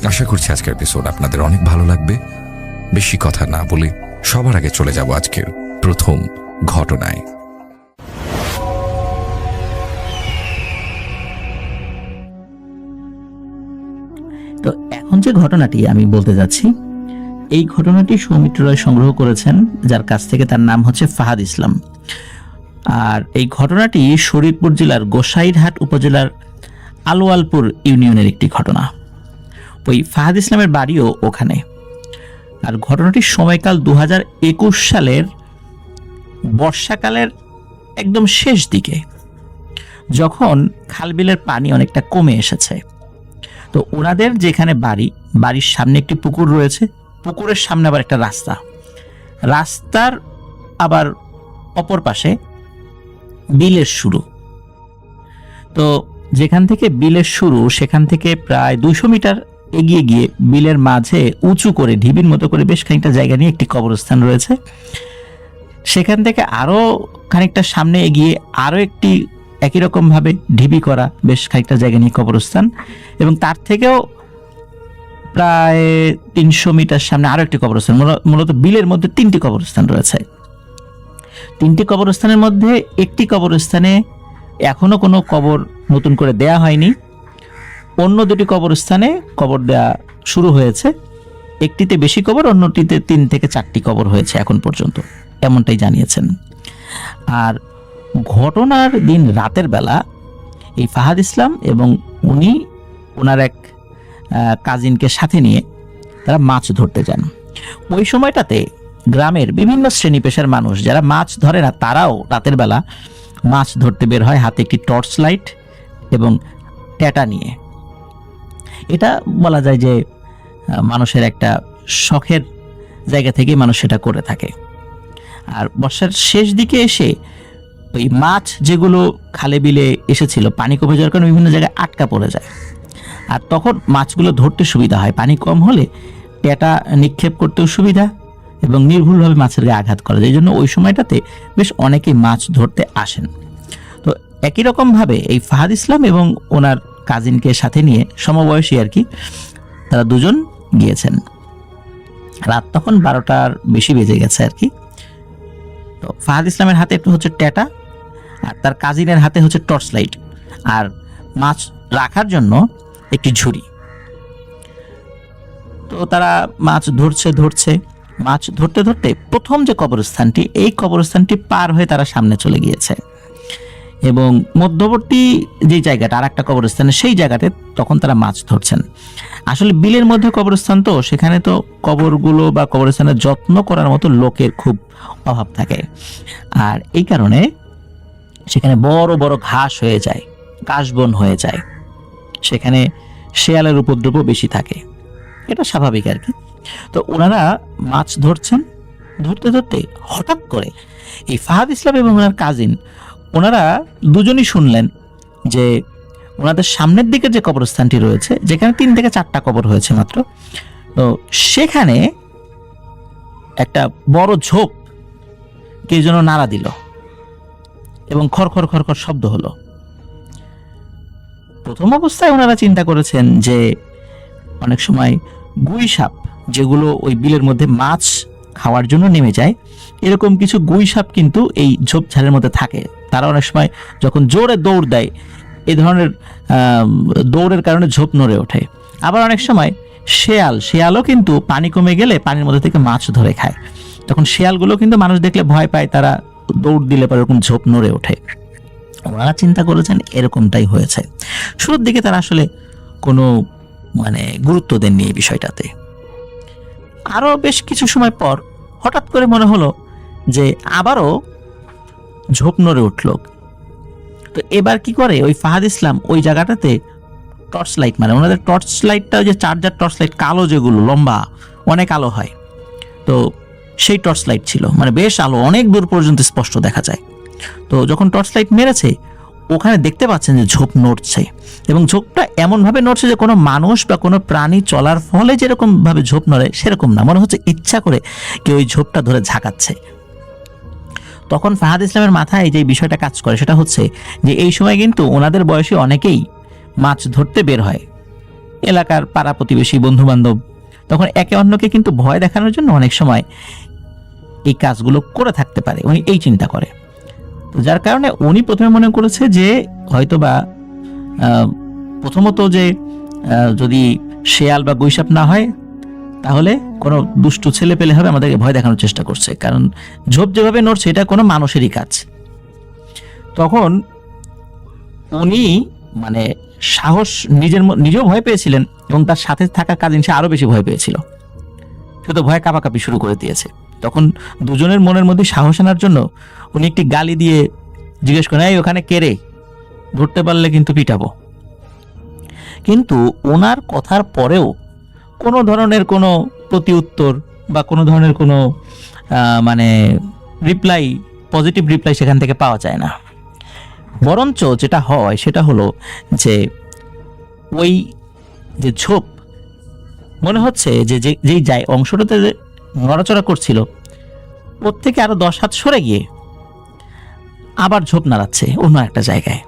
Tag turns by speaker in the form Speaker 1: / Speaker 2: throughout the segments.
Speaker 1: আশা করছি আজকের এপিসোড আপনাদের অনেক ভালো লাগবে। বেশি কথা না বলে সবার আগে চলে যাব আজকের প্রথম ঘটনায়।
Speaker 2: তো এখন যে ঘটনাটি আমি বলতে যাচ্ছি, এই ঘটনাটি সৌমিত্র রায় সংগ্রহ করেছেন, যার কাছ থেকে তার নাম হচ্ছে ফাহাদ ইসলাম। আর এই ঘটনাটি শরীয়তপুর জেলার গোসাইরহাট উপজেলার আলোয়ালপুর ইউনিয়নের একটি ঘটনা। ওই ফাহাদ ইসলামের বাড়িও ওখানে। আর ঘটনাটির সময়কাল 2021 সালের বর্ষাকালের একদম শেষ দিকে, যখন খালবিলের পানি অনেকটা কমে এসেছে। তো ওনাদের যেখানে বাড়ির সামনে একটি পুকুর রয়েছে, পুকুরের সামনে আবার একটা রাস্তার আবার অপর পাশে বিলের শুরু। তো যেখান থেকে বিলের শুরু, সেখান থেকে প্রায় 200 মিটার এগিয়ে গিয়ে বিলের মাঝে উঁচু করে ঢিবির মতো করে বেশ খানিকটা জায়গা নিয়ে একটি কবরস্থান রয়েছে। সেখান থেকে আরও খানিকটা সামনে এগিয়ে আরও একটি একই রকমভাবে ঢিবি করা বেশ খানিকটা জায়গা নিয়ে কবরস্থান, এবং তার থেকেও প্রায় 300 মিটার সামনে আরও একটি কবরস্থান। মূলত বিলের মধ্যে 3টি কবরস্থান রয়েছে। 3টি কবরস্থানের মধ্যে একটি কবরস্থানে এখনো কোনো কবর নতুন করে দেয়া হয়নি, অন্য 2টি কবরস্থানে কবর দেয়া শুরু হয়েছে। একটিতে বেশি কবর, অন্যটিতে 3 থেকে 4টি কবর হয়েছে এখন পর্যন্ত, এমনটাই জানিয়েছেন। আর ঘটনার দিন রাতের বেলা এই ফাহাদ ইসলাম এবং উনি ওনার এক কাজিনকে সাথে নিয়ে তারা মাছ ধরতে যান। ওই সময়টাতে গ্রামের বিভিন্ন শ্রেণী পেশার মানুষ যারা মাছ ধরে না, তারাও রাতের বেলা মাছ ধরতে বের হয়, হাতে একটি টর্চ লাইট এবং ট্যাটা নিয়ে। এটা বলা যায় যে মানুষের একটা শখের জায়গা থেকে মানুষ সেটা করে থাকে। আর বর্ষার শেষ দিকে এসে ওই মাছ যেগুলো খালে বিলে এসেছিল, পানি কমে যাওয়ার কারণে বিভিন্ন জায়গায় আটকা পড়ে যায়। আর তখন মাছগুলো ধরতে সুবিধা হয়, পানি কম হলে ট্যাটা নিক্ষেপ করতেও সুবিধা এবং নির্ভুলভাবে মাছের গায়ে আঘাত করা যায়। এই জন্য ওই সময়টাতে বেশ অনেকেই মাছ ধরতে আসেন। তো একই রকমভাবে এই ফাহাদ ইসলাম এবং ওনার কাজিনকে সাথে নিয়ে, সমবয়সী আর কি, তারা দুজন গিয়েছেন। রাত তখন 12টার বেশি বেজে গেছে আর কি। তো ফাহাদ ইসলামের হাতে একটু হচ্ছে ট্যাটা, আর তার কাজিনের হাতে হচ্ছে টর্চ লাইট, আর মাছ রাখার জন্য একটি ঝুড়ি। তো তারা মাছ ধরতে ধরতে প্রথম যে কবরস্থানটি, এই কবরস্থানটি পার হয়ে তারা সামনে চলে গিয়েছে, এবং মধ্যবর্তী যে জায়গাটা আর একটা কবরস্থানে, সেই জায়গাতে তখন তারা মাছ ধরছেন। আসলে বিলের মধ্যে কবরস্থান, তো সেখানে তো কবরগুলো বা কবরস্থানের যত্ন করার মতো লোকের খুব অভাব থাকে। আর এই কারণে সেখানে বড় বড় ঘাস হয়ে যায়, কাশবন হয়ে যায়, সেখানে শেয়ালের উপদ্রব বেশি থাকে, এটা স্বাভাবিক আর কি। তো ওনারা মাছ ধরছেন, ধরতে ধরতে হঠাৎ করে এই ফাহাদ ইসলাম এবং ওনার কাজিন, ওনারা দুজনই শুনলেন যে ওনাদের সামনের দিকে যে কবরস্থানটি রয়েছে, যেখানে 3 থেকে 4টা কবর হয়েছে মাত্র, তো সেখানে একটা বড় ঝোপ কে যেন নাড়া দিল এবং খড়খড় খড়খড় শব্দ হলো। প্রথম অবস্থায় ওনারা চিন্তা করেছেন যে অনেক সময় গুই সাপ, যেগুলো ওই বিলের মধ্যে মাছ খাওয়ার জন্য নেমে যায়, এরকম কিছু গুই সাপ কিন্তু এই ঝোপঝাড়ের মধ্যে থাকে। তারা অনেক সময় যখন জোরে দৌড় দেয়, এই ধরনের দৌড়ের কারণে ঝোপ নড়ে ওঠে। আবার অনেক সময় শেয়ালও কিন্তু পানি কমে গেলে পানির মধ্যে থেকে মাছ ধরে খায়। তখন শেয়ালগুলো কিন্তু মানুষ দেখলে ভয় পায়, তারা দৌড় দিলে পরে এরকম ঝোপ নড়ে ওঠে। ওনারা চিন্তা করেছেন এরকমটাই হয়েছে। শুরুর দিকে তারা আসলে কোনো গুরুত্ব দেননি এই বিষয়টাতে। আরও বেশ কিছু সময় পর হঠাৎ করে মনে হলো যে আবারও ঝোপ নড়ে উঠল। তো এবার কি করে ওই ফাহাদ ইসলাম ওই জায়গাটাতে টর্চ লাইট মারে। ওনাদের টর্চ লাইটটা, ওই যে চার্জার টর্চ লাইট, কালো, যেগুলো লম্বা, অনেক আলো হয়, তো সেই টর্চ লাইট ছিল, বেশ আলো, অনেক দূর পর্যন্ত স্পষ্ট দেখা যায়। তো যখন টর্চ লাইট মেরেছে, ওখানে দেখতে পাচ্ছেন যে ঝোপ নড়ছে, এবং ঝোপটা এমনভাবে নড়ছে যে কোনো মানুষ বা কোনো প্রাণী চলার ফলে যেরকম ভাবে ঝোপ নড়ে সেরকম না, মনে হচ্ছে ইচ্ছা করে কেউ ওই ঝোপটা ধরে ঝাঁকাচ্ছে। তখন ফাহাদ ইসলামের মাথায় যে বিষয়টা কাজ করে, সেটা হচ্ছে যে এই সময় কিন্তু ওনাদের বয়সী অনেকেই মাছ ধরতে বের হয়, এলাকার পাড়া প্রতিবেশী বন্ধু বান্ধব, তখন একে অন্যকে কিন্তু ভয় দেখানোর জন্য অনেক সময় এই কাজগুলো করে থাকতে পারে, উনি এই চিন্তা করে। তো যার কারণে উনি প্রথমে মনে করেছে যে হয়তোবা প্রথমত যে যদি শেয়াল বা গৈসাপ না হয় তাহলে কোনো দুষ্টু ছেলে পেলে হবে আমাদেরকে ভয় দেখানোর চেষ্টা করছে, কারণ ঝোপ যেভাবে নড়ছে এটা কোনো মানুষেরই কাজ। তখন উনি মানে সাহস নিজেও ভয় পেয়েছিলেন এবং তার সাথে থাকা কাজিন সে আরো বেশি ভয় পেয়েছিল, সে তো ভয় কাঁপাকাঁপি শুরু করে দিয়েছে। তখন দুজনের মনের মধ্যে সাহস আনার জন্য উনি একটি গালি দিয়ে জিজ্ঞেস করেন, এই ওখানে কে রে, ধরতে পারলে কিন্তু পিটাবো। কিন্তু ওনার কথার পরেও কোনো ধরনের কোনো প্রতি উত্তর বা কোনো ধরনের কোনো মানে রিপ্লাই, পজিটিভ রিপ্লাই সেখান থেকে পাওয়া যায় না। বরঞ্চ যেটা হয় সেটা হলো যে ওই যে ঝোপ মনে হচ্ছে যে যেই যায় অংশটাতে নড়াচড়া করছিল ওর থেকে আরো 10 হাত সরে গিয়ে আবার ঝোপ নাড়াচ্ছে অন্য একটা জায়গায়।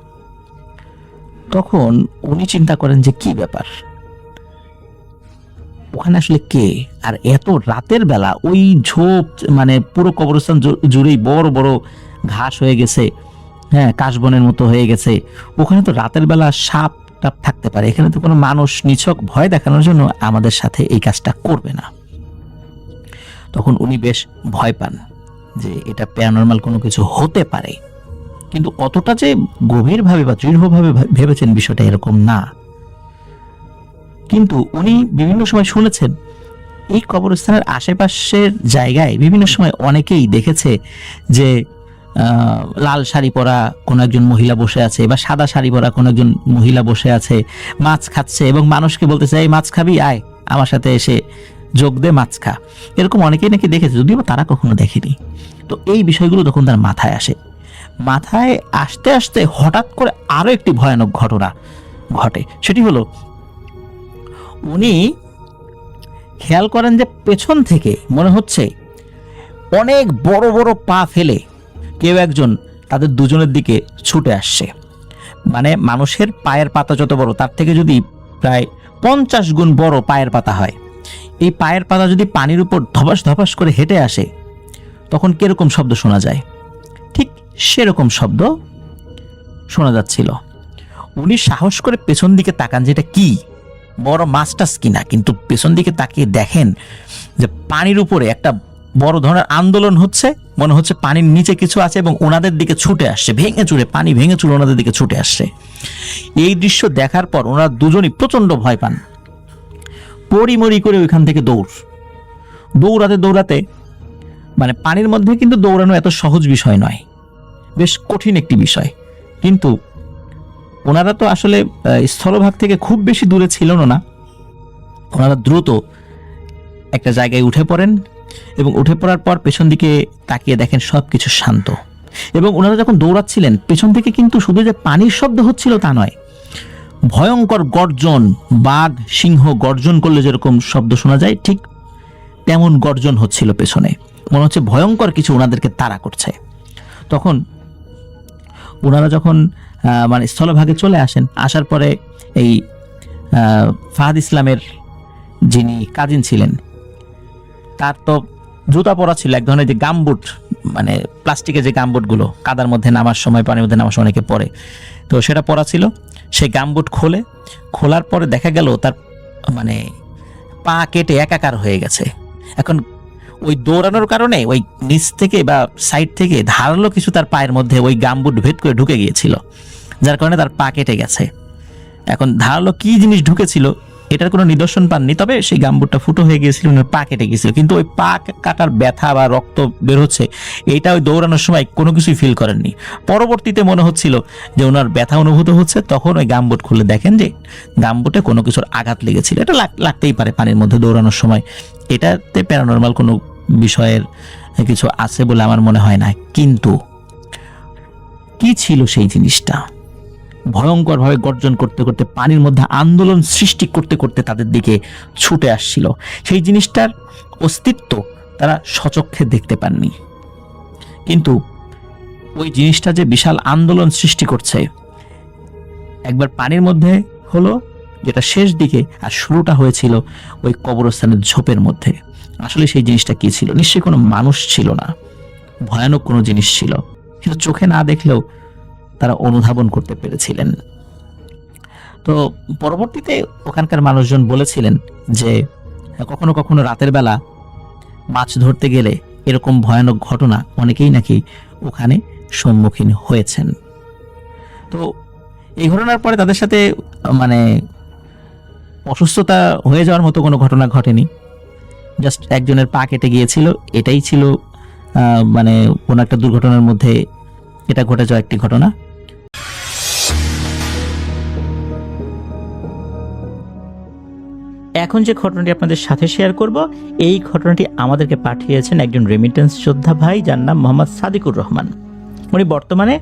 Speaker 2: তখন উনি চিন্তা করেন যে কি ব্যাপার, ওখানে আসলে কে, আর এত রাতের বেলা ওই ঝোপ মানে পুরো কবরস্থান জুড়েই বড় বড় ঘাস হয়ে গেছে, হ্যাঁ কাশবনের মতো হয়ে গেছে, ওখানে তো রাতের বেলা সাপ টাপ থাকতে পারে, এখানে তো কোনো মানুষ নিছক ভয় দেখানোর জন্য আমাদের সাথে এই কাজটা করবে না। তখন উনি বেশ ভয় পান যে এটা প্যারানরমাল কোনো কিছু হতে পারে, কিন্তু অতটা যে গভীরভাবে বা দৃঢ়ভাবে ভেবেছেন বিষয়টা এরকম না। কিন্তু উনি বিভিন্ন সময় শুনেছেন এই কবরস্থানের আশেপাশের জায়গায় বিভিন্ন সময় অনেকেই দেখেছে যে লাল শাড়ি পরা কোনো একজন মহিলা বসে আছে বা সাদা শাড়ি পরা কোনো একজন মহিলা বসে আছে, মাছ খাচ্ছে এবং মানুষকে বলতেছে এই মাছ খাবি, আয় আমার সাথে এসে যোগ দে, মাছ খা। এরকম অনেকেই নাকি দেখেছে, যদিও তারা কখনো দেখেনি। তো এই বিষয়গুলো তখন তার মাথায় আসে। মাথায় আসতে আসতে হঠাৎ করে আরো একটি ভয়ানক ঘটনা ঘটে। সেটি হলো উনি খেয়াল করেন যে পেছন থেকে মনে হচ্ছে অনেক বড় বড় পা ফেলে কেউ একজন তাদের দুজনের দিকে ছুটে আসছে। মানে মানুষের পায়ের পাতা যত বড় তার থেকে যদি প্রায় 50 গুণ বড় পায়ের পাতা হয়, এই পায়ের পাতা যদি পানির উপর ধপাস ধপাস করে হেঁটে আসে তখন কিরকম শব্দ শোনা যায়, ঠিক সেরকম শব্দ শোনা যাচ্ছিল। উনি সাহস করে পেছন দিকে তাকান যেটা কি বড় মাছটাস কিনা, কিন্তু পেছন দিকে তাকিয়ে দেখেন যে পানির উপরে একটা বড় ধরনের আন্দোলন হচ্ছে, মনে হচ্ছে পানির নিচে কিছু আছে এবং ওনাদের দিকে ছুটে আসছে, ভেঙে চুরে পানি ভেঙে চুরে ওনাদের দিকে ছুটে আসছে। এই দৃশ্য দেখার পর ওনারা দুজনই প্রচন্ড ভয় পান, পড়িমড়ি করে ওইখান থেকে দৌড়াতে দৌড়াতে, মানে পানির মধ্যে কিন্তু দৌড়ানো এত সহজ বিষয় নয়, বেশ কঠিন একটি বিষয়। কিন্তু ওনারা তো আসলে স্থলভাগ থেকে খুব বেশি দূরে ছিল না, ওনারা দ্রুত একটা জায়গায় উঠে পড়েন এবং উঠে পড়ার পর পেছন দিকে তাকিয়ে দেখেন সবকিছু শান্ত। এবং ওনারা যখন দৌড়াচ্ছিলেন পেছন থেকে কিন্তু শুধু যে পানির শব্দ হচ্ছিল তা নয়, ভয়ঙ্কর গর্জন, বাঘ সিংহ গর্জন করলে যেরকম শব্দ শোনা যায় ঠিক তেমন গর্জন হচ্ছিল পেছনে, মনে হচ্ছে ভয়ঙ্কর কিছু ওনাদেরকে তাড়া করছে। তখন ওনারা যখন মানে স্থলভাগে চলে আসেন, আসার পরে এই ফাহাদ ইসলামের যিনি কাজিন ছিলেন তার তো জুতা পরা ছিল, এক ধরনের যে গামবুট, মানে প্লাস্টিকের যে গামবুটগুলো কাদার মধ্যে নামার সময় পানির মধ্যে নামার সময় অনেকে পরে, তো সেটা পরা ছিল। সেই গামবুট খোলার পরে দেখা গেল তার মানে পা কেটে একাকার হয়ে গেছে। এখন ওই দৌড়ানোর কারণে ওই নিচ থেকে বা সাইড থেকে ধারালো কিছু তার পায়ের মধ্যে ওই গামবুট ভেদ করে ঢুকে গিয়েছিল, যার কারণে তার পা কেটে গেছে। এখন ধারালো কি জিনিস ঢুকেছিল এটার কোনো নিদর্শন পাননি, তবে সেই গামবুটটা ফুটো হয়ে গিয়েছিল, পা কেটে গিয়েছিল। কিন্তু ওই পা কাটার ব্যথা বা রক্ত বের হচ্ছে এইটা ওই দৌড়ানোর সময় কোনো কিছুই ফিল করেননি। পরবর্তীতে মনে হচ্ছিল যে ওনার ব্যথা অনুভূত হচ্ছে, তখন ওই গামবুট খুলে দেখেন যে গামবুটে কোনো কিছুর আঘাত লেগেছিল। এটা লাগতেই পারে পানির মধ্যে দৌড়ানোর সময়, এটাতে প্যারানরমাল কোনো বিষয়ের কিছু আছে বলে আমার মনে হয় না। কিন্তু কি ছিল সেই জিনিসটা? ভয়ঙ্করভাবে গর্জন করতে করতে পানির মধ্যে আন্দোলন সৃষ্টি করতে করতে তাদের দিকে ছুটে আসছিল। সেই জিনিসটার অস্তিত্ব তারা স্বচক্ষে দেখতে পাননি, কিন্তু ওই জিনিসটা যে বিশাল আন্দোলন সৃষ্টি করছে, একবার পানির মধ্যে হলো, যেটা শেষ দিকে, আর শুরুটা হয়েছিল ওই কবরস্থানের ঝোপের মধ্যে। আসলে সেই জিনিসটা কি ছিল? নিশ্চয়ই কোনো মানুষ ছিল না, ভয়ানক কোনো জিনিস ছিল, কিন্তু চোখে না দেখলেও তারা অনুধাবন করতে পেরেছিলেন। তো পরবর্তীতে ওখানকার মানুষজন বলেছিলেন যে কখনো কখনো রাতের বেলা মাছ ধরতে গেলে এরকম ভয়ানক ঘটনা অনেকেই নাকি ওখানে সম্মুখীন হয়েছেন। তো এই ঘটনার পরে তাদের সাথে মানে অসুস্থতা হয়ে যাওয়ার মতো কোনো ঘটনা ঘটেনি, জাস্ট একজনের পা কেটে গিয়েছিল, এটাই ছিল মানে কোনো একটা দুর্ঘটনার মধ্যে এটা ঘটে যাওয়া একটি ঘটনা। এখন যে ঘটনাটি আপনাদের সাথে শেয়ার করব, এই ঘটনাটি আমাদেরকে পাঠিয়েছেন একজন রেমিটেন্স যোদ্ধা ভাই, যার নাম মোহাম্মদ সাদিকুর রহমান। উনি বর্তমানে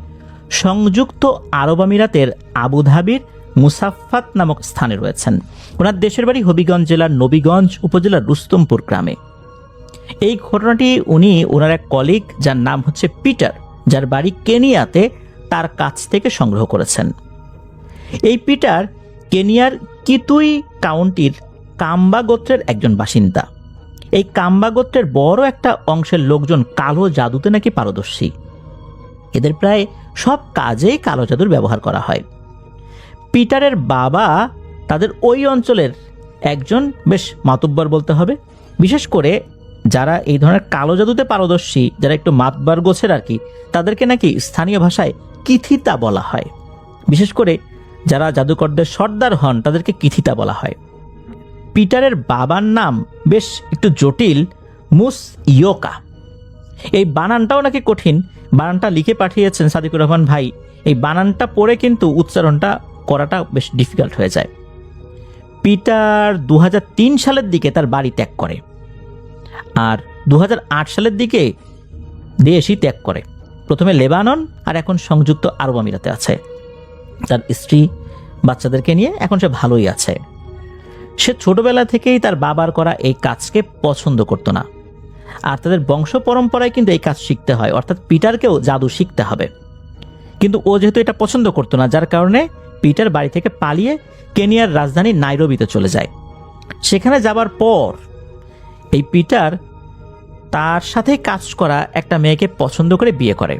Speaker 2: সংযুক্ত আরব আমিরাতের আবুধাবির মুসাফফাত নামক স্থানে রয়েছেন। ওনার দেশের বাড়ি হবিগঞ্জ জেলার নবীগঞ্জ উপজেলার রুস্তমপুর গ্রামে। এই ঘটনাটি উনি ওনার এক কলিগ, যার নাম হচ্ছে পিটার, যার বাড়ি কেনিয়াতে, তার কাছ থেকে সংগ্রহ করেছেন। এই পিটার কেনিয়ার কিতুই কাউন্টির কাম্বা গোত্রের একজন বাসিন্দা। এই কাম্বা গোত্রের বড় একটা অংশের লোকজন কালো জাদুতে নাকি পারদর্শী। এদের প্রায় সব কাজেই কালো জাদুর ব্যবহার করা হয়। পিটারের বাবা তাদের ওই অঞ্চলের একজন বেশ মাতব্বর বলতে হবে। বিশেষ করে যারা এই ধরনের কালো জাদুতে পারদর্শী, যারা একটু মাতবার গোছের আর কি, তাদেরকে নাকি স্থানীয় ভাষায় কিথিতা বলা হয়। বিশেষ করে যারা জাদুকরদের সর্দার হন তাদেরকে কিথিতা বলা হয়। পিটারের বাবার নাম বেশ একটু জটিল, মুস ইয়োকা। এই বানানটাও নাকি কঠিন। বানানটা লিখে পাঠিয়েছেন সাদিকুর রহমান ভাই। এই বানানটা পড়ে কিন্তু উচ্চারণটা করাটা বেশ ডিফিকাল্ট হয়ে যায়। পিটার 2003 সালের দিকে তার বাড়ি ত্যাগ করে, আর 2008 সালের দিকে দেশই ত্যাগ করে। প্রথমে লেবানন, আর এখন সংযুক্ত আরব আমিরাতে আছে। তার স্ত্রী বাচ্চাদেরকে নিয়ে এখন সে ভালোই আছে। সে ছোটবেলা থেকেই তার বাবার করা এই কাজকে পছন্দ করতো না, আর তাদের বংশ পরম্পরায় কিন্তু এই কাজ শিখতে হয়, অর্থাৎ পিটারকেও জাদু শিখতে হবে। কিন্তু ও যেহেতু এটা পছন্দ করতো না, যার কারণে পিটার বাড়ি থেকে পালিয়ে কেনিয়ার রাজধানী নাইরোবিতে চলে যায়। সেখানে যাবার পর এই পিটার তার সাথে কাজ করা একটা মেয়েকে পছন্দ করে বিয়ে করে।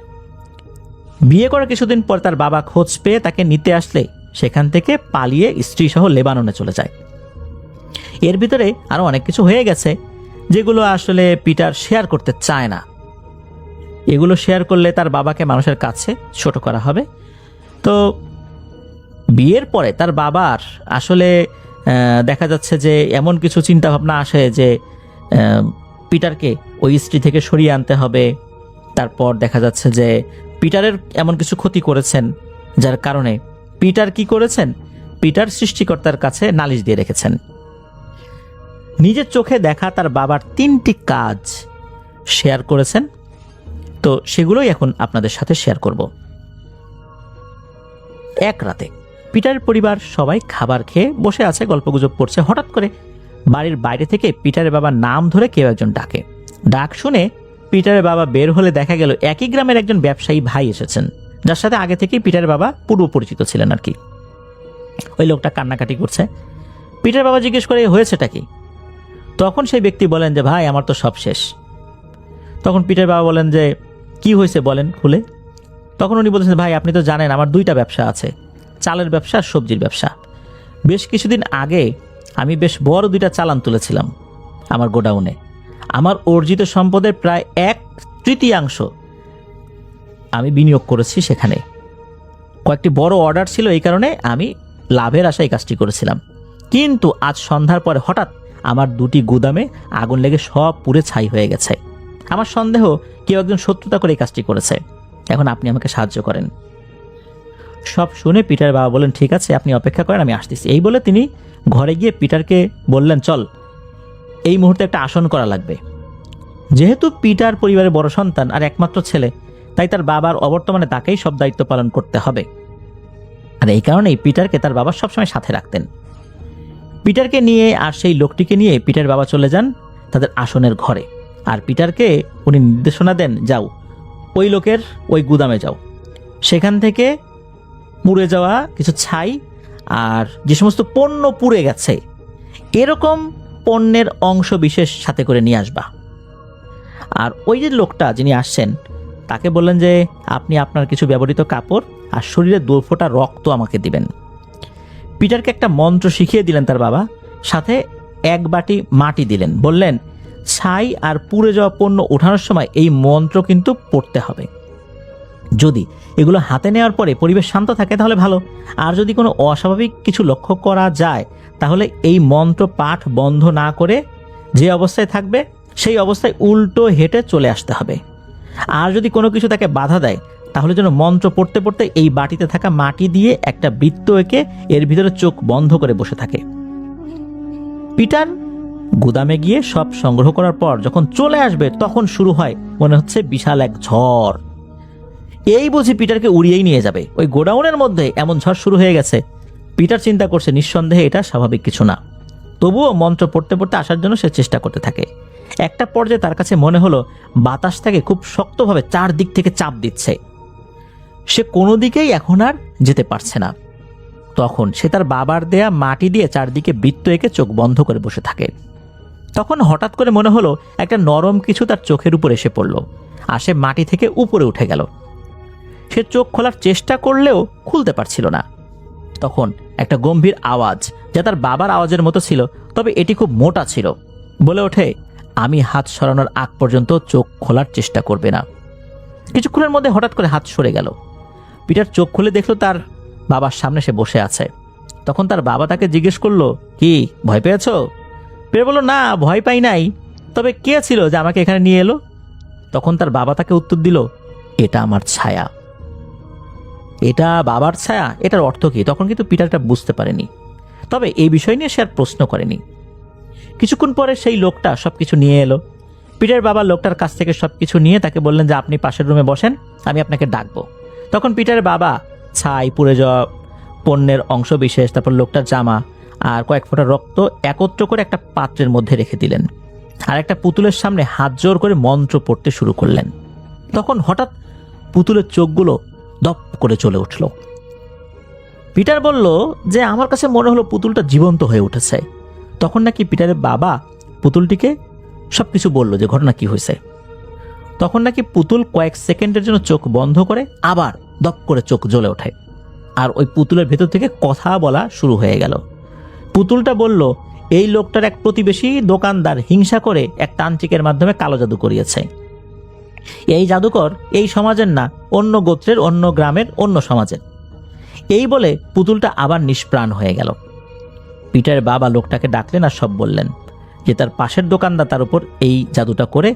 Speaker 2: বিয়ে করার কিছুদিন পর তার বাবা খোঁজ পেয়ে তাকে নিতে আসলে সেখান থেকে পালিয়ে স্ত্রী সহ লেবাননে চলে যায়। এর ভিতরে আরো অনেক কিছু হয়ে গেছে যেগুলো আসলে পিটার শেয়ার করতে চায় না। এগুলো শেয়ার করলে তার বাবাকে মানুষের কাছে ছোট করা হবে। তো বিয়ের পরে তার বাবার আসলে দেখা যাচ্ছে যে এমন কিছু চিন্তা ভাবনা আসে যে পিটারকে ওই স্ত্রী থেকে সরিয়ে আনতে হবে। তারপর দেখা যাচ্ছে যে পিটারের এমন কিছু ক্ষতি করেছেন, যার কারণে পিটার কি করেছেন, পিটার সৃষ্টিকর্তার কাছে নালিশ দিয়ে রেখেছেন। নিজের চোখে দেখা তার বাবার 3টি কাজ শেয়ার করেছেন। তো সেগুলোই এখন আপনাদের সাথে শেয়ার করব। এক রাতে পিটারের পরিবার সবাই খাবার খেয়ে বসে আছে, গল্পগুজব করছে। হঠাৎ করে বাড়ির বাইরে থেকে পিটারের বাবার নাম ধরে কেউ একজন ডাকে। ডাক শুনে পিটারের বাবা বের হলে দেখা গেল একই গ্রামের একজন ব্যবসায়ী ভাই এসেছেন, যার সাথে আগে থেকেই পিটারের বাবা পূর্ব পরিচিত ছিলেন আর কি। ওই লোকটা কান্নাকাটি করছে। পিটার বাবা জিজ্ঞেস করে হয়েছেটা কি? তখন সেই ব্যক্তি বলেন যে ভাই আমার তো সব শেষ। তখন পিটার বাবা বলেন যে কি হয়েছে বলেন খুলে। তখন উনি বলছেন ভাই আপনি তো জানেন আমার 2টা ব্যবসা আছে, চালের ব্যবসা আর সবজির ব্যবসা। বেশ কিছুদিন আগে আমি বেশ বড় 2টা চালান তুলেছিলাম আমার গোডাউনে। আমার অর্জিত সম্পদের প্রায় 1/3 আমি বিনিয়োগ করেছি সেখানে। কয়েকটি বড় অর্ডার ছিল, এই কারণে আমি লাভের আশায় কাজটি করেছিলাম। কিন্তু আজ সন্ধ্যার পরে হঠাৎ আমার 2টি গুদামে আগুন লেগে সব পুড়ে ছাই হয়ে গেছে। আমার সন্দেহ কেউ একজন শত্রুতা করে এই কাজটি করেছে। এখন আপনি আমাকে সাহায্য করেন। সব শুনে পিটার বাবা বলেন ঠিক আছে আপনি অপেক্ষা করেন, আমি আসতেছি। এই বলে তিনি ঘরে গিয়ে পিটারকে বললেন চল এই মুহূর্তে একটা আসন করা লাগবে। যেহেতু পিটার পরিবারের বড় সন্তান আর একমাত্র ছেলে, তাই তার বাবার অবর্তমানে তাকেই সব দায়িত্ব পালন করতে হবে। আর এই কারণেই পিটারকে তার বাবা সবসময় সাথে রাখতেন। পিটারকে নিয়ে আর সেই লোকটিকে নিয়ে পিটার বাবা চলে যান তাদের আসনের ঘরে। আর পিটারকে উনি নির্দেশনা দেন যাও ওই লোকের ওই গুদামে যাও, সেখান থেকে পুড়ে যাওয়া কিছু ছাই আর যে সমস্ত পণ্য পুড়ে গেছে এরকম পণ্যের অংশ বিশেষ সাথে করে নিয়ে আসবা। আর ওই যে লোকটা যিনি আসছেন তাকে বললেন যে আপনি আপনার কিছু ব্যবহৃত কাপড় আর শরীরে 2 ফোঁটা রক্ত আমাকে দিবেন। পিটারকে একটা মন্ত্র শিখিয়ে দিলেন তার বাবা, সাথে 1 বাটি মাটি দিলেন, বললেন ছাই আর পুড়ে যাওয়া পণ্য ওঠানোর সময় এই মন্ত্র কিন্তু পড়তে হবে। যদি এগুলো হাতে নেওয়ার পরে পরিবেশ শান্ত থাকে তাহলে ভালো, আর যদি কোনো অস্বাভাবিক কিছু লক্ষ্য করা যায় তাহলে এই মন্ত্র পাঠ বন্ধ না করে যে অবস্থায় থাকবে সেই অবস্থায় উল্টো হেঁটে চলে আসতে হবে। আর যদি কোনো কিছু তাকে বাধা দেয় তাহলে যেন মন্ত্র পড়তে পড়তে এই বাটিতে থাকা মাটি দিয়ে একটা বৃত্ত এঁকে এর ভিতরে চোখ বন্ধ করে বসে থাকে। পিটার গুদামে গিয়ে সব সংগ্রহ করার পর যখন চলে আসবে তখন শুরু হয় মনে হচ্ছে বিশাল এক ঝড়। এই বুঝি পিটারকে উড়িয়েই নিয়ে যাবে। ওই গোডাউনের মধ্যে এমন ঝড় শুরু হয়ে গেছে। পিটার চিন্তা করছে নিঃসন্দেহে এটা স্বাভাবিক কিছু না। তবুও মন্ত্র পড়তে পড়তে আসার জন্য সে চেষ্টা করতে থাকে। একটা পর্যায়ে তার কাছে মনে হলো বাতাস তাকে খুব শক্তভাবে চারদিক থেকে চাপ দিচ্ছে। সে কোনো দিকেই এখন আর যেতে পারছে না। তখন সে তার বাবার দেয়া মাটি দিয়ে চারদিকে বৃত্ত এঁকে চোখ বন্ধ করে বসে থাকে। তখন হঠাৎ করে মনে হলো একটা নরম কিছু তার চোখের উপর এসে পড়ল, আর সে মাটি থেকে উপরে উঠে গেল। সে চোখ খোলার চেষ্টা করলেও খুলতে পারছিল না। তখন একটা গম্ভীর আওয়াজ, যা তার বাবার আওয়াজের মতো ছিল, তবে এটি খুব মোটা ছিল, বলে ওঠে, আমি হাত সরানোর আগ পর্যন্ত চোখ খোলার চেষ্টা করবে না। কিছুক্ষণের মধ্যে হঠাৎ করে হাত সরে গেল। পিটার চোখ খুলে দেখলো তার বাবার সামনে সে বসে আছে। তখন তার বাবা তাকে জিজ্ঞেস করলো, কি ভয় পেয়েছো? পিটার বলল, না ভয় পাই নাই, তবে কে ছিল যে আমাকে এখানে নিয়ে এলো? তখন তার বাবা তাকে উত্তর দিল, এটা আমার ছায়া। এটা বাবার ছায়া, এটার অর্থ কি? তখন কিন্তু পিটারটা বুঝতে পারেনি, তবে এই বিষয় নিয়ে সে আর প্রশ্ন করেনি। কিছুক্ষণ পরে সেই লোকটা সবকিছু নিয়ে এলো। পিটার বাবা লোকটার কাছ থেকে সবকিছু নিয়ে তাকে বললেন যে আপনি পাশের রুমে বসেন, আমি আপনাকে ডাকবো। তখন পিটারের বাবা ছাই, পুড়ে যাওয়া পণ্যের অংশ বিশেষ, তারপর লোকটার জামা আর কয়েক ফোঁটা রক্ত একত্র করে একটা পাত্রের মধ্যে রেখে দিলেন, আর একটা পুতুলের সামনে হাত জোর করে মন্ত্র পড়তে শুরু করলেন। তখন হঠাৎ পুতুলের চোখগুলো দপ করে চলে উঠল। পিটার বলল যে আমার কাছে মনে হলো পুতুলটা জীবন্ত হয়ে উঠেছে। তখন নাকি পিটারের বাবা পুতুলটিকে সবকিছু বলল যে ঘটনা কি হয়েছে। তখন নাকি পুতুল কয়েক সেকেন্ডের জন্য চোখ বন্ধ করে আবার দপ করে চোখ জ্বলে ওঠে, আর ওই পুতুলের ভেতর থেকে কথা বলা শুরু হয়ে গেল। পুতুলটা বলল, এই লোকটার এক প্রতিবেশী দোকানদার হিংসা করে এক তান্ত্রিকের মাধ্যমে কালো জাদু করিয়েছে। এই জাদুকর এই সমাজের না, অন্য গোত্রের, অন্য গ্রামের, অন্য সমাজের। এই বলে পুতুলটা আবার নিষ্প্রাণ হয়ে গেল। পিটারের বাবা লোকটাকে ডাকলেন আর সব বললেন যে তার পাশের দোকানদার তার উপর এই জাদুটা করে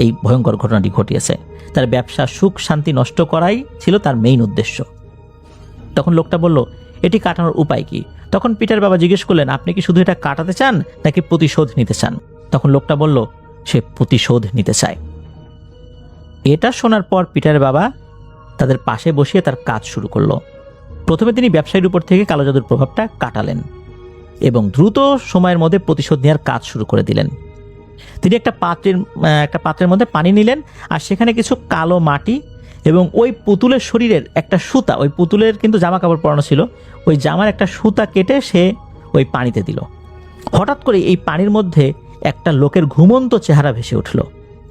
Speaker 2: এই ভয়ঙ্কর ঘটনাটি ঘটিয়েছে। তার ব্যবসা সুখ শান্তি নষ্ট করাই ছিল তার মেইন উদ্দেশ্য। তখন লোকটা বলল, এটি কাটানোর উপায় কি? তখন পিটার বাবা জিজ্ঞেস করলেন, আপনি কি শুধু এটা কাটাতে চান নাকি প্রতিশোধ নিতে চান? তখন লোকটা বলল, সে প্রতিশোধ নিতে চায়। এটা শোনার পর পিটারের বাবা তাদের পাশে বসিয়ে তার কাজ শুরু করলো। প্রথমে তিনি ব্যবসায়ীর উপর থেকে কালো জাদুর প্রভাবটা কাটালেন এবং দ্রুত সময়ের মধ্যে প্রতিশোধ নেওয়ার কাজ শুরু করে দিলেন। তিনি একটা পাত্রের মধ্যে পানি নিলেন, আর সেখানে কিছু কালো মাটি এবং ওই পুতুলের শরীরের একটা সুতা, ওই পুতুলের কিন্তু জামা কাপড় পরানো ছিল, ওই জামার একটা সুতা কেটে সে ওই পানিতে দিল। হঠাৎ করে এই পানির মধ্যে একটা লোকের ঘুমন্ত চেহারা ভেসে উঠল।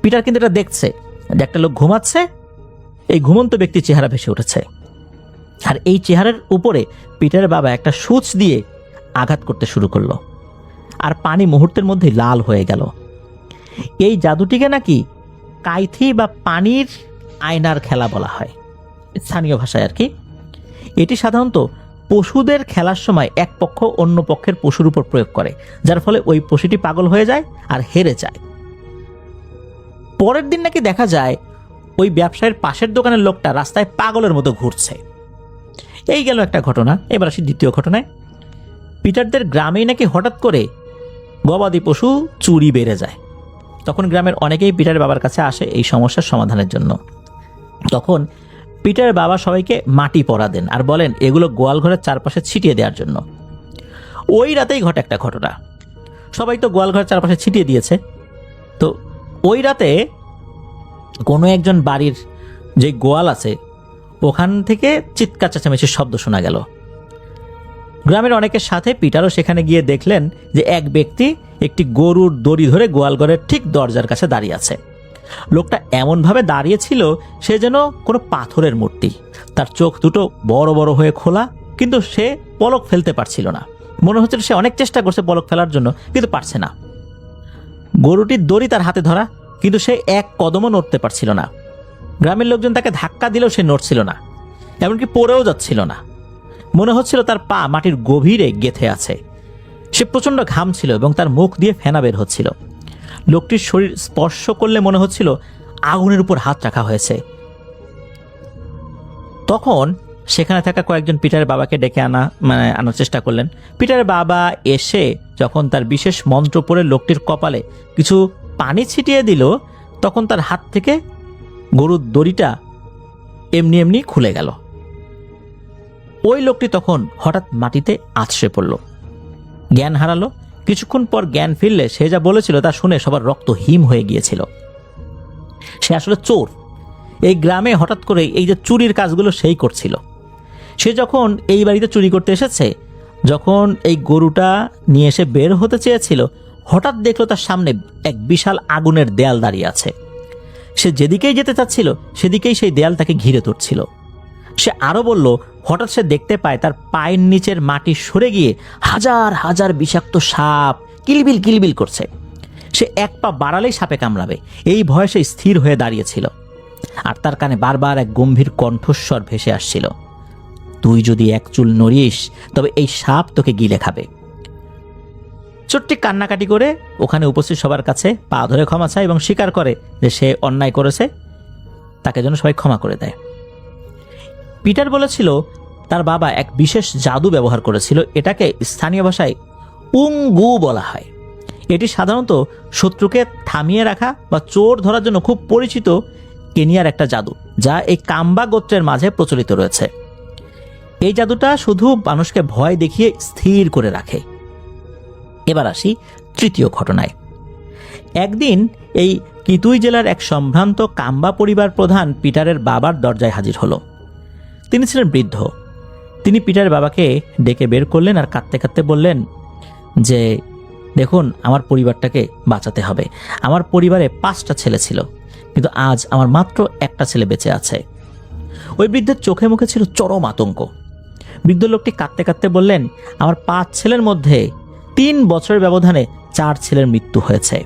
Speaker 2: পিটার কিন্তু এটা দেখছে যে একটা লোক ঘুমাচ্ছে, এই ঘুমন্ত ব্যক্তির চেহারা ভেসে উঠেছে, আর এই চেহারার উপরে পিটারের বাবা একটা সূচ দিয়ে আঘাত করতে শুরু করলো, আর পানি মুহূর্তের মধ্যে লাল হয়ে গেল। এই জাদুটিকে নাকি কাইথি বা পানির আয়নার খেলা বলা হয়, স্থানীয় ভাষায় আর কি। এটি সাধারণত পশুদের খেলার সময় এক পক্ষ অন্য পক্ষের পশুর উপর প্রয়োগ করে, যার ফলে ওই পশুটি পাগল হয়ে যায় আর হেরে যায়। পরের দিন নাকি দেখা যায় ওই ব্যবসায়ের পাশের দোকানের লোকটা রাস্তায় পাগলের মতো ঘুরছে। এই গেল একটা ঘটনা। এবার আসি দ্বিতীয় ঘটনায়। পিটারদের গ্রামেই নাকি হঠাৎ করে গবাদি পশু চুরি বেড়ে যায়। তখন গ্রামের অনেকেই পিটারের বাবার কাছে আসে এই সমস্যার সমাধানের জন্য। তখন পিটারের বাবা সবাইকে মাটি পরা দেন আর বলেন এগুলো গোয়াল ঘরের চারপাশে ছিটিয়ে দেওয়ার জন্য। ওই রাতেই ঘটে একটা ঘটনা। সবাই তো গোয়াল ঘরের চারপাশে ছিটিয়ে দিয়েছে। তো ওই রাতে কোনো একজন বাড়ির যে গোয়াল আছে ওখান থেকে চিৎকার চেঁচামেচির শব্দ শোনা গেল।
Speaker 3: গ্রামের অনেকের সাথে পিটারও সেখানে গিয়ে দেখলেন যে এক ব্যক্তি একটি গরুর দড়ি ধরে গোয়ালঘরের ঠিক দরজার কাছে দাঁড়িয়ে আছে। লোকটা এমনভাবে দাঁড়িয়েছিল সে যেন কোনো পাথরের মূর্তি। তার চোখ দুটো বড় বড় হয়ে খোলা, কিন্তু সে পলক ফেলতে পারছিল না। মনে হচ্ছিল সে অনেক চেষ্টা করছে পলক ফেলার জন্য, কিন্তু পারছে না। গরুটির দড়ি তার হাতে ধরা, কিন্তু সে এক কদমও নড়তে পারছিল না। গ্রামের লোকজন তাকে ধাক্কা দিলেও সে নড়ছিল না, এমনকি পড়েও যাচ্ছিল না। মনে হচ্ছিল তার পা মাটির গভীরে গেঁথে আছে। সে প্রচণ্ড ঘামছিল এবং তার মুখ দিয়ে ফেনা বের হচ্ছিল। লোকটির শরীর স্পর্শ করলে মনে হচ্ছিল আগুনের উপর হাত রাখা হয়েছে। তখন সেখানে থাকা কয়েকজন পিটারের বাবাকে ডেকে আনার চেষ্টা করলেন। পিটারের বাবা এসে যখন তার বিশেষ মন্ত্র পড়ে লোকটির কপালে কিছু পানি ছিটিয়ে দিল, তখন তার হাত থেকে গরুর দড়িটা এমনি এমনি খুলে গেল। ওই লোকটি তখন হঠাৎ মাটিতে আছড়ে পড়ল, জ্ঞান হারালো। কিছুক্ষণ পর জ্ঞান ফিরলে সে যা বলেছিল তা শুনে সবার রক্ত হিম হয়ে গিয়েছিল। সে আসলে চোর। এই গ্রামে হঠাৎ করে এই যে চুরির কাজগুলো সেই করছিল। সে যখন এই বাড়িতে চুরি করতে এসেছে, যখন এই গরুটা নিয়ে এসে বের হতে চেয়েছিল, হঠাৎ দেখলো তার সামনে এক বিশাল আগুনের দেয়াল দাঁড়িয়ে আছে। সে যেদিকেই যেতে চাচ্ছিল সেদিকেই সেই দেয়াল তাকে ঘিরে ধরছিল। সে আরো বলল, হঠাৎ সে দেখতে পায় তার পায়ের নিচের মাটি সরে গিয়ে হাজার হাজার বিষাক্ত সাপ কিলবিল কিলবিল করছে। সে এক পা বাড়ালেই সাপে কামড়াবে, এই ভয়ে সে স্থির হয়ে দাঁড়িয়েছিল। আর তার কানে বারবার এক গম্ভীর কণ্ঠস্বর ভেসে আসছিল, তুই যদি এক চুল নড়িস তবে এই সাপ তোকে গিলে খাবে। ছোট্টি কান্নাকাটি করে ওখানে উপস্থিত সবার কাছে পা ধরে ক্ষমা চায় এবং স্বীকার করে যে সে অন্যায় করেছে, তাকে যেন সবাই ক্ষমা করে দেয়। পিটার বলেছিল তার বাবা এক বিশেষ জাদু ব্যবহার করেছিল। এটাকে স্থানীয় ভাষায় উঙ্গু বলা হয়। এটি সাধারণত শত্রুকে থামিয়ে রাখা বা চোর ধরার জন্য খুব পরিচিত কেনিয়ার একটা জাদু, যা এই কাম্বা গোত্রের মাঝে প্রচলিত রয়েছে। এই জাদুটা শুধু মানুষকে ভয় দেখিয়ে স্থির করে রাখে। এবার আসি তৃতীয় ঘটনায়। একদিন এই কিতুই জেলার এক সম্ভ্রান্ত কাম্বা পরিবার প্রধান পিটারের বাবার দরজায় হাজির হলো। তিনি ছিলেন বৃদ্ধ। তিনি পিটারের বাবাকে ডেকে বের করলেন আর কাঁদতে কাঁদতে বললেন যে, দেখুন, আমার পরিবারটাকে বাঁচাতে হবে। আমার পরিবারে 5টা ছেলে ছিল, কিন্তু আজ আমার মাত্র একটা ছেলে বেঁচে আছে। ওই বৃদ্ধের চোখে মুখে ছিল চরম আতঙ্ক। বৃদ্ধ লোকটি কাঁদতে কাঁদতে বললেন, আমার 5 ছেলের মধ্যে 3 বছরের ব্যবধানে 4 ছেলের মৃত্যু হয়েছে।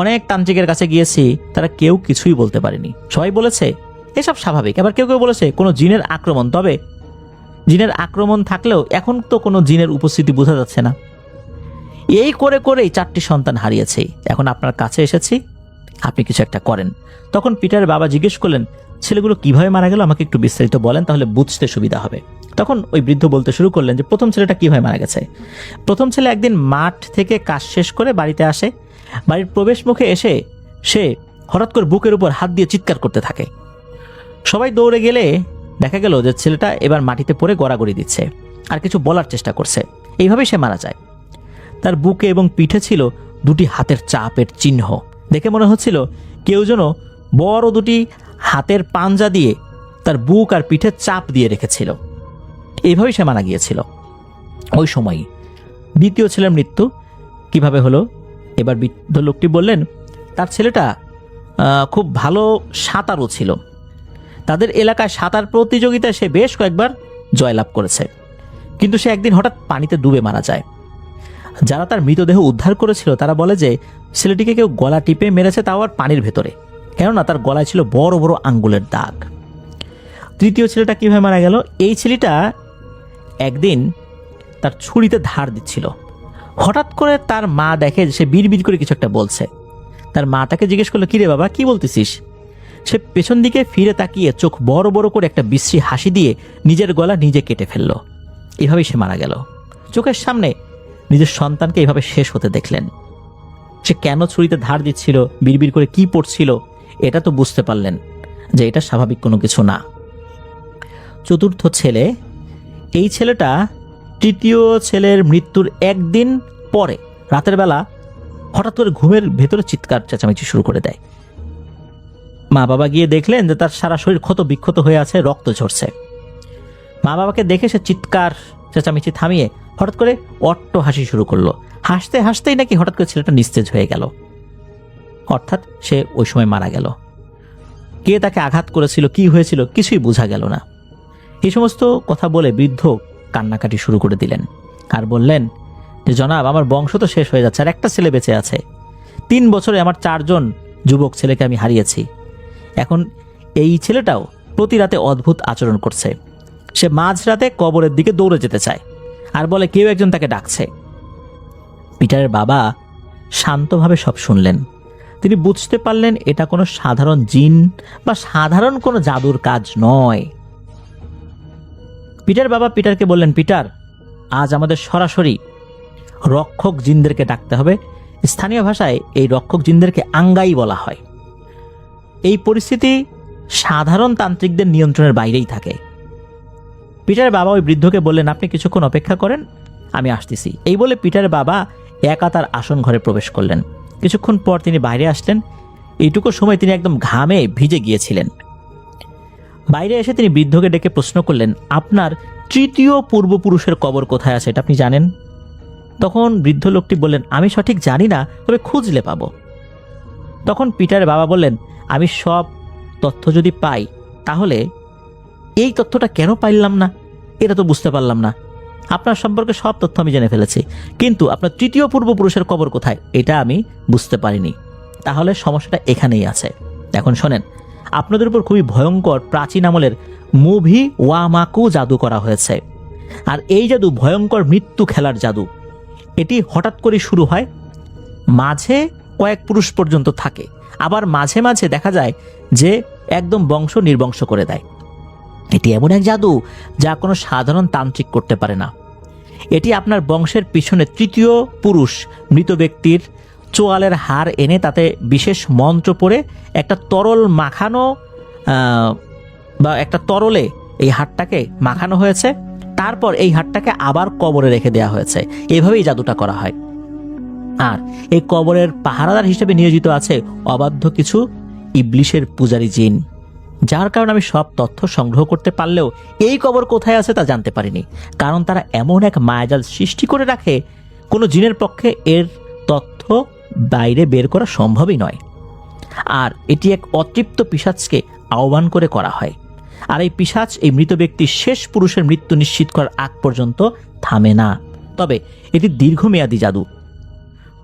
Speaker 3: অনেক তান্ত্রিকের কাছে গিয়েছি, তারা কেউ কিছুই বলতে পারেনি। সবাই বলেছে এসব স্বাভাবিক। আবার কেউ কেউ বলেছে কোনো জিনের আক্রমণ। তবে জিনের আক্রমণ থাকলেও এখন তো কোনো জিনের উপস্থিতি বোঝা যাচ্ছে না। এই করে করেই 4টি সন্তান হারিয়েছে। এখন আপনার কাছে এসেছি, আপনি কিছু একটা করেন। তখন পিটারের বাবা জিজ্ঞেস করলেন, ছেলেগুলো কিভাবে মারা গেল আমাকে একটু বিস্তারিত বলেন, তাহলে বুঝতে সুবিধা হবে। তখন ওই বৃদ্ধ বলতে শুরু করলেন যে প্রথম ছেলেটা কিভাবে মারা গেছে। প্রথম ছেলে একদিন মাঠ থেকে কাজ শেষ করে বাড়িতে আসে। বাড়ির প্রবেশ মুখে এসে সে হঠাৎ করে বুকের উপর হাত দিয়ে চিৎকার করতে থাকে। সবাই দৌড়ে গেলে দেখা গেল যে ছেলেটা এবার মাটিতে পড়ে গড়াগড়ি দিচ্ছে আর কিছু বলার চেষ্টা করছে। এইভাবেই সে মারা যায়। তার বুকে এবং পিঠে ছিল 2টি হাতের চাপের চিহ্ন। দেখে মনে হচ্ছিল কেউ যেন বড় 2টি হাতের পাঞ্জা দিয়ে তার বুক আর পিঠে চাপ দিয়ে রেখেছিল। এইভাবেই সে মারা গিয়েছিল। ওই সময়ই দ্বিতীয় ছেলের মৃত্যু কিভাবে হলো, এবার বৃদ্ধ লোকটি বললেন, তার ছেলেটা খুব ভালো সাঁতারও ছিল। তাদের এলাকায় সাঁতার প্রতিযোগিতায় সে বেশ কয়েকবার জয়লাভ করেছে, কিন্তু সে একদিন হঠাৎ পানিতে ডুবে মারা যায়। যারা তার মৃতদেহ উদ্ধার করেছিল তারা বলে যে ছেলেটিকে কেউ গলা টিপে মেরেছে, তাও আর পানির ভেতরে, কেননা তার গলায় ছিল বড় বড় আঙ্গুলের দাগ। তৃতীয় ছেলেটা কিভাবে মারা গেল, এই ছেলেটা একদিন তার ছুরিতে ধার দিচ্ছিল। হঠাৎ করে তার মা দেখে সে বিড়বিড় করে কিছু একটা বলছে। তার মা তাকে জিজ্ঞেস করলো, কিরে বাবা, কি বলতেছিস? সে পেছন দিকে ফিরে তাকিয়ে চোখ বড় বড় করে একটা বিশ্রী হাসি দিয়ে নিজের গলা নিজে কেটে ফেলল। এভাবেই সে মারা গেল। চোখের সামনে নিজের সন্তানকে এভাবে শেষ হতে দেখলেন। সে কেন ছুরিতে ধার দিচ্ছিল, বিড়বিড় করে কি পড়ছিল, এটা তো বুঝতে পারলেন যে এটা স্বাভাবিক কোনো কিছু না। চতুর্থ ছেলে, এই ছেলেটা তৃতীয় ছেলের মৃত্যুর একদিন পরে রাতের বেলা হঠাৎ করে ঘুমের ভেতরে চিৎকার চেঁচামেচি শুরু করে দেয়। মা বাবা গিয়ে দেখলেন যে তার সারা শরীর ক্ষত বিক্ষত হয়ে আছে, রক্ত ঝরছে। মা বাবাকে দেখে সে চিৎকার চেঁচামেচি থামিয়ে হঠাৎ করে অট্ট হাসি শুরু করলো। হাসতে হাসতেই নাকি হঠাৎ করে ছেলেটা নিস্তেজ হয়ে গেল, অর্থাৎ সে ওই সময় মারা গেল। কে তাকে আঘাত করেছিল, কি হয়েছিল, কিছুই বোঝা গেল না। এই সমস্ত কথা বলে বৃদ্ধ কান্নাকাটি শুরু করে দিলেন আর বললেন যে জনাব, আমার বংশ তো শেষ হয়ে যাচ্ছে, আর একটা ছেলে বেঁচে আছে। 3 বছরে আমার 4 জন যুবক ছেলেকে আমি হারিয়েছি। এখন এই ছেলেটাও প্রতি রাতে অদ্ভুত আচরণ করছে। সে মাঝরাতে কবরের দিকে দৌড়ে যেতে চায় আর বলে কেউ একজন তাকে ডাকছে। পিটারের বাবা শান্তভাবে সব শুনলেন। তিনি বুঝতে পারলেন এটা কোনো সাধারণ জিন বা সাধারণ কোনো জাদুর কাজ নয়। পিটার বাবা পিটারকে বললেন, পিটার, আজ আমাদের সরাসরি রক্ষক জিনদেরকে ডাকতে হবে। স্থানীয় ভাষায় এই রক্ষক জিনদেরকে আঙ্গাই বলা হয়। এই পরিস্থিতি সাধারণ তান্ত্রিকদের নিয়ন্ত্রণের বাইরেই থাকে। পিটারের বাবা ওই বৃদ্ধকে বললেন, আপনি কিছুক্ষণ অপেক্ষা করেন, আমি আসতেছি। এই বলে পিটারের বাবা একা তার আসন ঘরে প্রবেশ করলেন। কিছুক্ষণ পর তিনি বাইরে আসলেন। এইটুকু সময় তিনি একদম ঘামে ভিজে গিয়েছিলেন। বাইরে এসে তিনি বৃদ্ধকে ডেকে প্রশ্ন করলেন, আপনার 3য় পূর্বপুরুষের কবর কোথায় আছে, এটা আপনি জানেন? তখন বৃদ্ধ লোকটি বললেন, আমি সঠিক জানি না, তবে খুঁজলে পাবো। তখন পিটারের বাবা বললেন, আমি সব তথ্য যদি পাই তাহলে এই তথ্যটা কেন পাইলাম না এটা তো বুঝতে পারলাম না। আপনার সম্পর্কে সব তথ্য আমি জেনে ফেলেছি, কিন্তু আপনার 3য় পূর্বপুরুষের কবর কোথায় এটা আমি বুঝতে পারিনি। তাহলে সমস্যাটা এখানেই আছে। এখন শোনেন, আপনাদের উপর খুবই ভয়ঙ্কর প্রাচীন আমলের মুভি ওয়ামাকু জাদু করা হয়েছে। আর এই জাদু ভয়ঙ্কর মৃত্যু খেলার জাদু। এটি হঠাৎ করে শুরু হয়, মাঝে কয়েক পুরুষ পর্যন্ত থাকে, আবার মাঝে মাঝে দেখা যায় যে একদম বংশ নির্বংশ করে দেয়। এটি এমন এক জাদু যা কোনো সাধারণ তান্ত্রিক করতে পারে না। এটি আপনার বংশের পিছনে 3য় পুরুষ মৃত ব্যক্তির চোয়ালের হাড় এনে তাতে বিশেষ মন্ত্র পড়ে একটা তরল মাখানো বা একটা তরলে এই হাড়টাকে মাখানো হয়েছে। তারপর এই হাড়টাকে আবার কবরে রেখে দেওয়া হয়েছে। এভাবেই জাদুটা করা হয়। আর এই কবরের পাহারাদার হিসেবে নিয়োজিত আছে অবাধ্য কিছু ইবলিশের পূজারী জিন, যার কারণে আমি সব তথ্য সংগ্রহ করতে পারলেও এই কবর কোথায় আছে তা জানতে পারিনি। কারণ তারা এমন এক মায়াজাল সৃষ্টি করে রাখে, কোনো জিনের পক্ষে এর তথ্য বাইরে বের করা সম্ভবই নয়। আর এটি এক অতৃপ্ত পিশাচকে আহ্বান করে করা হয়। আর এই পিশাচ এই মৃত ব্যক্তির শেষ পুরুষের মৃত্যু নিশ্চিত করার আগ পর্যন্ত থামে না। তবে এটি দীর্ঘমেয়াদী জাদু।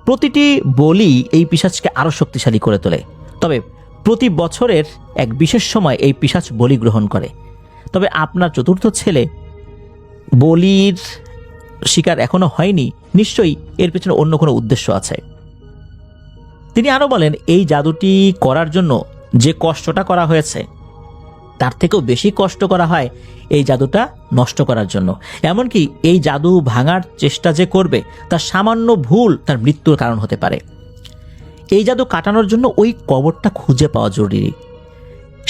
Speaker 3: প্রতিটি বলি এই পিশাচকে আরো শক্তিশালী করে তোলে। তবে প্রতি বছরের এক বিশেষ সময় এই পিশাচ বলি গ্রহণ করে। তবে আপনার 4র্থ ছেলে বলির শিকার এখনো হয়নি, নিশ্চয়ই এর পেছনে অন্য কোনো উদ্দেশ্য আছে। তিনি আরো বলেন, এই জাদুটি করার জন্য যে কষ্টটা করা হয়েছে তার থেকেও বেশি কষ্ট করা হয় এই জাদুটা নষ্ট করার জন্য। এমনকি এই জাদু ভাঙার চেষ্টা যে করবে তার সামান্য ভুল তার মৃত্যুর কারণ হতে পারে। এই জাদু কাটানোর জন্য ওই কবরটা খুঁজে পাওয়া জরুরি।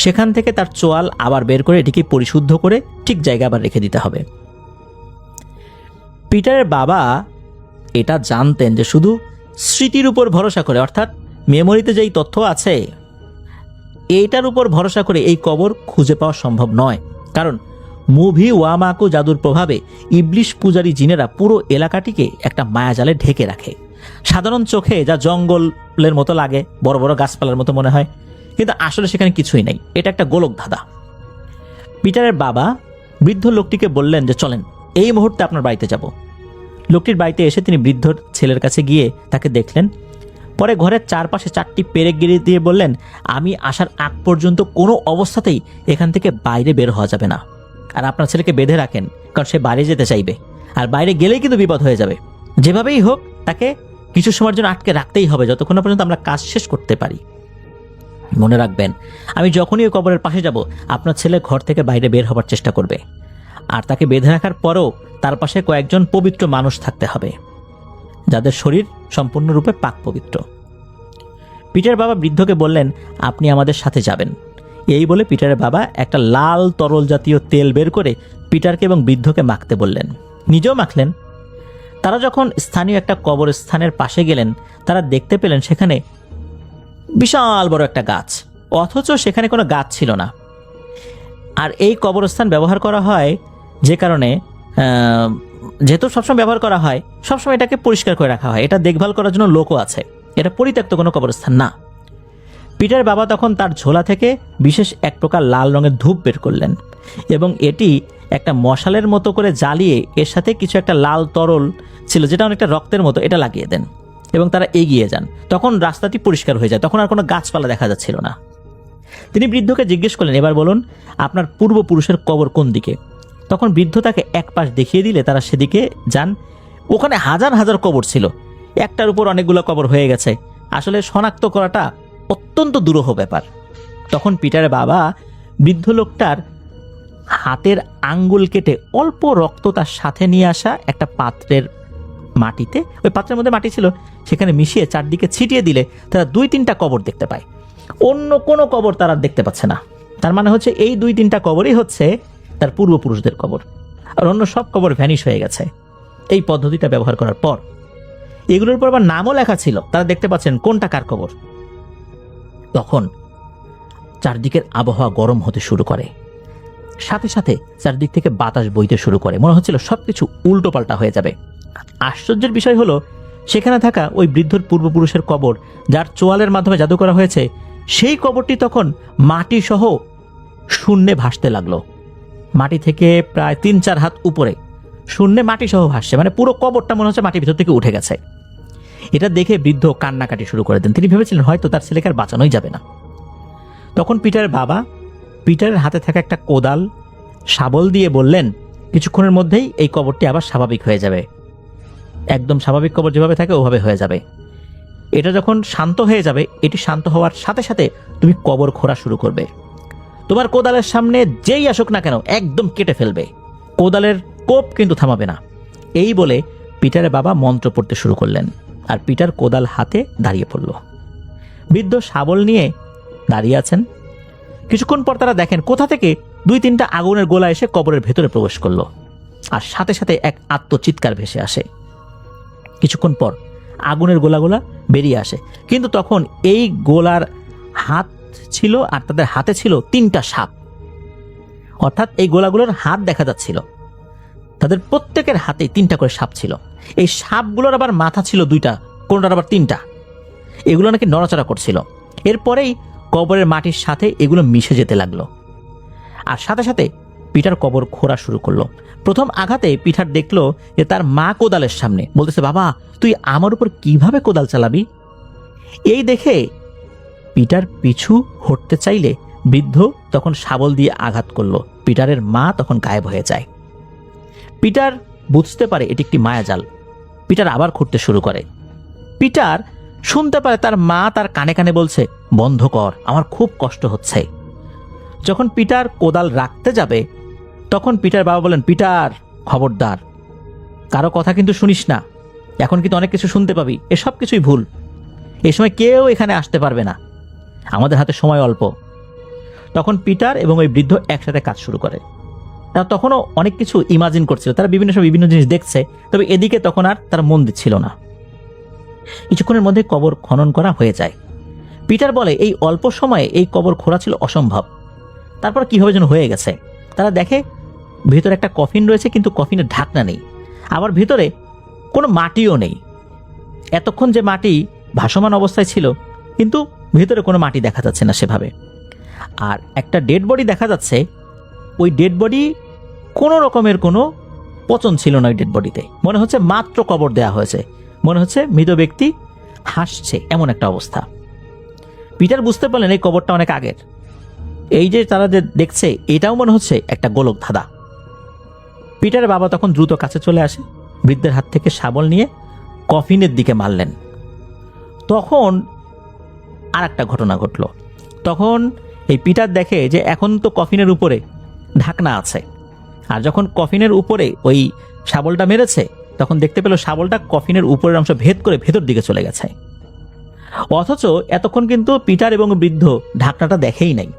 Speaker 3: সেখান থেকে তার চোয়াল আবার বের করে এটিকে পরিশুদ্ধ করে ঠিক জায়গায় আবার রেখে দিতে হবে। পিটারের বাবা এটা জানতেন যে শুধু স্মৃতির উপর ভরসা করে, অর্থাৎ মেমোরিতে যেই তথ্য আছে এইটার উপর ভরসা করে এই কবর খুঁজে পাওয়া সম্ভব নয়। কারণ মুভি ওয়ামাকু জাদুর প্রভাবে ইবলিশ পূজারী জিনেরা পুরো এলাকাটিকে একটা মায়াজালে ঢেকে রাখে। সাধারণ চোখে যা জঙ্গলের মতো লাগে, বড় বড় গাছপালার মতো মনে হয়, কিন্তু আসলে সেখানে কিছুই নেই। এটা একটা গোলক ধাঁধা। পিটারের বাবা বৃদ্ধ লোকটিকে বললেন যে চলেন, এই মুহূর্তে আপনার বাড়িতে যাব। লোকটির বাড়িতে এসে তিনি বৃদ্ধ ছেলের কাছে গিয়ে তাকে দেখলেন। পরে ঘরের চারপাশে 4টি পেরেক গিরে দিয়ে বললেন, আমি আসার আগ পর্যন্ত কোনো অবস্থাতেই এখান থেকে বাইরে বের হওয়া যাবে না। আর আপনার ছেলেকে বেঁধে রাখেন, কারণ সে বাইরে যেতে চাইবে, আর বাইরে গেলেই কিন্তু বিপদ হয়ে যাবে। যেভাবেই হোক তাকে কিছু সময়ের জন্য আটকে রাখতেই হবে, যতক্ষণ না পর্যন্ত আমরা কাজ শেষ করতে পারি। মনে রাখবেন, আমি যখনই ওই কবরের পাশে যাব আপনার ছেলে ঘর থেকে বাইরে বের হবার চেষ্টা করবে। আর তাকে বেঁধে রাখার পরও তার পাশে কয়েকজন পবিত্র মানুষ থাকতে হবে, যাদের শরীর সম্পূর্ণরূপে পাক পবিত্র। পিটার বাবা বৃদ্ধকে বললেন, আপনি আমাদের সাথে যাবেন। এই বলে পিটারের বাবা একটা লাল তরল জাতীয় তেল বের করে পিটারকে এবং বৃদ্ধকে মাখতে বললেন, নিজেও মাখলেন। তারা যখন স্থানীয় একটা কবরস্থানের পাশে গেলেন, তারা দেখতে পেলেন সেখানে বিশাল বড় একটা গাছ, অথচ সেখানে কোনো গাছ ছিল না। আর এই কবরস্থান ব্যবহার করা হয় যে কারণে যেহেতু সবসময় ব্যবহার করা হয়, সবসময় এটাকে পরিষ্কার করে রাখা হয়, এটা দেখভাল করার জন্য লোকও আছে, এটা পরিত্যক্ত কোনো কবরস্থান না। পিটার বাবা তখন তার ঝোলা থেকে বিশেষ এক প্রকার লাল রঙের ধূপ বের করলেন এবং এটি একটা মশালের মতো করে জ্বালিয়ে এর সাথে কিছু একটা লাল তরল ছিল যেটা অনেকটা রক্তের মতো, এটা লাগিয়ে দেন এবং তারা এগিয়ে যান। তখন রাস্তাটি পরিষ্কার হয়ে যায়, তখন আর কোনো গাছপালা দেখা যাচ্ছিল না। তিনি বৃদ্ধকে জিজ্ঞেস করলেন, এবার বলুন আপনার পূর্বপুরুষের কবর কোন দিকে? তখন বৃদ্ধ তাকে এক পাশ দেখিয়ে দিলে তারা সেদিকে যান। ওখানে হাজার হাজার কবর ছিল, একটার উপর অনেকগুলো কবর হয়ে গেছে, আসলে শনাক্ত করাটা অত্যন্ত দুরূহ ব্যাপার। তখন পিটারের বাবা বৃদ্ধ লোকটার হাতের আঙ্গুল কেটে অল্প রক্ত তার সাথে নিয়ে আসা একটা পাত্রের মাটিতে, ওই পাত্রের মধ্যে মাটি ছিল, সেখানে মিশিয়ে চারদিকে ছিটিয়ে দিলে তারা 2-3টা কবর দেখতে পায়। অন্য কোনো কবর তারা দেখতে পাচ্ছে না। তার মানে হচ্ছে এই 2-3টা কবরই হচ্ছে তার পূর্বপুরুষদের কবর, আর অন্য সব কবর ভ্যানিশ হয়ে গেছে এই পদ্ধতিটা ব্যবহার করার পর। এগুলোর উপর আবার নামও লেখা ছিল, তারা দেখতে পাচ্ছেন কোনটা কার কবর। তখন চারদিকের আবহাওয়া গরম হতে শুরু করে, সাথে সাথে চারদিক থেকে বাতাস বইতে শুরু করে, মনে হচ্ছিল সবকিছু উল্টো পাল্টা হয়ে যাবে। আশ্চর্যের বিষয় হলো সেখানে থাকা ওই বৃদ্ধর পূর্বপুরুষের কবর, যার চোয়ালের মাধ্যমে জাদু করা হয়েছে, সেই কবরটি তখন মাটি সহ শূন্যে ভাসতে লাগলো। মাটি থেকে প্রায় 3-4 হাত উপরে শূন্যে মাটি সহ ভাসছে, মানে পুরো কবরটা মনে হচ্ছে মাটির ভিতর থেকে উঠে গেছে। এটা দেখে বৃদ্ধ কান্নাকাটি শুরু করে দেন। তিনি ভেবেছিলেন হয়তো তার ছেলেকে আর বাঁচানোই যাবে না। তখন পিটারের বাবা পিটারের হাতে থাকা একটা কোদাল শাবল দিয়ে বললেন, কিছুক্ষণের মধ্যেই এই কবরটি আবার স্বাভাবিক হয়ে যাবে, একদম স্বাভাবিক কবর যেভাবে থাকে ওভাবে হয়ে যাবে। এটা যখন শান্ত হয়ে যাবে, এটি শান্ত হওয়ার সাথে সাথে তুমি কবর খোঁড়া শুরু করবে। তোমার কোদালের সামনে যেই আসুক না কেন একদম কেটে ফেলবে, কোদালের কোপ কিন্তু থামাবে না। এই বলে পিটারের বাবা মন্ত্র পড়তে শুরু করলেন, আর পিটার কোদাল হাতে দাঁড়িয়ে পড়ল। বৃদ্ধ শাবল নিয়ে দাঁড়িয়ে আছেন। কিছুক্ষণ পর তারা দেখেন কোথা থেকে 2-3টা আগুনের গোলা এসে কবরের ভেতরে প্রবেশ করলো, আর সাথে সাথে এক আত্মচিৎকার ভেসে আসে। কিছুক্ষণ পর আগুনের গোলাগুলা বেরিয়ে আসে, কিন্তু তখন এই গোলার হাত ছিল আর তাদের হাতে ছিল 3টা সাপ, অর্থাৎ এই গোলাগুলোর হাত দেখা যাচ্ছিল, তাদের প্রত্যেকের হাতে 3টা করে সাপ ছিল। এই সাপগুলোর আবার মাথা ছিল 2টা, কোনটার আবার 3টা। এগুলো নাকি নড়াচড়া করছিল। এরপরেই কবরের মাটির সাথে এগুলো মিশে যেতে লাগলো, আর সাথে সাথে পিটার কবর খোঁড়া শুরু করলো। প্রথম আঘাতে পিটার দেখলো যে তার মা কোদালের সামনে বলতেছে, বাবা তুই আমার উপর কিভাবে কোদাল চালাবি? এই দেখে পিটার পিছু হটতে চাইলে বৃদ্ধ তখন শাবল দিয়ে আঘাত করলো। পিটারের মা তখন গায়েব হয়ে যায়। পিটার বুঝতে পারে এটি একটি মায়াজাল। পিটার আবার খুঁড়তে শুরু করে। পিটার শুনতে পারে তার মা তার কানে কানে বলছে, বন্ধ কর, আমার খুব কষ্ট হচ্ছে। যখন পিটার কোদাল রাখতে যাবে তখন পিটার বাবা বলেন, পিটার খবরদার, কারো কথা কিন্তু শুনিস না, এখন কিন্তু অনেক কিছু শুনতে পাবি, এসব কিছুই ভুল, এই সময় কেউ এখানে আসতে পারবে না, আমাদের হাতে সময় অল্প। তখন পিটার এবং ওই বৃদ্ধ একসাথে কাজ শুরু করে। তারা তখনও অনেক কিছু ইমাজিন করছিল, তারা বিভিন্ন জিনিস দেখছে, তবে এদিকে তখন আর তারা মন দিচ্ছিল না। কিছুক্ষণের মধ্যে কবর খনন করা হয়ে যায়। পিটার বলে এই অল্প সময়ে এই কবর খোঁড়া ছিল অসম্ভব, তারপর কিভাবে যেন হয়ে গেছে। তারা দেখে ভিতরে একটা কফিন রয়েছে, কিন্তু কফিনের ঢাকনা নেই, আবার ভিতরে কোনো মাটিও নেই। এতক্ষণ যে মাটি ভাসমান অবস্থায় ছিল, কিন্তু ভিতরে কোনো মাটি দেখা যাচ্ছে না সেভাবে। আর একটা ডেড বডি দেখা যাচ্ছে, ওই ডেড বডি কোনো রকমের কোনো পচন ছিল না ওই ডেড বডিতে, মনে হচ্ছে মাত্র কবর দেওয়া হয়েছে, মনে হচ্ছে মৃত ব্যক্তি হাসছে, এমন একটা অবস্থা। পিটার বুঝতে পারলেন এই কবরটা অনেক আগের। এই যে তারা যে দেখছে এটাও মনে হচ্ছে একটা গোলক ধাঁধা। পিটারের বাবা তখন দ্রুত কাছে চলে আসে, বৃদ্ধের হাত থেকে শাবল নিয়ে কফিনের দিকে মারলেন। তখন আর একটা ঘটনা ঘটল। তখন এই পিটার দেখে যে এখন তো কফিনের উপরে ঢাকনা আছে, আর যখন কফিনের উপরে ওই শাবলটা মেরেছে তখন দেখতে পেল শাবলটা কফিনের উপরের অংশ ভেদ করে ভেতর দিকে চলে গেছে। অথচ এতক্ষণ কিন্তু পিটার এবং বৃদ্ধ ঢাকনাটা দেখেই নাই।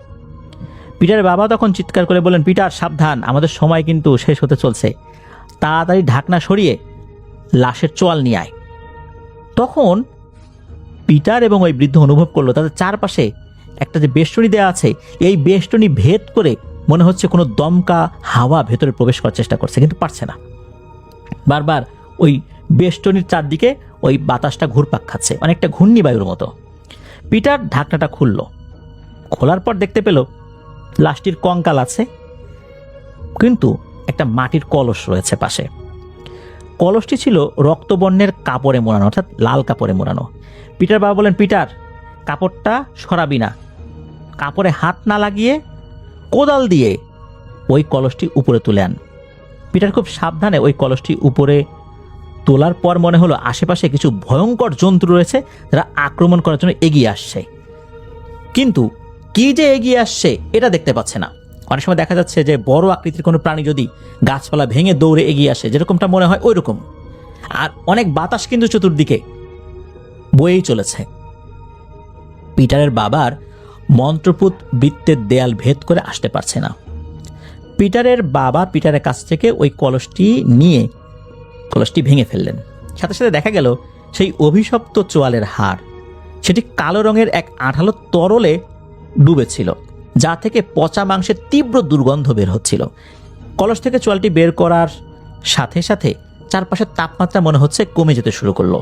Speaker 3: পিটারের বাবা তখন চিৎকার করে বলেন, পিটার সাবধান, আমাদের সময় কিন্তু শেষ হতে চলছে, তাড়াতাড়ি ঢাকনা সরিয়ে লাশের চোয়াল নিয়ে আয়। তখন পিটার এবং ওই বৃদ্ধ অনুভব করলো তাদের চারপাশে একটা যে বেষ্টনী দেওয়া আছে, এই বেষ্টনী ভেদ করে মনে হচ্ছে কোনো দমকা হাওয়া ভেতরে প্রবেশ করার চেষ্টা করছে, কিন্তু পারছে না। বারবার ওই বেষ্টনীর চারদিকে ওই বাতাসটা ঘুরপাক খাচ্ছে, অনেকটা ঘূর্ণিবায়ুর মতো। পিটার ঢাকনাটা খুলল, খোলার পর দেখতে পেল লাশটির কঙ্কাল আছে, কিন্তু একটা মাটির কলস রয়েছে পাশে। কলসটি ছিল রক্তবর্ণের কাপড়ে মোড়ানো, অর্থাৎ লাল কাপড়ে মোড়ানো। পিটার বাবা বলেন, পিটার, কাপড়টা সরাবি না, কাপড়ে হাত না লাগিয়ে কোদাল দিয়ে ওই কলসটি উপরে তুলে আন। পিটার খুব সাবধানে ওই কলসটি উপরে তোলার পর মনে হলো আশেপাশে কিছু ভয়ঙ্কর জন্তু রয়েছে যারা আক্রমণ করার জন্য এগিয়ে আসছে, কিন্তু কি যে এগিয়ে আসছে এটা দেখতে পাচ্ছে না। অনেক সময় দেখা যাচ্ছে যে বড় আকৃতির কোনো প্রাণী যদি গাছপালা ভেঙে দৌড়ে এগিয়ে আসে, যেরকমটা মনে হয় ওই রকম। আর অনেক বাতাস কিন্তু চতুর্দিকে বয়েই চলেছে। পিটারের বাবার মন্ত্রপুত বৃত্তের দেয়াল ভেদ করে আসতে পারছে না। পিটারের বাবা পিটারের কাছ থেকে ওই কলসটি নিয়ে কলসটি ভেঙে ফেললেন। সাথে সাথে দেখা গেল সেই অভিশপ্ত চোয়ালের হাড়, সেটি কালো রঙের এক আঠালো তরলে ডুবেছিল, যা থেকে পচা মাংসের তীব্র দুর্গন্ধ বের হচ্ছিল। কলস থেকে চোয়ালটি বের করার সাথে সাথে চারপাশের তাপমাত্রা মনে হচ্ছে কমে যেতে শুরু করলো।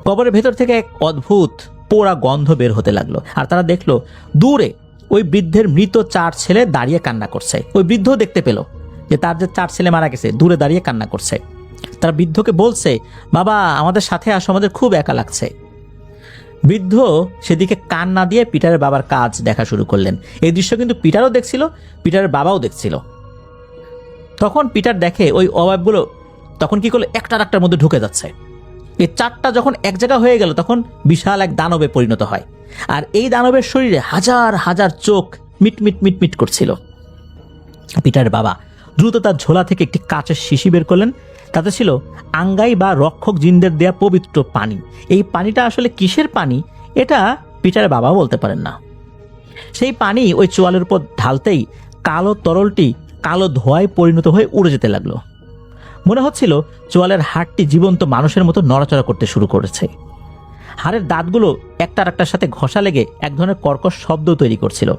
Speaker 3: কবরের ভেতর থেকে এক অদ্ভুত পোড়া গন্ধ বের হতে লাগলো, আর তারা দেখলো দূরে ওই বৃদ্ধের মৃত 4 ছেলে দাঁড়িয়ে কান্না করছে। ওই বৃদ্ধ দেখতে পেল যে তার যে 4 ছেলে মারা গেছে দূরে দাঁড়িয়ে কান্না করছে। তারা বৃদ্ধকে বলছে, বাবা আমাদের সাথে আসো, আমাদের খুব একা লাগছে। বৃদ্ধ সেদিকে কান না দিয়ে পিটারের বাবার কাজ দেখা শুরু করলেন। এই দৃশ্য কিন্তু পিটারও দেখছিল, পিটারের বাবাও দেখছিল। তখন পিটার দেখে ওই অবয়বগুলো তখন কি করলো, একটার একটার মধ্যে ঢুকে যাচ্ছে। এই 4টা যখন এক জায়গা হয়ে গেল তখন বিশাল এক দানবে পরিণত হয়, আর এই দানবের শরীরে হাজার হাজার চোখ মিটমিট মিটমিট করছিল। পিটারের বাবা দ্রুত তার ঝোলা থেকে একটি কাচের শিশি বের করলেন, তাতে ছিল আঙ্গাই বা রক্ষক জিনদের দেয়া পবিত্র পানি। এই পানিটা আসলে কিসের পানি এটা পিটারের বাবা বলতে পারেন না। সেই পানি ওই চোয়ালের উপর ঢালতেই কালো তরলটি কালো ধোঁয়ায় পরিণত হয়ে উড়ে যেতে লাগলো। মনে হচ্ছিল চোয়ালের হাড়টি জীবন্ত মানুষের মতো নড়াচড়া করতে শুরু করেছে। হাড়ের দাঁতগুলো একটার একটার সাথে ঘষা লেগে এক ধরনের কর্কশ শব্দ তৈরি করছিল,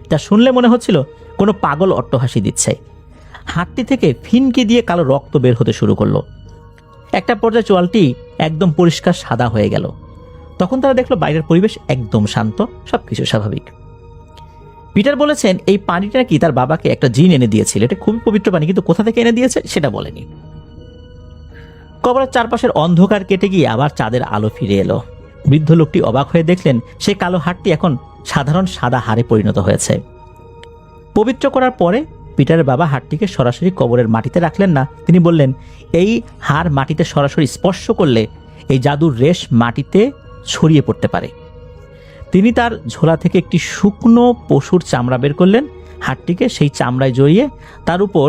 Speaker 3: তা শুনলে মনে হচ্ছিল কোনো পাগল অট্টহাসি দিচ্ছে। হাড়টি থেকে ফিনকি দিয়ে কালো রক্ত বের হতে শুরু করলো। একটা পর্যায়ে চোয়ালটি একদম পরিষ্কার সাদা হয়ে গেল। তখন তারা দেখলো বাইরের পরিবেশ একদম শান্ত, সবকিছু স্বাভাবিক। পিটার বলেছেন এই পানিটা নাকি তার বাবাকে একটা জিন এনে দিয়েছিল। এটা খুবই পবিত্র পানি, কিন্তু কোথা থেকে এনে দিয়েছে সেটা বলেনি। কবরের চারপাশের অন্ধকার কেটে গিয়ে আবার চাঁদের আলো ফিরে এলো। বৃদ্ধ লোকটি অবাক হয়ে দেখলেন সেই কালো হাড়টি এখন সাধারণ সাদা হাড়ে পরিণত হয়েছে। পবিত্র করার পরে পিটারের বাবা হাড়টিকে সরাসরি কবরের মাটিতে রাখলেন না। তিনি বললেন, এই হাড় মাটিতে সরাসরি স্পর্শ করলে এই জাদুর রেশ মাটিতে ছড়িয়ে পড়তে পারে। তিনি তার ঝোলা থেকে একটি শুকনো পশুর চামড়া বের করলেন, হাড়টিকে সেই চামড়ায় জড়িয়ে তার উপর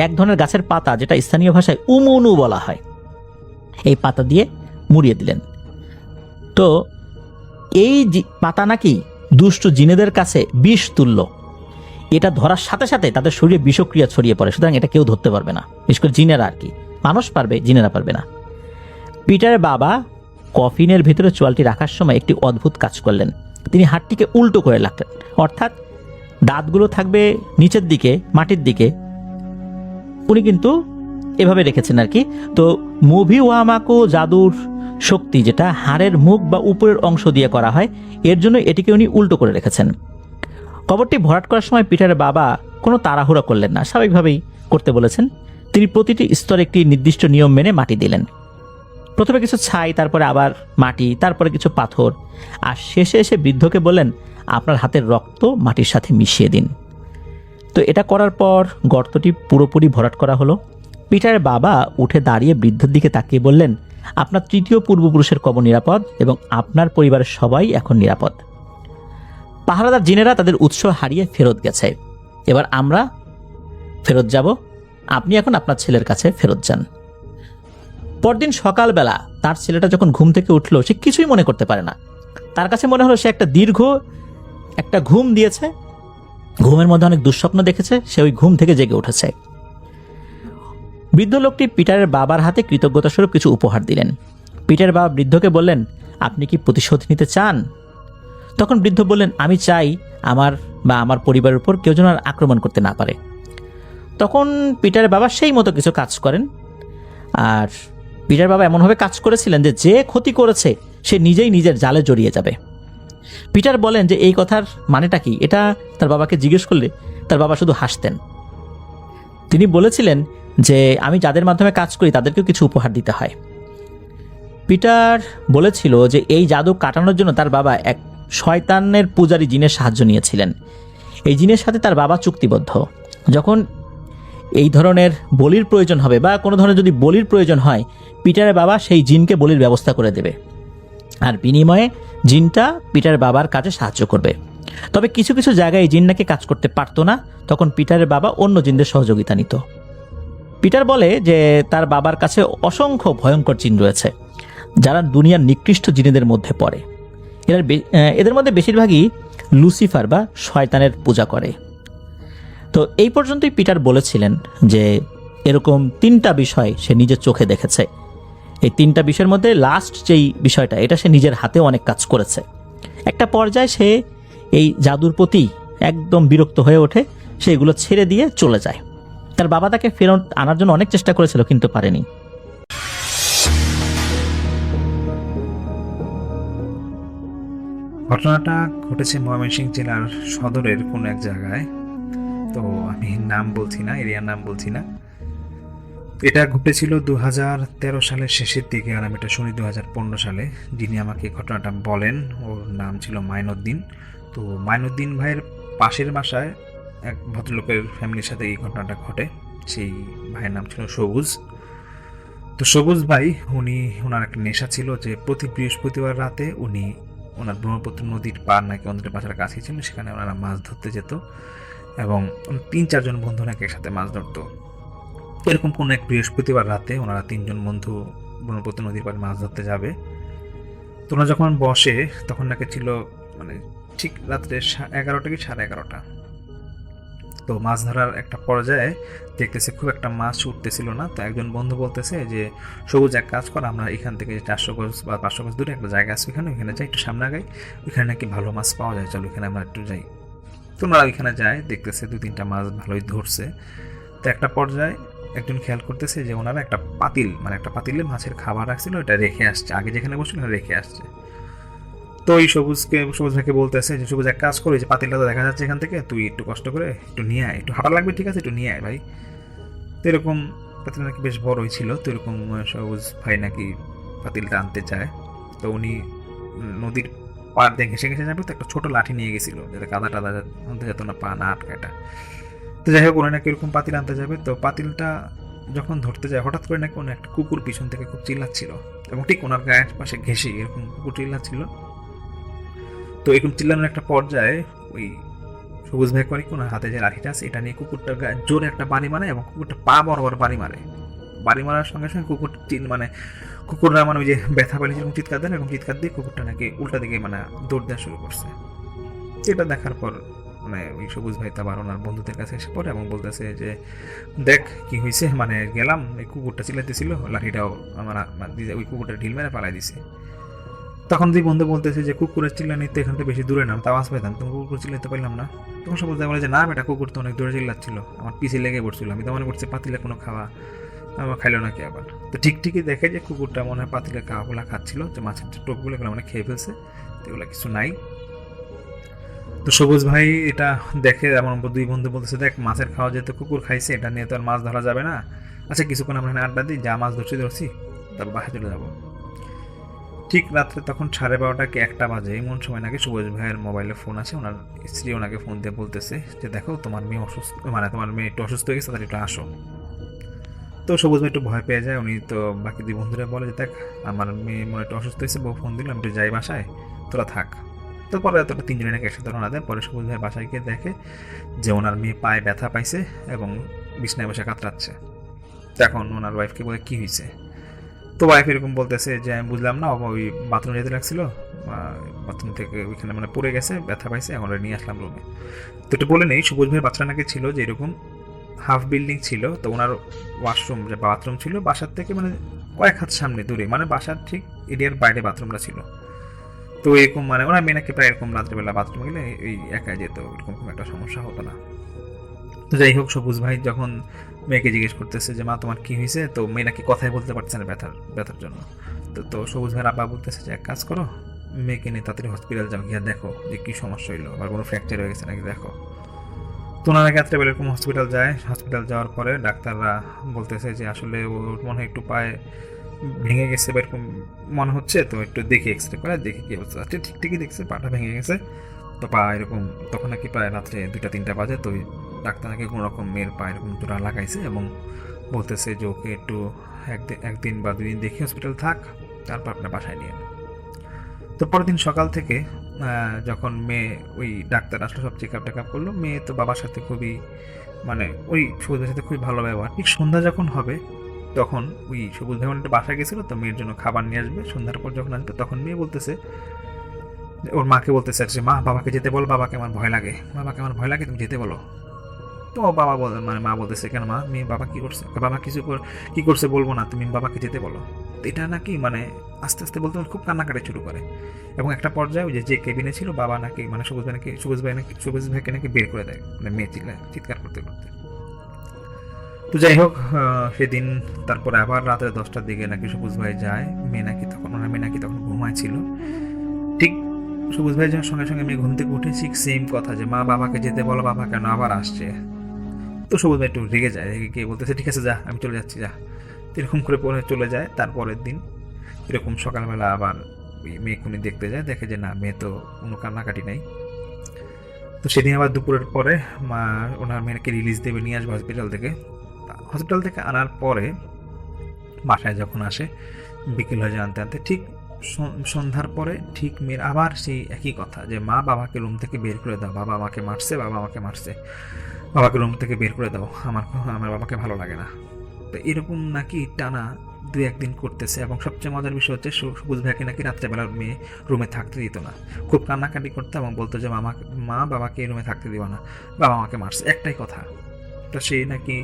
Speaker 3: এক ধরনের গাছের পাতা, যেটা স্থানীয় ভাষায় উমুনু বলা হয়, এই পাতা দিয়ে মুড়িয়ে দিলেন। তো এই পাতা নাকি দুষ্ট জিনেদের কাছে বিষ তুল্য। এটা ধরার সাথে সাথে তাদের শরীরে বিষক্রিয়া ছড়িয়ে পড়ে, সুতরাং এটা কেউ ধরতে পারবে না, বিশেষ করে জিনেরা আর কি। মানুষ পারবে, জিনেরা পারবে না। পিটারের বাবা কফিনের ভিতরে চোয়ালটি রাখার সময় একটি অদ্ভুত কাজ করলেন। তিনি হাড়টিকে উল্টো করে রাখলেন, অর্থাৎ দাঁতগুলো থাকবে নিচের দিকে, মাটির দিকে। উনি কিন্তু এভাবে রেখেছেন আর কি। তো মুভি ওয়ামাকো জাদুর শক্তি, যেটা হাড়ের মুখ বা উপরের অংশ দিয়ে করা হয়, এর জন্য এটিকে উনি উল্টো করে রেখেছেন। কবরটি ভরাট করার সময় পিটারের বাবা কোনো তাড়াহুড়া করলেন না, স্বাভাবিকভাবেই করতে বলেছেন। তিনি প্রতিটি স্তরে একটি নির্দিষ্ট নিয়ম মেনে মাটি দিলেন। প্রথমে কিছু ছাই, তারপরে আবার মাটি, তারপরে কিছু পাথর, আর শেষে এসে বৃদ্ধকে বললেন, আপনার হাতের রক্ত মাটির সাথে মিশিয়ে দিন। তো এটা করার পর গর্তটি পুরোপুরি ভরাট করা হলো। পিটারের বাবা উঠে দাঁড়িয়ে বৃদ্ধের দিকে তাকিয়ে বললেন, আপনার তৃতীয় পূর্বপুরুষের কবর নিরাপদ এবং আপনার পরিবারের সবাই এখন নিরাপদ। পাহারাদার জিনেরা তাদের উৎস হারিয়ে ফেরত গেছে, এবার আমরা ফেরত যাব। আপনি এখন আপনার ছেলের কাছে ফেরত যান। পরদিন সকালবেলা তার ছেলেটা যখন ঘুম থেকে উঠলো, সে কিছুই মনে করতে পারে না। তার কাছে মনে হলো সে একটা দীর্ঘ একটা ঘুম দিয়েছে, ঘুমের মধ্যে অনেক দুঃস্বপ্ন দেখেছে, সে ওই ঘুম থেকে জেগে উঠেছে। বৃদ্ধ লোকটি পিটারের বাবার হাতে কৃতজ্ঞতা স্বরূপ কিছু উপহার দিলেন। পিটারের বাবা বৃদ্ধকে বললেন, আপনি কি প্রতিশোধ নিতে চান? তখন বৃদ্ধ বললেন, আমি চাই আমার বা আমার পরিবারের উপর কেউ যেন আর আক্রমণ করতে না পারে। তখন পিটারের বাবা সেই মতো কিছু কাজ করেন। আর পিটার বাবা এমনভাবে কাজ করেছিলেন যে যে ক্ষতি করেছে সে নিজেই নিজের জালে জড়িয়ে যাবে। পিটার বলেন যে এই কথার মানেটা কি, এটা তার বাবাকে জিজ্ঞেস করলে তার বাবা শুধু হাসতেন। তিনি বলেছিলেন যে আমি যাদের মাধ্যমে কাজ করি তাদেরকেও কিছু উপহার দিতে হয়। পিটার বলেছিল যে এই জাদু কাটানোর জন্য তার বাবা এক শয়তানের পূজারী জিনের সাহায্য নিয়েছিলেন। এই জিনের সাথে তার বাবা চুক্তিবদ্ধ, যখন এই ধরনের বলির প্রয়োজন হবে বা কোনো ধরনের যদি বলির প্রয়োজন হয়, পিটারের বাবা সেই জিনকে বলির ব্যবস্থা করে দেবে, আর বিনিময়ে জিনটা পিটারের বাবার কাজে সাহায্য করবে। তবে কিছু কিছু জায়গায় এই জিন নাকি কাজ করতে পারতো না, তখন পিটারের বাবা অন্য জিনদের সহযোগিতা নিত। পিটার বলে যে তার বাবার কাছে অসংখ্য ভয়ঙ্কর জিন রয়েছে যারা দুনিয়ার নিকৃষ্ট জিনেদের মধ্যে পড়ে। এদের মধ্যে বেশিরভাগই লুসিফার বা শয়তানের পূজা করে। তো এই পর্যন্তই পিটার বলেছিলেন যে এরকম 3টা বিষয় সে নিজের চোখে দেখেছে। এই 3টা বিষয়ের মধ্যে লাস্ট যেই বিষয়টা, এটা সে নিজের হাতেও অনেক কাজ করেছে। একটা পর্যায়ে সে এই জাদুর প্রতি একদম বিরক্ত হয়ে ওঠে, সে এগুলো ছেড়ে দিয়ে চলে যায়। তার বাবা তাকে ফেরত আনার জন্য অনেক চেষ্টা করেছিল, কিন্তু পারেনি।
Speaker 4: ঘটনাটা ঘটেছে ময়মনসিংহ জেলার সদরের কোনো এক জায়গায়। তো আমি নাম বলছি না, এরিয়ার নাম বলছি না। এটা ঘটেছিল 2013 সালের শেষের দিকে, আর আমি এটা শুনি 2015 সালে। যিনি আমাকে ঘটনাটা বলেন ওর নাম ছিল মাইনুদ্দিন। তো মাইনুদ্দিন ভাইয়ের পাশের বাসায় এক ভদ্রলোকের ফ্যামিলির সাথে এই ঘটনাটা ঘটে। সেই ভাইয়ের নাম ছিল সবুজ। তো সবুজ ভাই ওনার একটা নেশা ছিল যে প্রতি বৃহস্পতিবার রাতে উনি ওনার ব্রহ্মপুত্র নদীর পার নাকি ওনাদের বাসার কাছেই ছিল, সেখানে ওনারা মাছ ধরতে যেত এবং 3-4 জন বন্ধু নাকি একসাথে মাছ ধরতো। এরকম কোনো এক বৃহস্পতিবার রাতে ওনারা 3 জন বন্ধু ব্রহ্মপুত্র নদীর পাড়ে মাছ ধরতে যাবে। তো ওনারা যখন বসে তখন নাকি ছিল মানে ঠিক রাত্রে 11টা কি 11:30। তো মাছ ধরার একটা পর্যায়ে দেখতেছে খুব একটা মাছ উঠতেছিল না। তো একজন বন্ধু বলতেছে যে সবুজ এক কাজ কর, আমরা এখান থেকে 400 গজ বা 500 গজ দূরে একটা জায়গা আছে, ওইখানে যাই, একটু সামনে আগাই, ওইখানে নাকি ভালো মাছ পাওয়া যায়, চলো ওইখানে আমরা একটু যাই। তো ওনারা ওইখানে যায়, দেখতেছে 2-3টা মাছ ভালোই ধরছে। তো একটা পর্যায়ে একজন খেয়াল করতেছে যে ওনারা একটা পাতিলে মাছের খাবার রাখছিল, এটা রেখে আসছে, আগে যেখানে বসছিল রেখে আসছে। তো ওই সবুজ ভাইকে বলতেছে যে সবুজ এক কাজ করে, যে পাতিলটা তো দেখা যাচ্ছে এখান থেকে, তুই একটু কষ্ট করে একটু নিয়ে আয়, একটু হাঁটা লাগবে, ঠিক আছে, একটু নিয়ে আয় ভাই। তো এরকম পাতিল নাকি বেশ বড়ই ছিল। তো এরকম সবুজ ভাই নাকি পাতিলটা আনতে চায়। তো উনি নদীর পাড় দিয়ে ঘেসে ঘেসে যাবে, তো একটা ছোট লাঠি নিয়ে গেছিল যাতে কাদা টাদা আনতে যেত না, পা না আটকাটা। তো যাই হোক, উনি নাকি এরকম পাতিল আনতে যাবে। তো পাতিলটা যখন ধরতে যায় হঠাৎ করে নাকি কোনো একটা কুকুর পিছন থেকে খুব চিল্লাচ্ছিল, এবং ঠিক ওনার গায়ের পাশে ঘেসে এরকম কুকুর চিল্লাচ্ছিল। তো এরকম চিল্লানোর একটা পর্যায়ে ওই সবুজ ভাই করে ওনার হাতে যে লাঠিটা আছে এটা নিয়ে কুকুরটার গায়ে জোরে একটা বাড়ি মারে, এবং কুকুরটা পা বরাবর বাড়ি মারার সঙ্গে সঙ্গে কুকুররা ওই যে ব্যথা পেলে যেরকম চিৎকার দেন, এরকম চিৎকার দিয়ে কুকুরটা নাকি উল্টা দিকে দৌড় দেওয়া শুরু করছে। এটা দেখার পর ওই সবুজ ভাই আবার ওনার বন্ধুদের কাছে এসে পড়ে এবং বলতেছে যে দেখ কি হয়েছে, গেলাম, এই কুকুরটা চিল্লাইতেছিল, লাঠিটাও ওই কুকুরটা ঢিল মেরে পালাই দিছে। তখন দুই বন্ধু বলতেছে যে কুকুরের চিল্লানিতে এখান থেকে বেশি দূরে নাম, তাও আওয়াজ পেতাম, তুমি কুকুর চিল্লাতে পারলাম না। তখন সবুজ ভাই বলে যে না বেটা, কুকুর তো অনেক দূরে চিল্লাচ্ছিল, আমার পিছে লেগে পড়ছিল, আমি তো মনে করছি পাতিলে কোনো খাওয়া আমার খাইলো নাকি আবার। তো ঠিকই দেখে যে কুকুরটা মনে হয় পাতিলে খাওয়াগুলা খাচ্ছিল, যে মাছের টোপগুলো এগুলো খেয়ে ফেলছে, এগুলো কিছু নাই। তো সবুজ ভাই এটা দেখে আমার দুই বন্ধু বলতেছে দেখ, মাছের খাওয়া যেহেতু কুকুর খাইছে, এটা নিয়ে তো আর মাছ ধরা যাবে না, আচ্ছা কিছুক্ষণ আমরা এখানে আড্ডা দিই, যা মাছ ধরছি তারপর বাসায় চলে যাবো। ঠিক রাত্রে তখন 12:30 কি 1টা বাজে, এমন সময় নাকি সবুজ ভাইয়ের মোবাইলে ফোন আছে। ওনার স্ত্রী ওনাকে ফোন দিয়ে বলতেছে যে দেখো তোমার মেয়ে অসুস্থ, তোমার মেয়ে একটু অসুস্থ হয়ে গেছে, তার একটু আসো। তো সবুজ ভাই একটু ভয় পেয়ে যায়। উনি তো বাকি দুই বন্ধুরা বলে যে দেখ, আমার মেয়ে মনে একটু অসুস্থ হয়েছে, বউ ফোন দিল, আমি একটু যাই বাসায়, তোরা থাক। তো পরে এতটা 3 জনে নাকি একসাথে রওনা দেয়। পরে সবুজ ভাই বাসায় গিয়ে দেখে যে ওনার মেয়ে পায়ে ব্যথা পাইছে এবং বিছনায় বসে কাতরাচ্ছে। তখন ওনার ওয়াইফকে বলে কি হয়েছে। তো ওয়াইফ এরকম বলতেছে যে আমি বুঝলাম না, ওই বাথরুম যেতে লাগছিল, বাথরুম থেকে ওইখানে পড়ে গেছে, ব্যথা পাইছে, এখন নিয়ে আসলাম রুমে। তো এটা বলে নেই, সবুজ ভাইয়ের বাচ্চা নাকি ছিল যে এরকম হাফ বিল্ডিং ছিল। তো ওনার ওয়াশরুম যে বাথরুম ছিল বাসার থেকে কয়েক হাত সামনে দূরে, বাসার ঠিক এরিয়ার বাইরে বাথরুমটা ছিল। তো এরকম মানে ওরা মেয়ে নাকি প্রায় এরকম রাত্রিবেলা বাথরুমে গেলে এই একা যেত, এরকম কোনো একটা সমস্যা হতো না। তো যাই হোক, সবুজ ভাই যখন মেয়েকে জিজ্ঞেস করতেছে যে মা তোমার কি হয়েছে, তো মেয়ে নাকি কথাই বলতে পারছে না ব্যথার জন্য। তো সবুজ ভাইয়ের আব্বা বলতেছে যে এক কাজ করো, মেয়েকে নিয়ে তাড়াতাড়ি হসপিটাল যাও, গিয়ে দেখো যে কি সমস্যা হইলো, আবার কোনো ফ্র্যাকচার হয়ে গেছে নাকি দেখো। তো ওনারা রাত্রেবেলা এরকম হসপিটাল যায়। হসপিটাল যাওয়ার পরে ডাক্তাররা বলতেছে যে আসলে ওর মনে হয় একটু পায়ে ভেঙে গেছে বা এরকম মনে হচ্ছে, তো একটু দেখি এক্সরে করে দেখি কি অবস্থা। ঠিকই দেখছে পাটা ভেঙে গেছে। তো পা এরকম তখন নাকি প্রায় রাত্রে 2টা-3টা বাজে। তো ওই ডাক্তার নাকি কোনো রকম মেয়ের পা এরকম জোড়া লাগাইছে এবং বলতেছে যে ওকে একটু একদিন বা 2 দিন দেখি হসপিটাল থাক, তারপর আপনার বাসায় নিয়ে। তো পরের দিন সকাল থেকে যখন মেয়ে ওই ডাক্তার আসলে সব চেক আপ করলো, মেয়ে তো বাবার সাথে খুবই মানে ওই সবুজের সাথে খুবই ভালো ব্যবহার। ঠিক সন্ধ্যা যখন হবে তখন ওই সবুজ ভাই একটা বাসায় গেছিলো, তো মেয়ের জন্য খাবার নিয়ে আসবে। সন্ধ্যার পর যখন আসবে তখন মেয়ে বলতেছে, ওর মাকে বলতেছে যে মা বাবাকে যেতে বলো, বাবাকে আমার ভয় লাগে, তুমি যেতে বলো। তো বাবা মানে মা বলতেছে কেন মা, মেয়ে বাবা কি করছে? বাবা কি করছে বলবো না, তুমি বাবাকে যেতে বলো। তো এটা নাকি মানে আস্তে আস্তে বলতে খুব কান্নাকাটি শুরু করে এবং একটা পর্যায়ে ওই যে কেবিনে ছিল বাবা নাকি মানে সবুজ ভাইকে নাকি বের করে দেয়, মানে মেয়ে চিৎকার করতে করতে। তো যাই হোক, সেদিন তারপরে আবার রাতে 10টার দিকে নাকি সবুজ ভাই যায়। মেয়ে নাকি তখন ঘুমাইছিল। ঠিক সবুজ ভাই যখন সঙ্গে সঙ্গে মেয়ে ঘুম থেকে উঠে ঠিক সেম কথা যে মা বাবাকে যেতে বলো, বাবা কেন আবার আসছে। তো সবুজ ভাই একটু রেগে যায়, রেগে গিয়ে বলতেছে ঠিক আছে যা, আমি চলে যাচ্ছি যা। এরকম করে পরে চলে যায়। তারপরের দিন এরকম সকালবেলা আবার ওই মেয়েকে উনি দেখতে যায়, দেখে যে না মেয়ে তো কোনো কান্নাকাটি নেই। তো সেদিন আবার দুপুরের পরে মা ওনার মেয়েকে রিলিজ দেবে, নিয়ে আসবে হসপিটাল থেকে আনার পরে বাসায় যখন আসে বিকেল হয়ে যায় আনতে ঠিক সন্ধ্যার পরে ঠিক মেয়ের আবার সেই একই কথা যে মা বাবাকে রুম থেকে বের করে দাও, বাবা আমাকে মারছে, বাবাকে রুম থেকে বের করে দাও, আমার বাবাকে ভালো লাগে না। তো এরকম নাকি টানা 2-1 দিন করতেছে এবং সবচেয়ে মজার বিষয় হচ্ছে সবুজ ভাইকে নাকি রাত্রেবেলা মেয়ে রুমে থাকতে দিত না, খুব কান্নাকাটি করতো এবং বলতো যে মা বাবাকে এই রুমে থাকতে দিও না, বাবা আমাকে মারছে, একটাই কথা। তো সেই নাকি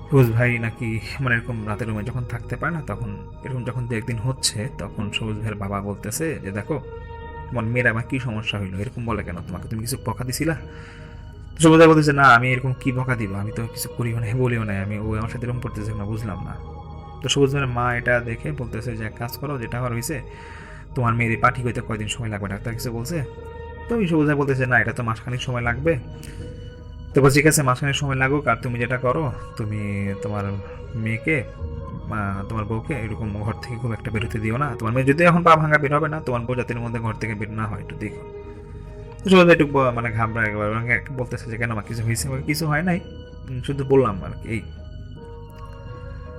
Speaker 4: সবুজ ভাই নাকি মানে এরকম রাতের রুমে যখন থাকতে পারে না, তখন এরকম যখন 2-1 দিন হচ্ছে তখন সবুজ ভাইয়ের বাবা বলতেছে যে দেখো তোমার মেয়ের আমার কি সমস্যা হইলো, এরকম বলে কেন, তুমি কিছু বকা দিছিলা? সবুজ ভাই বলতেছে না আমি এরকম কি বকা দিব, আমি তো কিছু করিও না বলিও না, ও আমার সাথে এরকম করতেছে না, বুঝলাম না। তো সবুজ ভাইয়ের মা এটা দেখে বলতেছে যে এক কাজ করো, যেটা হওয়ার হয়েছে তোমার মেয়ের পাঠি হইতে কয়দিন সময় লাগবে, ডাক্তার কিছু বলছে? তো ওই সবুজ ভাই বলতেছে না এটা তো মাসখানেক সময় লাগবে। তো ঠিক আছে মাসখানেক সময় লাগুক, আর তুমি যেটা করো তুমি তোমার মেয়েকে তোমার বউকে এরকম ঘর থেকে খুব একটা বেরোতে দিও না, তোমার মেয়ে যদি এখন পা ভাঙা বের হবে না, তোমার বউ জাতির মধ্যে ঘর থেকে বের না হয় একটু দেখো। তো সবুজ ভাই একটু মানে ঘাবড়া একবার বলতেছে যে কেন আমার কিছু হয়েছে? কিছু হয় নাই, শুধু বললাম আর কি।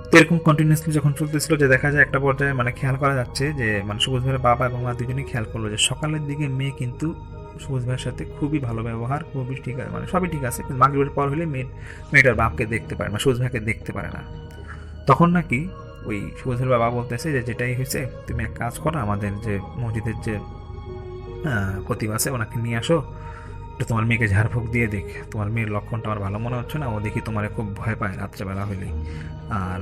Speaker 4: তো এরকম কন্টিনিউসলি যখন চলতেছিল যে দেখা যায় একটা পর্যায়ে মানে খেয়াল করা যাচ্ছে যে মানে সবুজ ভাইয়ের বাবা এবং মা দুজনেই খেয়াল করলো যে সকালের দিকে মেয়ে কিন্তু সবুজ ভাইয়ের সাথে খুবই ভালো ব্যবহার, খুবই ঠিক আছে, মানে সবই ঠিক আছে, কিন্তু মাগরিবের পর হলে মেয়েটার বাপকে দেখতে পারে না, সবুজ ভাইকে দেখতে পারে না। তখন নাকি ওই সবুজ ভাইয়ের বাবা বলতেছে যে যেটাই হয়েছে তুমি এক কাজ করো, আমাদের যে মসজিদের যে খতিব আছে ওনাকে নিয়ে আসো, একটু তোমার মেয়েকে ঝাড়ফুঁক দিয়ে দেখ, তোমার মেয়ের লক্ষণটা আমার ভালো মনে হচ্ছে না, ও দেখি তোমার খুব ভয় পায় রাত্রেবেলা হইলে, আর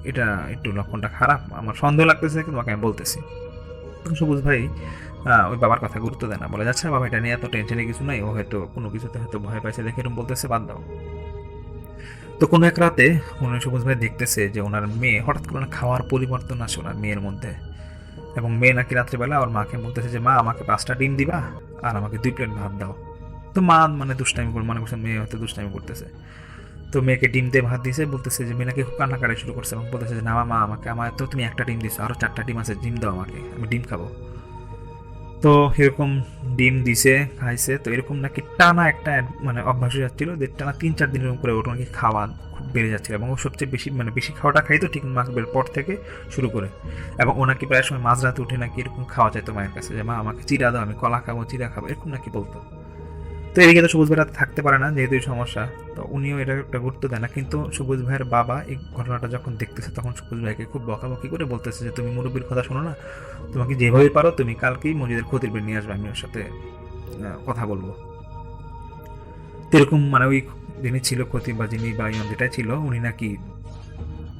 Speaker 4: এটা একটু লক্ষণটা খারাপ, আমার সন্দেহ লাগতেছে, কিন্তু তোমাকে আমি বলতেছি। সবুজ ভাই ওই বাবার কথা গুরুত্ব দেয় না, বলে যাচ্ছে বাবা এটা নিয়ে এত টেনশনে কিছু নাই, ও হয়তো কোনো কিছুতে হয়তো ভয় পাইছে দেখে এরকম বলতেছে, বাদ দাও। তো কোনো এক রাতে সবুজ ভাই দেখতেছে যে ওনার মেয়ে হঠাৎ করে খাওয়ার পরিবর্তন আসে ওনার মেয়ের মধ্যে, এবং মেয়ে নাকি রাত্রিবেলা ওর মাকে বলতেছে যে মা আমাকে 5টা ডিম দিবা আর আমাকে 2 প্লেট ভাত দাও। তো মা মানে দুষ্টামি করে মনে করছে মেয়ে হয়তো দুষ্টামি করতেছে, তো মেয়েকে ডিম দিয়ে ভাত দিয়েছে, বলতেছে যে মেয়ে নাকি খুব কান্নাকাটি শুরু করছে এবং বলতেছে যে না মা আমার তো তুমি 1টা ডিম দিছো, আরো 4টা ডিম আছে, ডিম দাও আমাকে, আমি ডিম খাবো। তো এরকম ডিম দিছে, খাইছে। তো এরকম নাকি টানা একটা মানে অভ্যাস হয়ে যাচ্ছিল যে টানা 3-4 দিন এরকম করে ওটা নাকি খাওয়া খুব বেড়ে যাচ্ছিল এবং ও সবচেয়ে বেশি খাওয়াটা খাইতো ঠিক মাগরিবের পর থেকে শুরু করে, এবং ও নাকি প্রায় সময় মাঝরাতে উঠে নাকি এরকম খাওয়া চাইতো মায়ের কাছে যে মা আমাকে চিড়া দাও, আমি কলা খাবো, চিড়া খাবো, এরকম নাকি বলতো। তো এদিকে তো সবুজ ভাই রাতে থাকতে পারে না যেহেতু এই সমস্যা, তো উনিও এটা একটা গুরুত্ব দেয় না। কিন্তু সবুজ ভাইয়ের বাবা এই ঘটনাটা যখন দেখতেছে তখন সবুজ ভাইকে খুব বকাবকি করে বলতেছে যে তুমি মুরব্বীর কথা শোনো না, তোমাকে যেভাবে পারো তুমি কালকেই মসজিদের খতিবের নিয়ে আসবে, আমি ওর সাথে কথা বলবো। তো এরকম মানে ওই যিনি ছিল খতিব বা যিনি বা ইমাম যেটাই ছিল উনি নাকি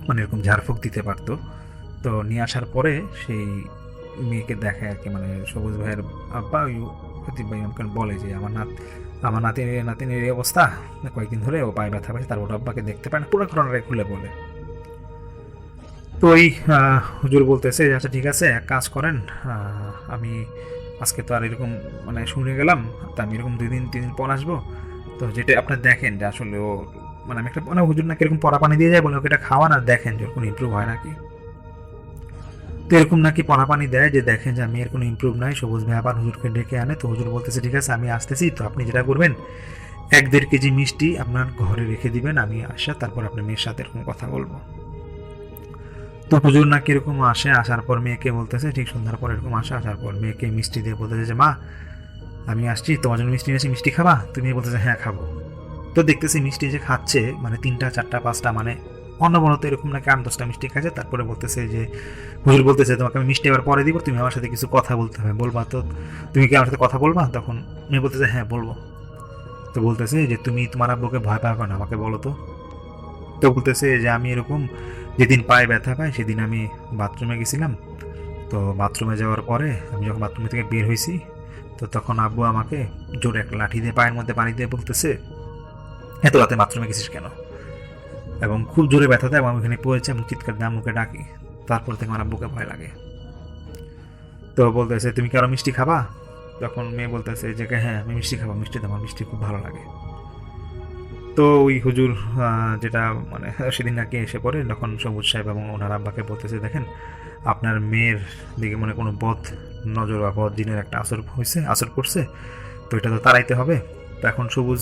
Speaker 4: মানে এরকম ঝাড়ফুঁক দিতে পারতো। তো নিয়ে আসার পরে সেই মেয়েকে দেখে আর কি, মানে সবুজ ভাইয়ের আব্বা ওই খতিব ভাই আমাকে বলে যে আমার নাতিনের এই অবস্থা, কয়েকদিন ধরে ও পায়ে ব্যথা পাচ্ছে, তার ওর আব্বাকে দেখতে পায় না, পুরো ঘটনাটাই খুলে বলে। তো ওই হুজুর বলতেছে যে আচ্ছা ঠিক আছে, এক কাজ করেন, আমি আজকে তো আর এরকম মানে শুনে গেলাম, তা আমি এরকম 2-3 দিন পর আসবো, তো যেটা আপনার দেখেন যে আসলে ও মানে আমি একটা মানে হুজুর নাকি এরকম পরা পানি দিয়ে যায় বলে ওকে এটা খাওয়ান আর দেখেন যে ওর কোনো ইমপ্রুভ হয় নাকি। তো এরকম নাকি পরা পানি দেয় যে দেখেন যে আমি এর কোনো ইমপ্রুভ নাই। সবুজ ভাই আবার হুজুরকে ডেকে আনে, তো হুজুর বলতেছে ঠিক আছে আমি আসতেছি, তো আপনি যেটা করবেন 1-1.5 কেজি মিষ্টি আপনার ঘরে রেখে দিবেন, আমি আসা তারপর আপনার মেয়ের সাথে এরকম কথা বলবো। তো হুজুর নাকি এরকম আসে, আসার পর মেয়েকে বলতেছে ঠিক সন্ধ্যার পর এরকম আসার পর মেয়েকে মিষ্টি দিয়ে বলতেছে যে মা আমি আসছি, তোমার জন্য মিষ্টি নিয়েছি, মিষ্টি খাবা? তুমি বলতেছে হ্যাঁ খাবো। তো দেখতেছি মিষ্টি যে খাচ্ছে মানে 3টা 4টা 5টা মানে অনবরত এরকম নাকি 8-10টা মিষ্টি খাচ্ছে। তারপরে বলতেছে যে হুজুর বলতেছে তোমাকে আমি মিষ্টি আবার পরে দিব, তুমি আমার সাথে কিছু কথা বলতে হবে, বলবা? তো তুমি কি আমার সাথে কথা বলবা? তখন মেয়ে বলতেছে হ্যাঁ বলবো। তো বলতেছে যে তুমি তোমার আব্বুকে ভয় পাবে না, আমাকে বলো তো। তো বলতেছে যে আমি এরকম যেদিন পায়ে ব্যথা পাই সেদিন আমি বাথরুমে গেছিলাম, তো বাথরুমে যাওয়ার পরে আমি যখন বাথরুম থেকে বের হয়েছি তো তখন আব্বু আমাকে জোরে একটা লাঠি দিয়ে পায়ের মধ্যে পানি দিয়ে বলতেছে এত রাতে বাথরুমে গেছিস কেন, এবং খুব জোরে ব্যথা দেয় এবং আমি ওখানে পড়েছে এবং চিৎকার দিয়ে আম্মুকে ডাকি। তারপর থেকে আমার আব্বুকে ভয় লাগে। তো বলতেছে তুমি কি আরো মিষ্টি খাবা? তখন মেয়ে বলতেছে যে হ্যাঁ আমি মিষ্টি খাবো, মিষ্টি দাও, আমার মিষ্টি খুব ভালো লাগে। তো ওই হুজুর যেটা মানে সেদিন নাকি এসে পড়ে, তখন সবুজ সাহেব এবং ওনার আব্বাকে বলতেছে দেখেন আপনার মেয়ের দিকে মানে কোনো বদ নজর বা বদ জিনের একটা আসর পড়ছে, তো এটা তো তাড়াইতে হবে। তো এখন সবুজ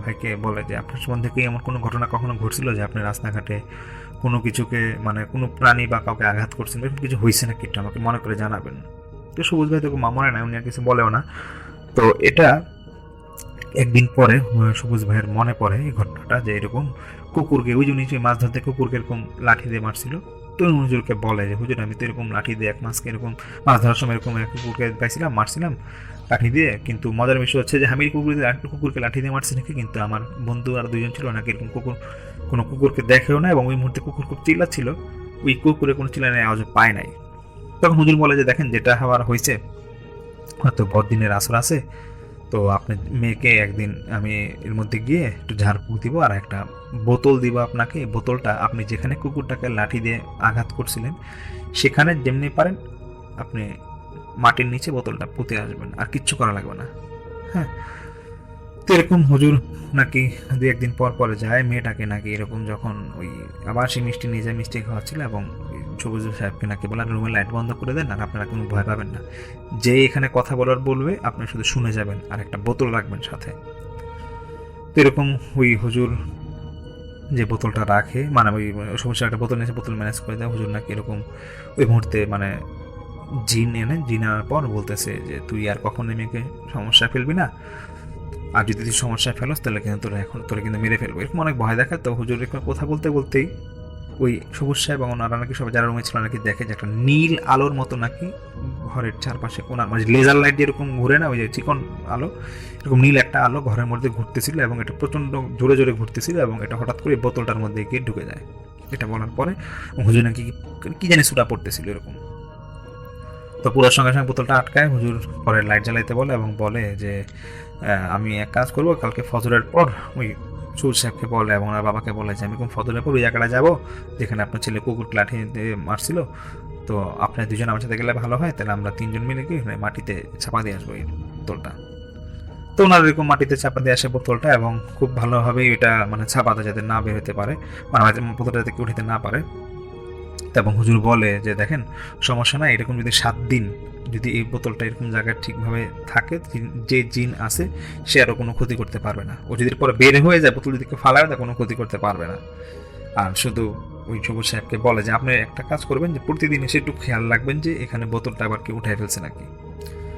Speaker 4: ভাইকে বলে যে আপনার সম্বন্ধে কি এমন কোনো ঘটনা কখনো ঘটছিল যে আপনি রাস্তাঘাটে কোনো কিছুকে মানে কোনো প্রাণী বা কাউকে আঘাত করছেন, এরকম কিছু হয়েছে নাকি, এটা আমাকে মনে করে জানাবেন। তো সবুজ ভাই তো মনে নাই, উনি আর কিছু বলেও না। তো এটা একদিন পরে সবুজ ভাইয়ের মনে পড়ে এই ঘটনাটা যে এরকম কুকুরকে ওই জন্য মাছ ধরতে কুকুরকে এরকম লাঠি দিয়ে মারছিল। তো হুজুরকে বলে যে হুজুর আমি তো এরকম লাঠি দিয়ে 1 মাসকে এরকম মাছ ধরার সময় এরকম এক কুকুরকে পাইছিলাম, মারছিলাম লাঠি দিয়ে, কিন্তু মজার বিষয় হচ্ছে যে আমি কুকুরকে লাঠি দিয়ে মারছি নাকি, কিন্তু আমার বন্ধু আর 2জন ছিল নাকি এরকম কোনো কুকুরকে দেখেও না, এবং ওই মুহূর্তে কুকুর খুব চিল্লাচ্ছিল, ওই কুকুরে কোনো চিল্লানোর আওয়াজ পায় নাই। তখন হুজুর বলে যে দেখেন যেটা হওয়ার হয়েছে হয়তো বড়দিনের আসর আছে, তো আপনি মেয়েকে একদিন আমি এর মধ্যে গিয়ে একটু ঝাড়ফুঁক দিব আর একটা বোতল দিব আপনাকে, বোতলটা আপনি যেখানে কুকুরটাকে লাঠি দিয়ে আঘাত করছিলেন সেখানে যেমনি পারেন আপনি মাটির নিচে বোতলটা পুঁতে আসবেন, আর কিচ্ছু করা লাগবে না। হ্যাঁ, তো এরকম হুজুর নাকি 2-1 দিন পর পরে যায় মেয়েটাকে নাকি এরকম যখন ওই আবার সেই মিষ্টি নিয়ে যায়, মিষ্টি খাওয়াচ্ছিল, এবং সবুজ সাহেবকে নাকি বলে রুমের লাইট বন্ধ করে দেন আর আপনারা কোনো ভয় পাবেন না, যে এখানে কথা বলার বলবে আপনি শুধু শুনে যাবেন আর একটা বোতল রাখবেন সাথে। তো এরকম ওই হুজুর যে বোতলটা রাখে মানে ওই সমস্যা একটা বোতল নিয়ে বোতল ম্যানেজ করে দেয়, হুজুর নাকি এরকম ওই মুহূর্তে মানে জিন আনার পর বলতেছে যে তুই আর কখনো মেয়েকে সমস্যায় ফেলবি না, আর যদি তুই সমস্যায় ফেলোস তাহলে কিন্তু তোরা কিন্তু মেরে ফেলবো, এরকম অনেক ভয় দেখায়। তো হুজুর কথা বলতে বলতেই ওই সবুজ সাহেব এবং ওনারা নাকি সবাই যারা রুমে ছিল নাকি দেখে যে একটা নীল আলোর মতো নাকি ঘরের চারপাশে কোনার মানে লেজার লাইট যেরকম ঘুরে না, ওই যে চিকন আলো, এরকম নীল একটা আলো ঘরের মধ্যে ঘুরতেছিল, এবং এটা প্রচণ্ড জোরে জোরে ঘুরতেছিল, এবং এটা হঠাৎ করে বোতলটার মধ্যে গিয়ে ঢুকে যায়। এটা বলার পরে হুজুর নাকি কি জানি ছুটা পড়তেছিল এরকম। তো পুরোর সঙ্গে সঙ্গে বোতলটা আটকায়, হুজুর পরে লাইট জ্বালাইতে বলে এবং বলে যে আমি এক কাজ করবো, কালকে ফজরের পর ওই সবুজ সাহেবকে বলে এবং ওনার বাবাকে বলে যে আমি কোন ফজরের পর ওই জায়গাটা যাবো যেখানে আপনার ছেলে কুকুর লাঠি দিয়ে মারছিল, তো আপনার 2জন আমার সাথে গেলে ভালো হয়, তাহলে আমরা 3জন মিলে গিয়ে মাটিতে চাপা দিয়ে আসবো এই বোতলটা। তো ওনার এরকম মাটিতে চাপা দিয়ে আসে বোতলটা, এবং খুব ভালোভাবেই এটা মানে চাপাতে যাতে না বের হতে পারে, মানে বোতলটা যাতে কেউ উঠাতে না পারে। এবং হুজুর বলে যে দেখেন সমস্যা নাই, এরকম যদি 7 দিন যদি এই বোতলটা এরকম জায়গায় ঠিকভাবে থাকে, যে জিন আছে সে আরও কোনো ক্ষতি করতে পারবে না, ও যদি পরে বের হয়ে যায় বোতল যদি কেউ ফালায় তা কোনো ক্ষতি করতে পারবে না। আর শুধু ওই সবুজ সাহেবকে বলে যে আপনি একটা কাজ করবেন যে প্রতিদিন এসে একটু খেয়াল রাখবেন যে এখানে বোতলটা আবার কেউ উঠায় ফেলছে নাকি।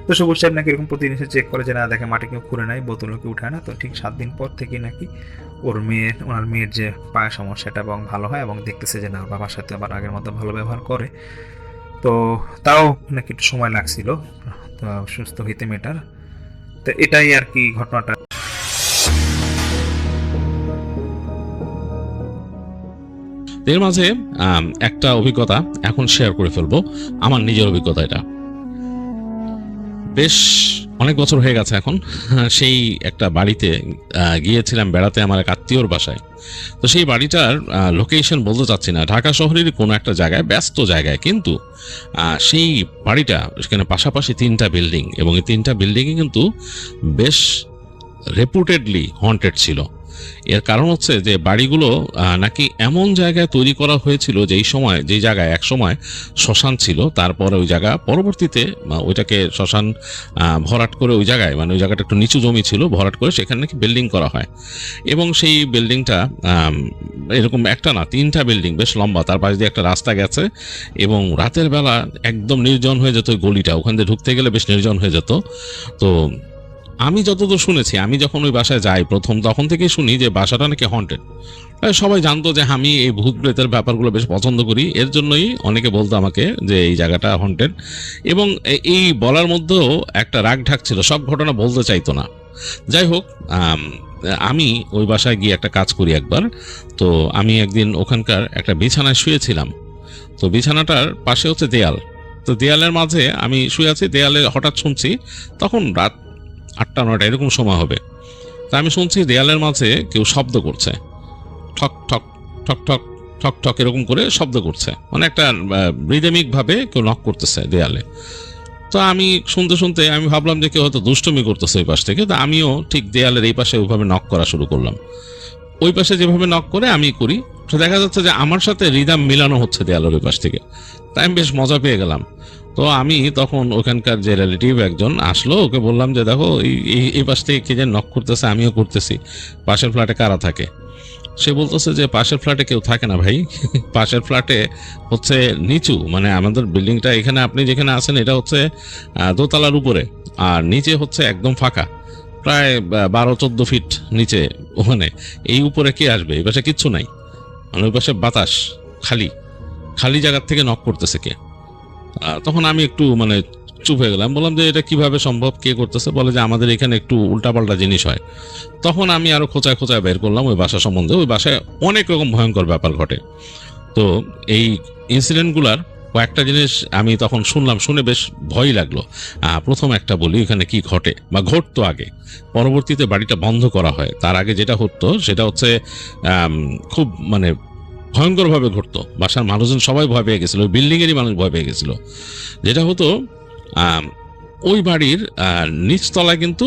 Speaker 4: তো সবুজ সাহেব নাকি এরকম প্রতিদিন এসে চেক করে যে না দেখে মাটি কেউ খুঁড়ে নাই, বোতলও কেউ উঠায় না। তো ঠিক 7 দিন পর থেকে নাকি ওনার মেয়ের যে পায়ের সমস্যাটা এবং ভালো হয়, এবং দেখতেছে যে না বাবার সাথে আবার আগের মতো ভালো ব্যবহার করে। তো তাও নাকি একটু সময় লাগছিল তো সুস্থ হইতে মেয়েটার। তো এটাই আর কি ঘটনাটা।
Speaker 5: এর মাঝে একটা অভিজ্ঞতা এখন শেয়ার করে ফেলবো, আমার নিজের অভিজ্ঞতা এটা। বেশ অনেক বছর হয়ে গেছে এখন। সেই একটা বাড়িতে গিয়েছিলাম বেড়াতে আমার এক আত্মীয়র বাসায়। তো সেই বাড়িটার লোকেশন বলতে চাচ্ছি না, ঢাকা শহরেরই কোনো একটা জায়গায়, ব্যস্ত জায়গায়, কিন্তু সেই বাড়িটা সেখানে পাশাপাশি 3টা বিল্ডিং, এবং এই 3টা বিল্ডিংই কিন্তু বেশ রেপুটেডলি হন্টেড ছিল। এর কারণ হচ্ছে যে বাড়িগুলো নাকি এমন জায়গায় তৈরি করা হয়েছিল যেই সময়, যেই জায়গায় এক সময় শ্মশান ছিল, তারপরে ওই জায়গা পরবর্তীতে ওইটাকে শ্মশান ভরাট করে ওই জায়গায়, মানে ওই জায়গাটা একটু নিচু জমি ছিল, ভরাট করে সেখানে নাকি বিল্ডিং করা হয়। এবং সেই বিল্ডিংটা এরকম একটা না, 3টা বিল্ডিং, বেশ লম্বা, তার পাশ দিয়ে একটা রাস্তা গেছে, এবং রাতের বেলা একদম নির্জন হয়ে যেত ওই গলিটা, ওখান দিয়ে ঢুকতে গেলে বেশ নির্জন হয়ে যেত। তো আমি যতদূর শুনেছি, আমি যখন ওই বাসায় যাই প্রথম, তখন থেকেই শুনি যে বাসাটা নাকি হন্টেড। সবাই জানতো যে আমি এই ভূত প্রেতের ব্যাপারগুলো বেশ পছন্দ করি, এর জন্যই অনেকে বলতো আমাকে যে এই জায়গাটা হন্টেড। এবং এই বলার মধ্যেও একটা রাগ ঢাক ছিল, সব ঘটনা বলতে চাইতো না। যাই হোক, আমি ওই বাসায় গিয়ে একটা কাজ করি একবার। তো আমি একদিন ওখানকার একটা বিছানায় শুয়েছিলাম। তো বিছানাটার পাশে হচ্ছে দেয়াল, তো দেয়ালের মাঝে আমি শুয়ে আছি, দেয়ালে হঠাৎ শুনছি, তখন রাত 8টা-9টা এরকম সময় হবে। তা আমি শুনছি দেয়ালের মাঝে কেউ শব্দ করছে, ঠক ঠক ঠক ঠক ঠক ঠক এরকম করে শব্দ করছে, মানে একটা রিদমিক ভাবে কেউ নক করতেছে দেয়ালে। তো আমি শুনতে শুনতে আমি ভাবলাম যে কেউ হয়তো দুষ্টুমি করতেছে ওই পাশ থেকে। তো আমিও ঠিক দেয়ালের এই পাশে ওইভাবে নক করা শুরু করলাম, ওই পাশে যেভাবে নক করে আমি করি। তো দেখা যাচ্ছে যে আমার সাথে রিদম মিলানো হচ্ছে দেয়ালের ওই পাশ থেকে। তাই আমি বেশ মজা পেয়ে গেলাম। তো আমি তখন ওখানকার যে রিলেটিভ একজন আসলো, ওকে বললাম যে দেখো এই পাশ থেকে কে যে নক করতেছে, আমিও করতেছি, পাশের ফ্ল্যাটে কারা থাকে? সে বলতেছে যে পাশের ফ্ল্যাটে কেউ থাকে না ভাই, পাশের ফ্ল্যাটে হচ্ছে নিচু, মানে আমাদের বিল্ডিংটা এখানে আপনি যেখানে আছেন এটা হচ্ছে দোতলার উপরে, আর নিচে হচ্ছে একদম ফাঁকা, প্রায় 12-14 ফিট নিচে। ওখানে এই উপরে কে আসবে? এই পাশে কিচ্ছু নাই, মানে ওই পাশে বাতাস, খালি খালি জায়গার থেকে নক করতেছে কে? তখন আমি একটু মানে চুপ হয়ে গেলাম, বললাম যে এটা কিভাবে সম্ভব, কে করতেছে? বলে যে আমাদের এখানে একটু উল্টাপাল্টা জিনিস হয়। তখন আমি আরো খোঁচায় খোঁচায় বের করলাম ওই বাসা সম্বন্ধে। ওই বাসায় অনেক রকম ভয়ঙ্কর ব্যাপার ঘটে। তো এই ইনসিডেন্টগুলার কয়েকটা জিনিস আমি তখন শুনলাম, শুনে বেশ ভয় লাগলো। প্রথম একটা বলি, এখানে কি ঘটে বা ঘটতো আগে। পরবর্তীতে বাড়িটা বন্ধ করা হয়, তার আগে যেটা হতো সেটা হচ্ছে খুব মানে ভয়ঙ্করভাবে ঘটতো। বাসার মানুষজন সবাই ভয় পেয়ে গেছিল, ওই বিল্ডিংয়েরই মানুষ ভয় পেয়ে গেছিল। যেটা হতো, ওই বাড়ির নিচতলায় কিন্তু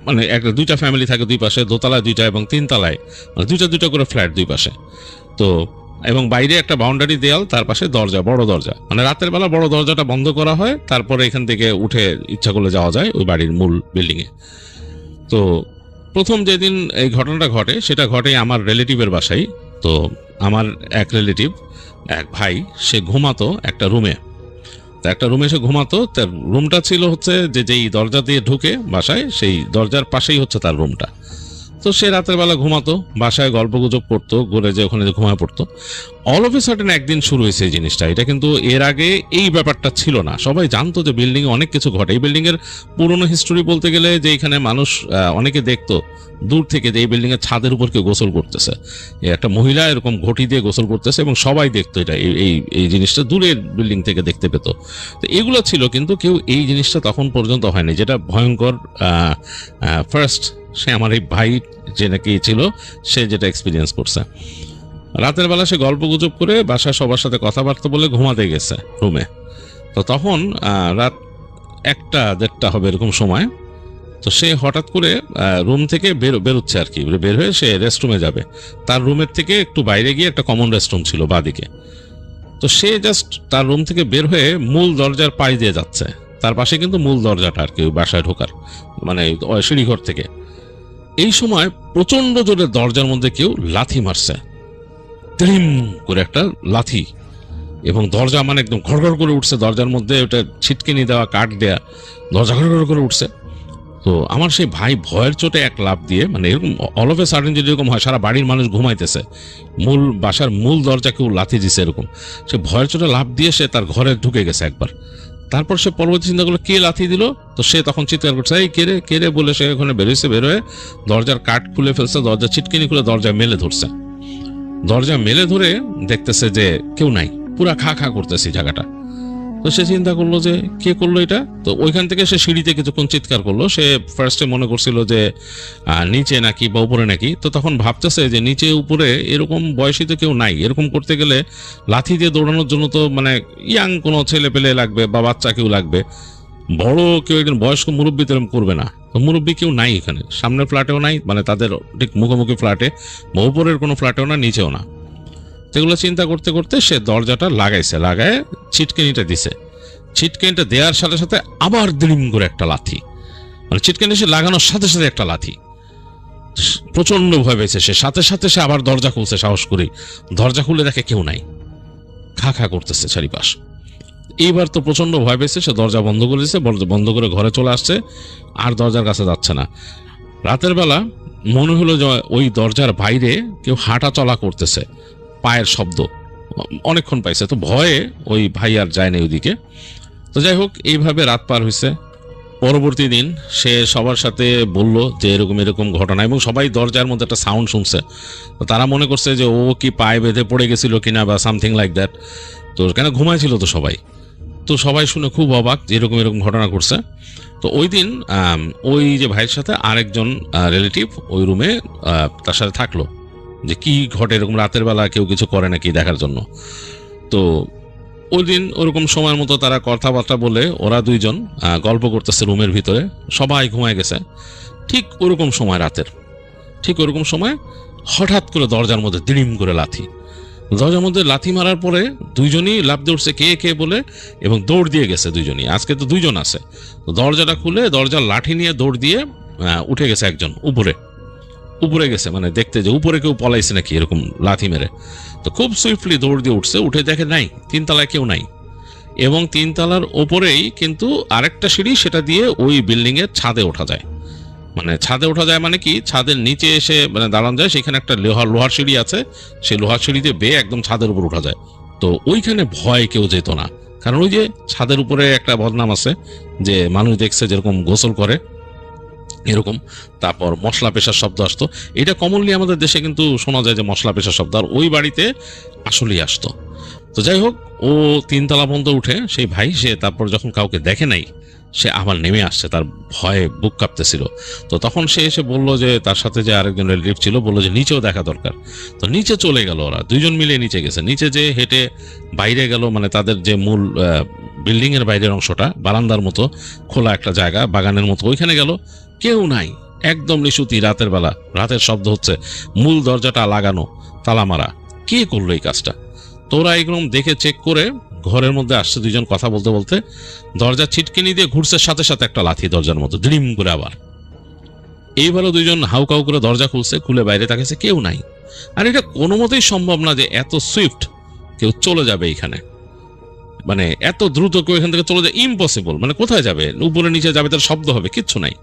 Speaker 5: মানে একটা 2টা ফ্যামিলি থাকে দুই পাশে, দোতলায় 2টা এবং 3 তলায় মানে 2টা করে ফ্ল্যাট দুই পাশে। তো এবং বাইরে একটা বাউন্ডারি দেয়াল, তার পাশে দরজা, বড় দরজা, মানে রাতের বেলা বড় দরজাটা বন্ধ করা হয়, তারপরে এখান থেকে উঠে ইচ্ছা করলে যাওয়া যায় ওই বাড়ির মূল বিল্ডিংয়ে। তো প্রথম যেদিন এই ঘটনাটা ঘটে সেটা ঘটে আমার রিলেটিভের বাসায়। তো আমার এক রিলেটিভ, এক ভাই, সে ঘুমাতো একটা রুমে। তো একটা রুমে সে ঘুমাতো, তার রুমটা ছিল হচ্ছে যেই দরজা দিয়ে ঢুকে বাসায়, সেই দরজার পাশেই হচ্ছে তার রুমটা। তো সে রাতের বেলা ঘুমাতো, বাসায় গল্প গুজব করতো, ঘুরে যে ওখানে ঘুমায় পড়তো। অল অফ এ সাডেন একদিন শুরু হয়েছে এই জিনিসটা। এটা কিন্তু এর আগে এই ব্যাপারটা ছিল না, সবাই জানতো যে বিল্ডিং এ অনেক কিছু ঘটে। এই বিল্ডিং এর পুরনো হিস্টোরি বলতে গেলে যে এখানে মানুষ অনেকে দেখতো দূর থেকে যে এই বিল্ডিং এর ছাদের উপর কেউ গোসল করতেছে, একটা মহিলা এরকম ঘটি দিয়ে গোসল করতেছে, এবং সবাই দেখতো এটা, এই জিনিসটা দূরের বিল্ডিং থেকে দেখতে পেত। তো এগুলো ছিল, কিন্তু কেউ এই জিনিসটা তখন পর্যন্ত হয়নি। যেটা ভয়ঙ্কর, ফার্স্ট সে আমার এই ভাই যে নাকি ছিল, সে যেটা এক্সপিরিয়েন্স করছে। রাতের বেলা সে গল্প গুজব করে বাসায় সবার সাথে কথাবার্তা বলে ঘুমাতে গেছে রুমে। তো তখন রাত 1টা-1:30 হবে এরকম সময়। তো সে হঠাৎ করে রুম থেকে বেরোচ্ছে আর কি, বের হয়ে সে রেস্টরুমে যাবে। তার রুমের থেকে একটু বাইরে গিয়ে একটা কমন রেস্টরুম ছিল বাদিকে। তো সে জাস্ট তার রুম থেকে বের হয়ে মূল দরজার পাশ দিয়ে যাচ্ছে, তার পাশে কিন্তু মূল দরজাটা আর কি বাসায় ঢোকার, মানে সিঁড়িঘর থেকে। এই সময় প্রচন্ড জোরে দরজার মধ্যে কেউ লাথি মারছে, ত্রিম করে একটা লাথি, এবং দরজা মানে একদম ঘড়ঘড় করে উঠছে। দরজার মধ্যে ওটা ছিটকিনি দেওয়া, কাঠ দেয়া, দরজা ঘড়ঘড় করে উঠছে। তো আমার সেই ভাই ভয়ের চোটে এক লাফ দিয়ে, মানে এরকম অল অফ এ সাডেন যেরকম হয়, সারা বাড়ির মানুষ ঘুমাইতেছে, বাসার মূল দরজা কেউ লাথি দিছে এরকম, সে ভয়ের চোটে লাফ দিয়ে সে তার ঘরে ঢুকে গেছে একবার। তারপর সে পরবর্তী চিন্তা করলো কে লাথি দিল। তো সে তখন চিৎকার করছে, এই কে রে বলে সে ওখানে বেরোয় দরজার কাঠ খুলে ফেলছে, দরজা ছিটকিনি খুলে দরজা মেলে ধরছে। দরজা মেলে ধরে দেখতেছে যে কেউ নাই, পুরা খা খা করতেছে জায়গাটা। তো সে চিন্তা করলো যে কে করলো এটা। তো ওইখান থেকে সে সিঁড়িতে কিছুক্ষণ চিৎকার করলো। সে ফার্স্টে মনে করছিল যে নিচে নাকি বা উপরে নাকি। তো তখন ভাবতেছে যে নিচে উপরে এরকম বয়সী তো কেউ নাই, এরকম করতে গেলে লাথি দিয়ে দৌড়ানোর জন্য তো মানে ইয়াং কোনো ছেলে পেলে লাগবে বা বাচ্চা কেউ লাগবে, বড় কেউ একজন বয়স্ক মুরব্বী তো এরকম করবে না। তো মুরব্বী কেউ নাই এখানে, সামনের ফ্ল্যাটেও নাই, মানে তাদের ঠিক মুখোমুখি ফ্ল্যাটে বা উপরের কোনো ফ্ল্যাটেও না, নিচেও না। সেগুলো চিন্তা করতে করতে সে দরজাটা লাগায় ছিটকেনিটা দিছে। ছিটকেনিটা দেওয়ার সাথে সাথে আবার দ্রিম করে একটা লাথি, মানে ছিটকেনি সে লাগানোর সাথে সাথে একটা লাথি। প্রচন্ড ভয় পেয়েছে সে, সাথে সাথে সে আবার দরজা খুলছে সাহস করে। দরজা খুলে দেখে কেউ নাই, খা খা করতেছে চারিপাশ। এইবার তো প্রচন্ড ভয় পেয়েছে, সে দরজা বন্ধ করে দিয়েছে, বন্ধ করে ঘরে চলে আসছে, আর দরজার কাছে যাচ্ছে না। রাতের বেলা মনে হলো যে ওই দরজার বাইরে কেউ হাঁটা চলা করতেছে, পায়ের শব্দ অনেকক্ষণ পাইছে। তো ভয়ে ওই ভাই আর যায় না ওইদিকে। তো যাই হোক, এইভাবে রাত পার হয়েছে। পরবর্তী দিন সে সবার সাথে বলল যে এরকম এরকম ঘটনা, এবং সবাই দরজার মধ্যে একটা সাউন্ড শুনছে। তো তারা মনে করছে যে ও কি পায়ে বেঁধে পড়ে গেছিল কিনা বা সামথিং লাইক দ্যাট। তো কেন ঘুমাইছিল তো সবাই, তো সবাই শুনে খুব অবাক যে এরকম এরকম ঘটনা করছে। তো ওই দিন ওই যে ভাইয়ের সাথে আরেকজন রিলেটিভ ওই রুমে তার সাথে থাকলো, যে কি ঘটে এরকম রাতের বেলা কেউ কিছু করে নাকি দেখার জন্য। তো ওই দিন ওরকম সময়ের মতো তারা কথাবার্তা বলে ওরা দুইজন গল্প করতেছে রুমের ভিতরে, সবাই ঘুমায় গেছে। ঠিক ওরকম সময় রাতের, ঠিক ওরকম সময় হঠাৎ করে দরজার মধ্যে দিড়িম করে লাথি। দরজার মধ্যে লাথি মারার পরে দুইজনই লাফ দিয়ে উঠছে কে কে বলে, এবং দৌড় দিয়ে গেছে দুইজনই। আজকে তো দুইজন আছে। দরজাটা খুলে দরজার লাঠি নিয়ে দৌড় দিয়ে উঠে গেছে একজন উপরে গেছে, মানে দেখতে যে উপরে কেউ পলাইছে নাকি এরকম লাথি মেরে। তো খুব সুইফটলি দৌড় দিয়ে উঠছে, উঠে দেখে নাই, তিনতলায় কেউ নাই। এবং তিনতলার ওপরেই কিন্তু আরেকটা সিঁড়ি, সেটা দিয়ে ওই বিল্ডিং এর ছাদে ওঠা যায়। মানে ছাদে ওঠা যায় মানে কি, ছাদের নিচে এসে মানে দাঁড়ানো যায়, সেখানে একটা লোহার সিঁড়ি আছে, সেই লোহার সিঁড়িতে বেয়ে একদম ছাদের উপর ওঠা যায়। তো ওইখানে ভয় কেউ যেত না, কারণ ওই যে ছাদের উপরে একটা বদনাম আছে যে মানুষ দেখছে যেরকম গোসল করে এরকম, তারপর মশলা পেশার শব্দ আসতো। এটা কমনলি আমাদের দেশে কিন্তু শোনা যায় যে মশলা পেশার শব্দ, আর ওই বাড়িতে আসলেই আসতো। তো যাই হোক, ও তিনতলা পর্যন্ত উঠে সেই ভাই, সে তারপর যখন কাউকে দেখে নাই, সে আবার নেমে আসছে, তার ভয়ে বুক কাঁপতেছিল। তো তখন সে এসে বললো যে তার সাথে যে আরেকজন রিলেটিভ ছিল, বললো যে নিচেও দেখা দরকার। তো নিচে চলে গেল, ওরা দুইজন মিলে নিচে গেছে। নিচে যে হেঁটে বাইরে গেল, মানে তাদের যে মূল বিল্ডিং এর বাইরের অংশটা, বারান্দার মতো খোলা একটা জায়গা, বাগানের মতো, ওইখানে গেল, কেউ নাই, একদম নিশুতি রাতের বেলা। রাতের শব্দ হচ্ছে, মূল দরজাটা লাগানো, তালা মারা। কে করলো এই কাজটা? তোরা এরকম দেখে চেক করে ঘরের মধ্যে আসছে দুইজন কথা বলতে বলতে, দরজা ছিটকিনি দিয়ে ঘুরছে, সাথে সাথে একটা লাথি দরজার মতো ড্রিম করে আবার। এইবারও দুইজন হাউকাউ করে দরজা খুলছে, খুলে বাইরে তাকাইছে, কেউ নাই। আর এটা কোনো মতেই সম্ভব না যে এত সুইফট কেউ চলে যাবে এখানে, মানে এত দ্রুত কেউ এখান থেকে চলে যায়, ইম্পসিবল। মানে কোথায় যাবে? উপরে নিচে যাবে, তার শব্দ হবে, কিচ্ছু নাই।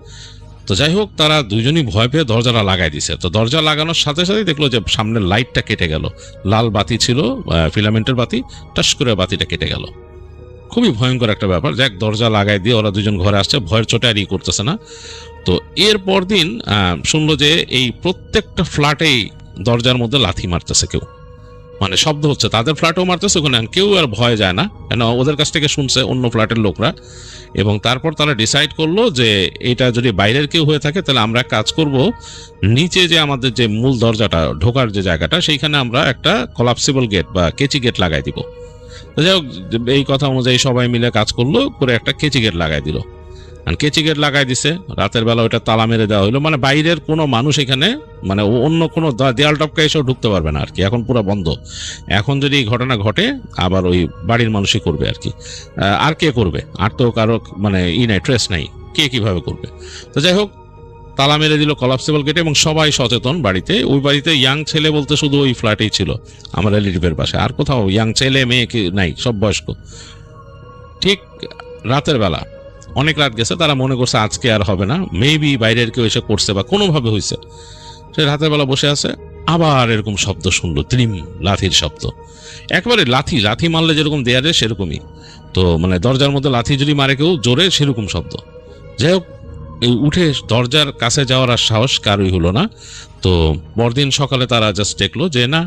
Speaker 5: তো যাই হোক, তারা দুজনই ভয় পেয়ে দরজাটা লাগাই দিছে। তো দরজা লাগানোর সাথে সাথেই দেখলো যে সামনের লাইটটা কেটে গেল। লাল বাতি ছিল, ফিলামেন্টের বাতি, টাস করে বাতিটা কেটে গেল। খুবই ভয়ঙ্কর একটা ব্যাপার। যাক, দরজা লাগাই দিয়ে ওরা দুজন ঘরে আসছে, ভয়ের চোটে আর ই করতেছে না। তো এর পর দিন শুনলো যে এই প্রত্যেকটা ফ্ল্যাটেই দরজার মধ্যে লাথি মারতেছে কেউ, মানে শব্দ হচ্ছে, তাদের ফ্ল্যাটেও মারতেছে, ওখানে কেউ আর ভয় যায় না, কেন ওদের কাছ থেকে শুনছে অন্য ফ্ল্যাটের লোকরা। এবং তারপর তারা ডিসাইড করলো যে এটা যদি বাইরের কেউ হয়ে থাকে, তাহলে আমরা কাজ করব, নিচে যে আমাদের যে মূল দরজাটা ঢোকার যে জায়গাটা, সেইখানে আমরা একটা কলাপসিবল গেট বা কেচি গেট লাগাই দিব। তো যাই হোক, এই কথা অনুযায়ী সবাই মিলে কাজ করলো, করে একটা কেচি গেট লাগাই দিল। আর কেচি গেট লাগাই দিছে, রাতের বেলা ওইটা তালা মেরে দেওয়া হলো, মানে বাইরের কোনো মানুষ এখানে, মানে অন্য কোনো দেয়াল টপকা এসেও ঢুকতে পারবে না আর কি। এখন পুরো বন্ধ। এখন যদি এই ঘটনা ঘটে, আবার ওই বাড়ির মানুষই করবে আর কি। আর কে করবে? আর তো কারো মানে নাই, ট্রেস নাই, কে কিভাবে করবে? তো যাই হোক, তালা মেরে দিল কলাপসিবল গেটে, এবং সবাই সচেতন বাড়িতে। ওই বাড়িতে ইয়াং ছেলে বলতে শুধু ওই ফ্ল্যাটেই ছিল, আমার রিলেটিভের পাশে, আর কোথাও ইয়াং ছেলে মেয়ে নাই, সব বয়স্ক। ঠিক রাতের বেলা অনেক রাত গেছে, তারা মনে করছে আজকে আর হবে না, মেবি বাইরের কেউ এসে করছে বা কোনোভাবে হয়েছে। সে রাতের বেলা বসে আছে, আবার এরকম শব্দ শুনলো, ত্রিম, লাথির শব্দ। একবারে লাথি মারলে যেরকম দেয়ারে সেরকমই। তো মানে দরজার মধ্যে লাথি যদি মারে কেউ জোরে, সেরকম শব্দ। যাই হোক, উঠে দরজার কাছে যাওয়ার আর সাহস কারোই হলো না। তো পরদিন সকালে তারা জাস্ট দেখলো যে না,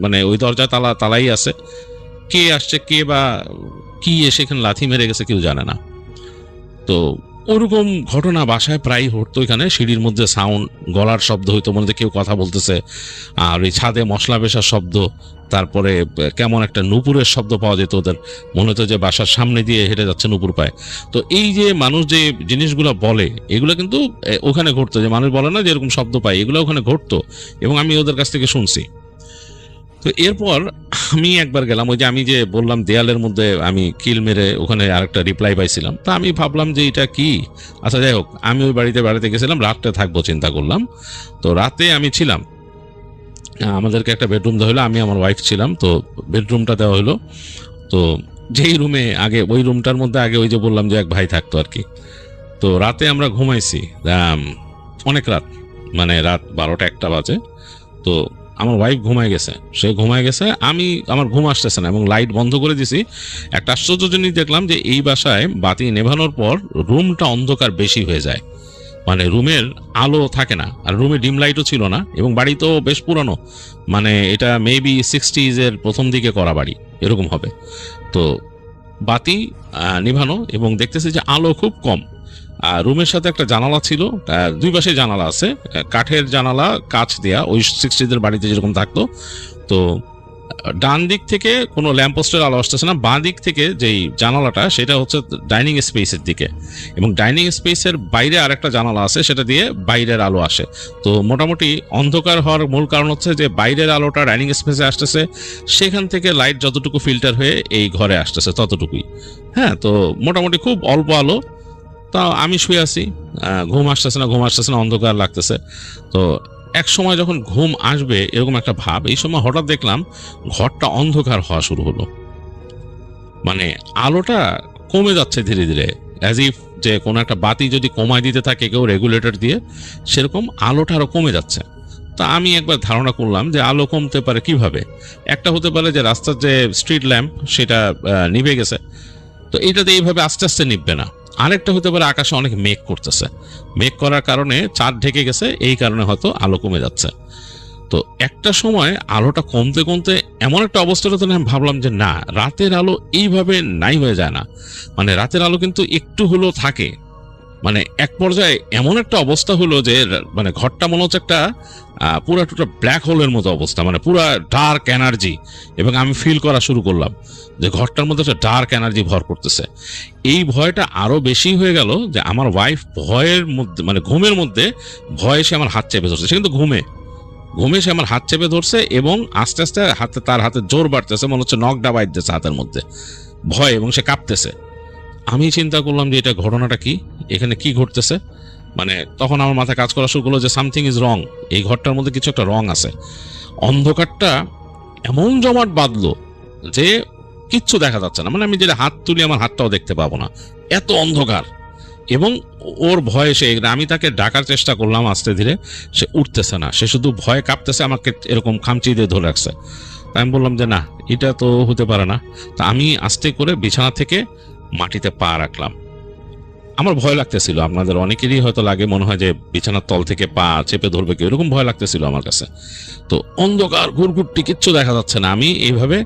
Speaker 5: মানে ওই দরজা তালাই আছে, কে আসছে কে বা কি এসে এখানে লাথি মেরে গেছে কেউ জানে না। তো ওরকম ঘটনা বাসায় প্রায় ঘটতো। এখানে সিঁড়ির মধ্যে সাউন্ড, গলার শব্দ হইতো, মনে হতো কেউ কথা বলতেছে, আর ওই ছাদে মশলা পেশার শব্দ, তারপরে কেমন একটা নুপুরের শব্দ পাওয়া যেত ওদের, মনে হতো যে বাসার সামনে দিয়ে হেঁটে যাচ্ছে নুপুর পায়। তো এই যে মানুষ যে জিনিসগুলো বলে এগুলো কিন্তু ওখানে ঘটতো, যে মানুষ বলে না যে এরকম শব্দ পায়, এগুলো ওখানে ঘটতো এবং আমি ওদের কাছ থেকে শুনছি। তো এরপর আমি একবার গেলাম, ওই যে আমি যে বললাম দেয়ালের মধ্যে আমি কিল মেরে ওখানে আরেকটা রিপ্লাই পাইছিলাম, তা আমি ভাবলাম যে এটা কি। আচ্ছা যাই হোক, আমি ওই বাড়িতে গেছিলাম, রাতটা থাকবো চিন্তা করলাম। তো রাতে আমি ছিলাম, আমাদেরকে একটা বেডরুম দেওয়া হলো, আমি আমার ওয়াইফ ছিলাম। তো বেডরুমটা দেওয়া হলো, তো যেই রুমে আগে, ওই রুমটার মধ্যে আগে ওই যে বললাম যে এক ভাই থাকতো আর কি। তো রাতে আমরা ঘুমাইছি অনেক রাত, মানে রাত 12টা-1টা বাজে। তো আমার ওয়াইফ ঘুমায় গেছে, সে ঘুমায় গেছে, আমার ঘুম আসতেছে না এবং লাইট বন্ধ করে দিছি। একটা আশ্চর্য জিনিস দেখলাম যে এই বাসায় বাতি নেভানোর পর রুমটা অন্ধকার বেশি হয়ে যায়, মানে রুমের আলো থাকে না, আর রুমে ডিম লাইটও ছিল না, এবং বাড়ি তো বেশ পুরানো, মানে এটা মেবি 60s-এর প্রথম দিকে করা বাড়ি এরকম হবে। তো বাতি নিভানো এবং দেখতেছি যে আলো খুব কম। রুমের সাথে একটা জানালা ছিল, দুই পাশে জানালা আছে, কাঠের জানালা, কাচ দেয়া, ওই 60s-এর বাড়িতে যেরকম থাকতো। তো ডান দিক থেকে কোনো ল্যাম্পপোস্টের আলো আসতেছে না, বাঁ দিক থেকে যেই জানালাটা সেটা হচ্ছে ডাইনিং স্পেসের দিকে, এবং ডাইনিং স্পেসের বাইরে আরেকটা জানালা আছে, সেটা দিয়ে বাইরের আলো আসে। তো মোটামুটি অন্ধকার হওয়ার মূল কারণ হচ্ছে যে বাইরের আলোটা ডাইনিং স্পেসে আসতেছে, সেখান থেকে লাইট যতটুকু ফিল্টার হয়ে এই ঘরে আসতেছে ততটুকুই। হ্যাঁ, তো মোটামুটি খুব অল্প আলো। তা আমি শুয়ে আছি, ঘুম আসতেছে না, অন্ধকার লাগতেছে। তো এক সময় যখন ঘুম আসবে এরকম একটা ভাব, এই সময় হঠাৎ দেখলাম ঘরটা অন্ধকার হওয়া শুরু হলো, মানে আলোটা কমে যাচ্ছে ধীরে ধীরে, অ্যাজ ইফ যে কোনো একটা বাতি যদি কমায় দিতে থাকে কেউ রেগুলেটর দিয়ে, সেরকম আলোটা আরো কমে যাচ্ছে। তা আমি একবার ধারণা করলাম যে আলো কমতে পারে কিভাবে। একটা হতে পারে যে রাস্তার যে স্ট্রিট ল্যাম্প সেটা নিভে গেছে, তো এইটাতে এইভাবে আস্তে আস্তে নিভবে না। আরেকটা হতে পারে আকাশে অনেক মেঘ করতেছে, মেঘ করার কারণে চাঁদ ঢেকে গেছে, এই কারণে হয়তো আলো কমে যাচ্ছে। তো একটা সময় আলোটা কমতে কমতে এমন একটা অবস্থাটা আমি ভাবলাম যে না, রাতের আলো এইভাবে নাই হয়ে যায় না, মানে রাতের আলো কিন্তু একটু হলেও থাকে। মানে এক পর্যায়ে এমন একটা অবস্থা হলো যে মানে ঘরটা মনে হচ্ছে একটা পুরা ব্ল্যাক হোলের মতো অবস্থা, মানে পুরা ডার্ক এনার্জি, এবং আমি ফিল করা শুরু করলাম যে ঘরটার মধ্যে একটা ডার্ক এনার্জি ভর করতেছে। এই ভয়টা আরো বেশি হয়ে গেল যে আমার ওয়াইফ ভয়ের মধ্যে, মানে ঘুমের মধ্যে ভয়ে সে আমার হাত চেপে ধরছে, সে কিন্তু ঘুমে সে আমার হাত চেপে ধরছে, এবং আস্তে আস্তে তার হাতে জোর বাড়তেছে, মনে হচ্ছে নখডা বাইতেছে হাতের মধ্যে ভয়, এবং সে কাঁপতেছে। আমি চিন্তা করলাম যে এটা ঘটনাটা কি, এখানে কি ঘটতেছে। মানে তখন আমার মাথায় কাজ করা শুরু করলো যে সামথিং ইজ রং, এই ঘরটার মধ্যে কিছু একটা রং আছে। অন্ধকারটা এমন জমাট বাঁধলো যে কিচ্ছু দেখা যাচ্ছে না, মানে আমি যেটা হাত তুলি আমার হাতটাও দেখতে পাবো না, এত অন্ধকার। এবং ওর ভয়ে আমি তাকে ডাকার চেষ্টা করলাম আস্তে ধীরে, সে উঠতেছে না, সে শুধু ভয়ে কাঁপতেছে, আমাকে এরকম খামচি দিয়ে ধরে রাখছে। তাই আমি বললাম যে না, এটা তো হতে পারে না। তা আমি আস্তে করে বিছানা থেকে মাটিতে পা রাখলাম। আমার ভয় লাগতেছিল, আপনাদের অনেকেরই হয়তো লাগে, মনে হয় যে বিছানার তল থেকে পা চেপে ধরবে কেউ, এরকম ভয় লাগতেছিল আমার কাছে। তো অন্ধকার, ঘুরঘুরটি, কিচ্ছু দেখা যাচ্ছে না। আমি এইভাবে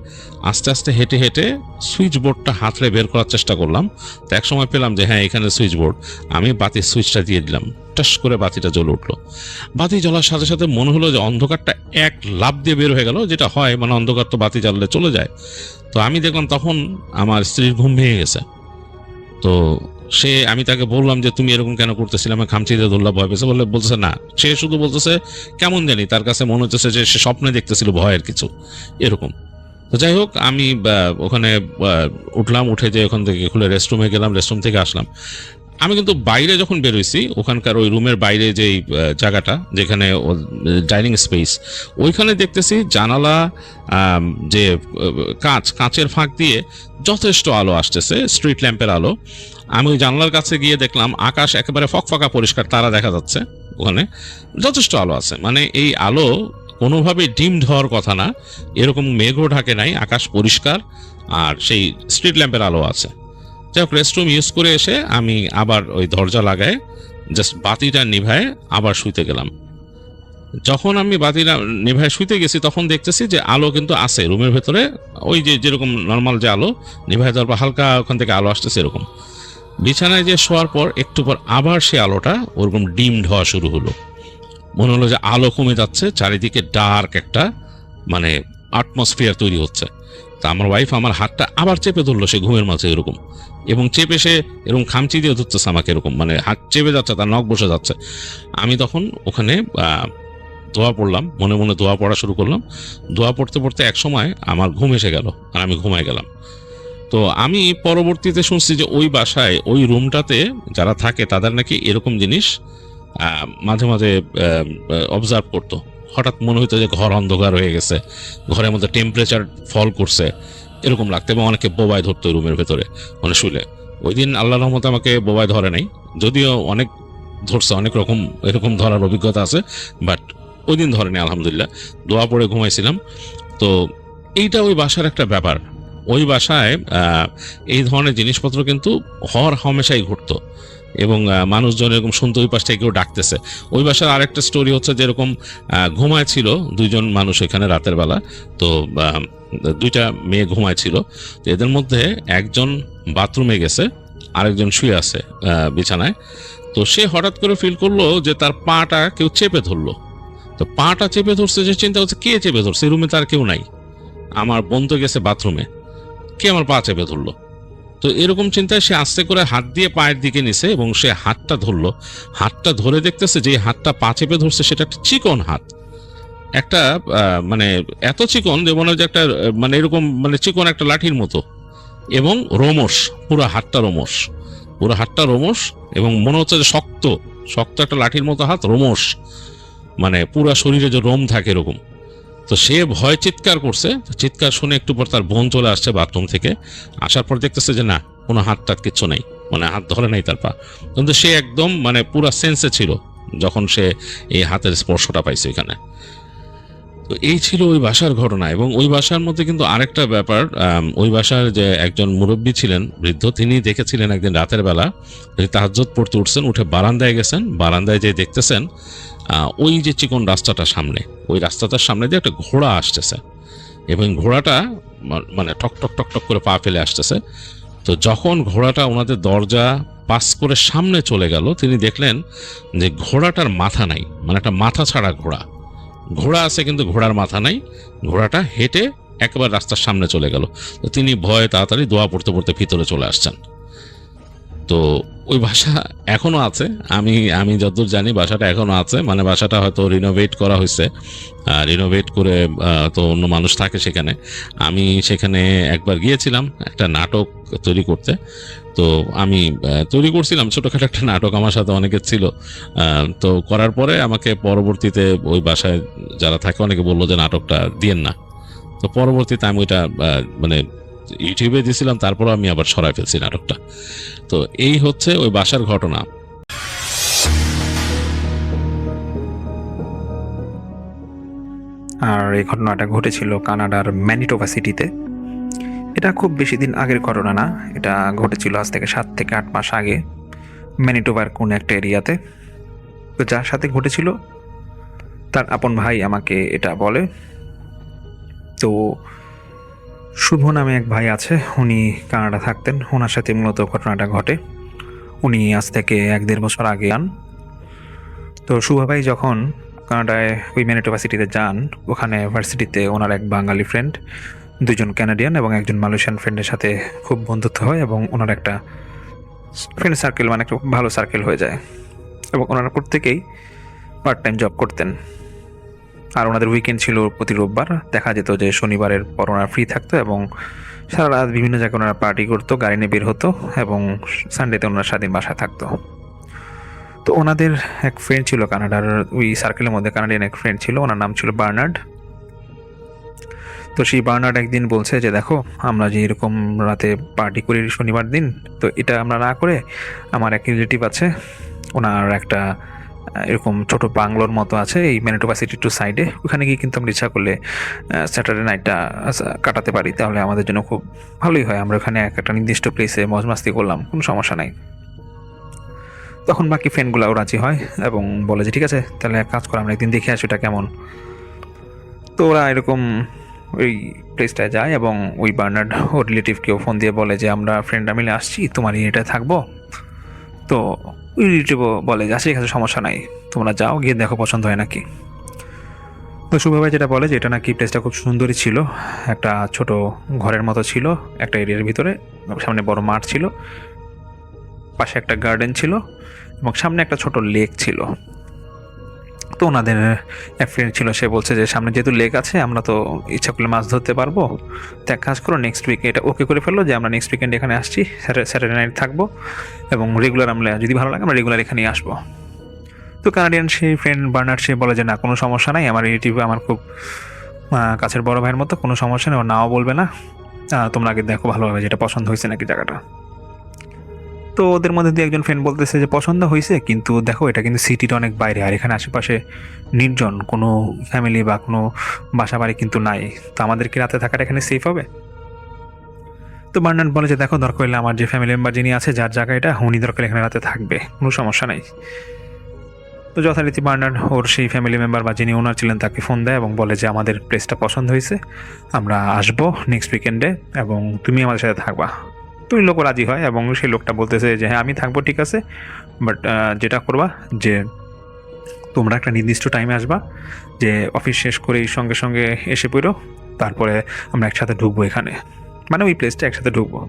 Speaker 5: আস্তে আস্তে হেঁটে হেঁটে সুইচ বোর্ডটা হাতড়ে বের করার চেষ্টা করলাম। তো এক সময় পেলাম যে হ্যাঁ, এখানে সুইচ বোর্ড। আমি বাতির সুইচটা দিয়ে দিলাম, টাস করে বাতিটা জ্বলে উঠলো। বাতি জ্বলার সাথে সাথে মনে হলো যে অন্ধকারটা এক লাফ দিয়ে বের হয়ে গেল, যেটা হয়, মানে অন্ধকার তো বাতি জ্বাললে চলে যায়। তো আমি দেখলাম তখন আমার স্ত্রীর ঘুম ভেঙে গেছে। তো আমি তাকে বললাম যে তুমি এরকম কেন করতেছিলে, আমি খামচি দিয়ে ধরলা, ভয় পেয়েছে বলতেছে না, সে শুধু বলতেছে কেমন জানি, তার কাছে মনে হচ্ছে যে সে স্বপ্নে দেখতেছিল ভয়ের কিছু এরকম। তো যাই হোক, আমি ওখানে উঠলাম, উঠে যে ওখান থেকে খুলে রেস্টরুমে গেলাম, রেস্টরুম থেকে আসলাম। আমি কিন্তু বাইরে যখন বেরোইছি, ওখানকার ওই রুমের বাইরে যেই জায়গাটা যেখানে ডাইনিং স্পেস, ওইখানে দেখতেছি জানালা, যে কাঁচের ফাঁক দিয়ে যথেষ্ট আলো আসতেছে, স্ট্রিট ল্যাম্পের আলো। আমি ওই জানলার কাছে গিয়ে দেখলাম আকাশ একেবারে ফকফকা পরিষ্কার, তারা দেখা যাচ্ছে, ওখানে যথেষ্ট আলো আছে। মানে এই আলো কোনোভাবে ডিমড হওয়ার কথা না, এরকম মেঘও ঢাকে নাই, আকাশ পরিষ্কার, আর সেই স্ট্রিট ল্যাম্পের আলো আছে। যাই হোক, রেস্টরুম ইউজ করে এসে আমি আবার ওই দরজা লাগায় জাস্ট বাতিটা নিভায় আবার শুইতে গেলাম। যখন আমি বাতি নেভায় শুইতে গেছি তখন দেখতেছি যে আলো কিন্তু আছে রুমের ভেতরে, ওই যে যেরকম নর্মাল যে আলো নেভায় দেওয়ার পর হালকা ওখান থেকে আলো আসতেছে এরকম। বিছানায় যে শোয়ার পর একটু পর আবার সে আলোটা ওরকম ডিমড হওয়া শুরু হলো, মনে হলো যে আলো কমে যাচ্ছে, চারিদিকে ডার্ক একটা মানে আটমসফিয়ার তৈরি হচ্ছে। তা আমার ওয়াইফ আমার হাতটা আবার চেপে ধরলো সে ঘুমের মাঝে এরকম, এবং চেপে সে এরকম খামচি দিয়ে ধরতেছে আমাকে এরকম, মানে হাত চেপে যাচ্ছে, তার নখ বসে যাচ্ছে। আমি তখন ওখানে দোয়া পড়লাম, মনে মনে দোয়া পড়া শুরু করলাম। দোয়া পড়তে পড়তে এক সময় আমার ঘুম এসে গেল আর আমি ঘুমায় গেলাম। তো আমি পরবর্তীতে শুনছি যে ওই বাসায় ওই রুমটাতে যারা থাকে তাদের নাকি এরকম জিনিস মাঝে মাঝে অবজার্ভ করতো। হঠাৎ মনে হতো যে ঘর অন্ধকার হয়ে গেছে, ঘরের মধ্যে টেম্পারেচার ফল করছে এরকম লাগতো, এবং অনেকে বোবায় ধরতো রুমের ভেতরে মানে শুলে। ওই দিন আল্লাহর রহমতে আমাকে বোবায় ধরে নাই, যদিও অনেক ধরছে, অনেক রকম এরকম ধরার অভিজ্ঞতা আছে, বাট ওই দিন ধরেনি আলহামদুলিল্লাহ। দোয়া পড়ে ঘুমাইছিলাম। তো এইটা ওই বাসার একটা ব্যাপার। ওই বাসায় এই ধরনের জিনিসপত্র কিন্তু হর হামেশাই ঘটতো, এবং মানুষজন এরকম শুনতে ওই পাশ থেকে কেউ ডাকতেছে। ওই বাসার আরেকটা স্টোরি হচ্ছে যেরকম ঘুমায় ছিল দুইজন মানুষ এখানে রাতের বেলা, তো দুইটা মেয়ে ঘুমায় ছিল, তো এদের মধ্যে একজন বাথরুমে গেছে, আরেকজন শুয়ে আছে বিছানায়। তো সে হঠাৎ করে ফিল করলো যে তার পাটা কেউ চেপে ধরলো। তো পাটা চেপে ধরছে, যে চিন্তা হচ্ছে কে চেপে ধরছে, রুমে তার কেউ নাই, আমার বোন তো গেছে বাথরুমে, কে আমার পা চেপে ধরলো। তো এরকম চিন্তায় সে আস্তে করে হাত দিয়ে পায়ের দিকে নিছে এবং সে হাতটা ধরলো। হাতটা ধরে দেখতেছে যে হাতটা পা চেপে ধরছে সেটা একটা চিকন হাত, একটা মানে এত চিকন যে মনে হয় যে একটা মানে এরকম মানে চিকন একটা লাঠির মতো, এবং রোমশ, পুরো হাতটা রোমশ, পুরো হাতটা রোমশ, এবং মনে হচ্ছে যে শক্ত শক্ত একটা লাঠির মতো হাত, রোমশ, মানে পুরো শরীরে যে রোম থাকে এরকম। তো সে ভয় চিৎকার করছে, চিৎকার শুনে একটু পর তার বোন চলে আসছে বাথরুম থেকে। আসার পর দেখতেছে যে না, কোনো হাত টাত কিচ্ছু নেই, মানে হাত ধরে নাই তার পা, কিন্তু সে একদম মানে পুরো সেন্সে ছিল যখন সে এই হাতের স্পর্শটা পাইছে এখানে। তো এই ছিল ওই বাসার ঘটনা। এবং ওই বাসার মধ্যে কিন্তু আরেকটা ব্যাপার, ওই বাসার যে একজন মুরব্বী ছিলেন বৃদ্ধ, তিনি দেখেছিলেন একদিন রাতের বেলা তাহাজ্জুদ পড়তে উঠছেন, উঠে বারান্দায় গেছেন, বারান্দায় যে দেখতেছেন ওই যে চিকন রাস্তাটা সামনে, ওই রাস্তাটার সামনে দিয়ে একটা ঘোড়া আসতেছে, এবং ঘোড়াটা মানে টক টক টক টক করে পা ফেলে আসতেছে। তো যখন ঘোড়াটা ওনাদের দরজা পাস করে সামনে চলে গেল, তিনি দেখলেন যে ঘোড়াটার মাথা নাই, মানে একটা মাথা ছাড়া ঘোড়া, ঘোড়া আছে কিন্তু ঘোড়ার মাথা নাই, ঘোড়াটা হেঁটে একেবারে রাস্তার সামনে চলে গেল। তো তিনি ভয়ে তাড়াতাড়ি দোয়া পড়তে পড়তে ভিতরে চলে আসছেন। তো ওই বাসা এখনো আছে, আমি যতদূর জানি বাসাটা এখনো আছে, মানে বাসাটা হয়তো রিনোভেট করা হয়েছে, রিনোভেট করে তো অন্য মানুষ থাকে সেখানে। আমি সেখানে একবার গিয়েছিলাম একটা নাটক তৈরি করতে, তো আমি তৈরি করছিলাম ছোটোখাটো একটা নাটক, আমার সাথে অনেকে ছিল। তো করার পরে আমাকে পরবর্তীতে ওই বাসায় যারা থাকে অনেকে বললো যে নাটকটা দিয়েন না। তো পরবর্তীতে আমি ওইটা মানে ইউটিউবে দিয়েছিলাম, তারপর আমি আবার সরাই ফেলছি নাটকটা। তো এই হচ্ছে ওই বাসার ঘটনা।
Speaker 4: আর এই ঘটনাটা ঘটেছিল কানাডার ম্যানিটোবা সিটিতে। এটা খুব বেশি দিন আগের ঘটনা না, এটা ঘটেছিল আজ থেকে 7 থেকে 8 মাস আগে ম্যানিটোবার কোন একটা এরিয়াতে। তো যার সাথে ঘটেছিল তার আপন ভাই আমাকে এটা বলে। তো শুভ নামে এক ভাই আছে, উনি কানাডা থাকতেন, ওনার সাথে মূলত ঘটনাটা ঘটে। উনি আজ থেকে 1-1.5 বছর আগে যান। তো শুভ ভাই যখন কানাডায় ওই ম্যানিটোবা সিটিতে যান, ওখানে ভার্সিটিতে ওনার এক বাঙালি ফ্রেন্ড, 2জন ক্যানাডিয়ান এবং একজন মালয়েশিয়ান ফ্রেন্ডের সাথে খুব বন্ধুত্ব হয়, এবং ওনার একটা ফ্রেন্ড সার্কেল মানে একটা ভালো সার্কেল হয়ে যায়। এবং ওনারা প্রত্যেকেই পার্ট টাইম জব করতেন। আর ওনাদের উইকেন্ড ছিল প্রতি রোববার। দেখা যেত যে শনিবারের পর ওনারা ফ্রি থাকতো এবং সারা রাত বিভিন্ন জায়গায় ওনারা পার্টি করতো, গাড়ি নিয়ে বের হতো, এবং সানডেতে ওনারা স্বাধীন বাসায় থাকতো। তো ওনাদের এক ফ্রেন্ড ছিল কানাডার, ওই সার্কেলের মধ্যে কানাডিয়ান এক ফ্রেন্ড ছিল, ওনার নাম ছিল বার্নার্ড। তো সেই বার্নার্ড একদিন বলছে যে দেখো, আমরা যে এরকম রাতে পার্টি করি শনিবার দিন, তো এটা আমরা না করে আমার এক রিলেটিভ আছে, ওনার একটা এরকম ছোট বাংলোর মতো আছে এই ম্যানিটোবা সিটি টু সাইডে, ওখানে গিয়ে কিন্তু আমরা ইচ্ছা করলে স্যাটারডে নাইটটা কাটাতে পারি, তাহলে আমাদের জন্য খুব ভালোই হয়। আমরা ওখানে একটা নির্দিষ্ট প্লেসে মজ মাস্তি করলাম, কোনো সমস্যা নাই। তখন বাকি ফ্রেন্ডগুলাও রাজি হয় এবং বলে যে ঠিক আছে তাহলে এক কাজ করো, আমরা একদিন দেখে আসি ওটা কেমন। তো ওরা এরকম ওই প্লেসটায় যায় এবং ওই বার্নার্ড ওর রিলেটিভকেও ফোন দিয়ে বলে যে আমরা ফ্রেন্ডরা মিলে আসছি, তোমার এটা থাকবো। তো ওই রিলেটিভও বলে যে ঠিক আছে সমস্যা নাই, তোমরা যাও গিয়ে দেখো পছন্দ হয় নাকি। তো শুভ ভাই যেটা বলে যে এটা নাকি প্লেসটা খুব সুন্দরই ছিল, একটা ছোট ঘরের মতো ছিল একটা এরিয়ার ভিতরে, সামনে বড় মাঠ ছিল, পাশে একটা গার্ডেন ছিল এবং সামনে একটা ছোট লেক ছিল। তো ওনাদের এক ফ্রেন্ড ছিল, সে বলছে যে সামনে যেহেতু লেক আছে আমরা তো ইচ্ছা করলে মাছ ধরতে পারবো, তো এক কাজ করো নেক্সট উইকে এটা ওকে করে ফেললো যে আমরা নেক্সট উইকেন্ড এখানে আসছি, স্যাটারডে নাইট থাকবো এবং রেগুলার আমরা যদি ভালো লাগে আমরা রেগুলার এখানেই আসবো। তো কানাডিয়ান সেই ফ্রেন্ড বার্নার্ড সে বলে যে না কোনো সমস্যা নাই, আমার রিলেটিভ আমার খুব কাছের বড় ভাইয়ের মতো, কোনো সমস্যা নেই, ও নাও বলবে না, তোমরা আগে দেখো ভালোভাবে যেটা পছন্দ হয়েছে নাকি জায়গাটা। তো ওদের মধ্যে দিয়ে একজন ফ্রেন্ড বলতেছে যে পছন্দ হয়েছে, কিন্তু দেখো এটা কিন্তু সিটির অনেক বাইরে, আর এখানে আশেপাশে নির্জন, কোনো ফ্যামিলি বা কোনো বাসা বাড়ি কিন্তু নাই, তো আমাদের কি রাতে থাকাটা এখানে সেফ হবে? তো বার্নার্ড বলে যে দেখো দরকার হলে আমার যে ফ্যামিলি মেম্বার যিনি আছে যার জায়গা এটা, উনি দরকার এখানে রাতে থাকবে, কোনো সমস্যা নাই। তো যথারীতি বার্নার্ড ওর সেই ফ্যামিলি মেম্বার বা যিনি ওনার ছিলেন তাকে ফোন দেয় এবং বলে যে আমাদের প্লেসটা পছন্দ হয়েছে, আমরা আসবো নেক্সট উইকেন্ডে এবং তুমি আমাদের সাথে থাকবা। তো ওই লোকও রাজি হয় এবং সেই লোকটা বলতেছে যে হ্যাঁ আমি থাকবো ঠিক আছে, বাট যেটা করবা যে তোমরা একটা নির্দিষ্ট টাইমে আসবা, যে অফিস শেষ করে এই সঙ্গে সঙ্গে এসে পড়ো, তারপরে আমরা একসাথে ঢুকবো এখানে, মানে ওই প্লেসটা একসাথে ঢুকবো।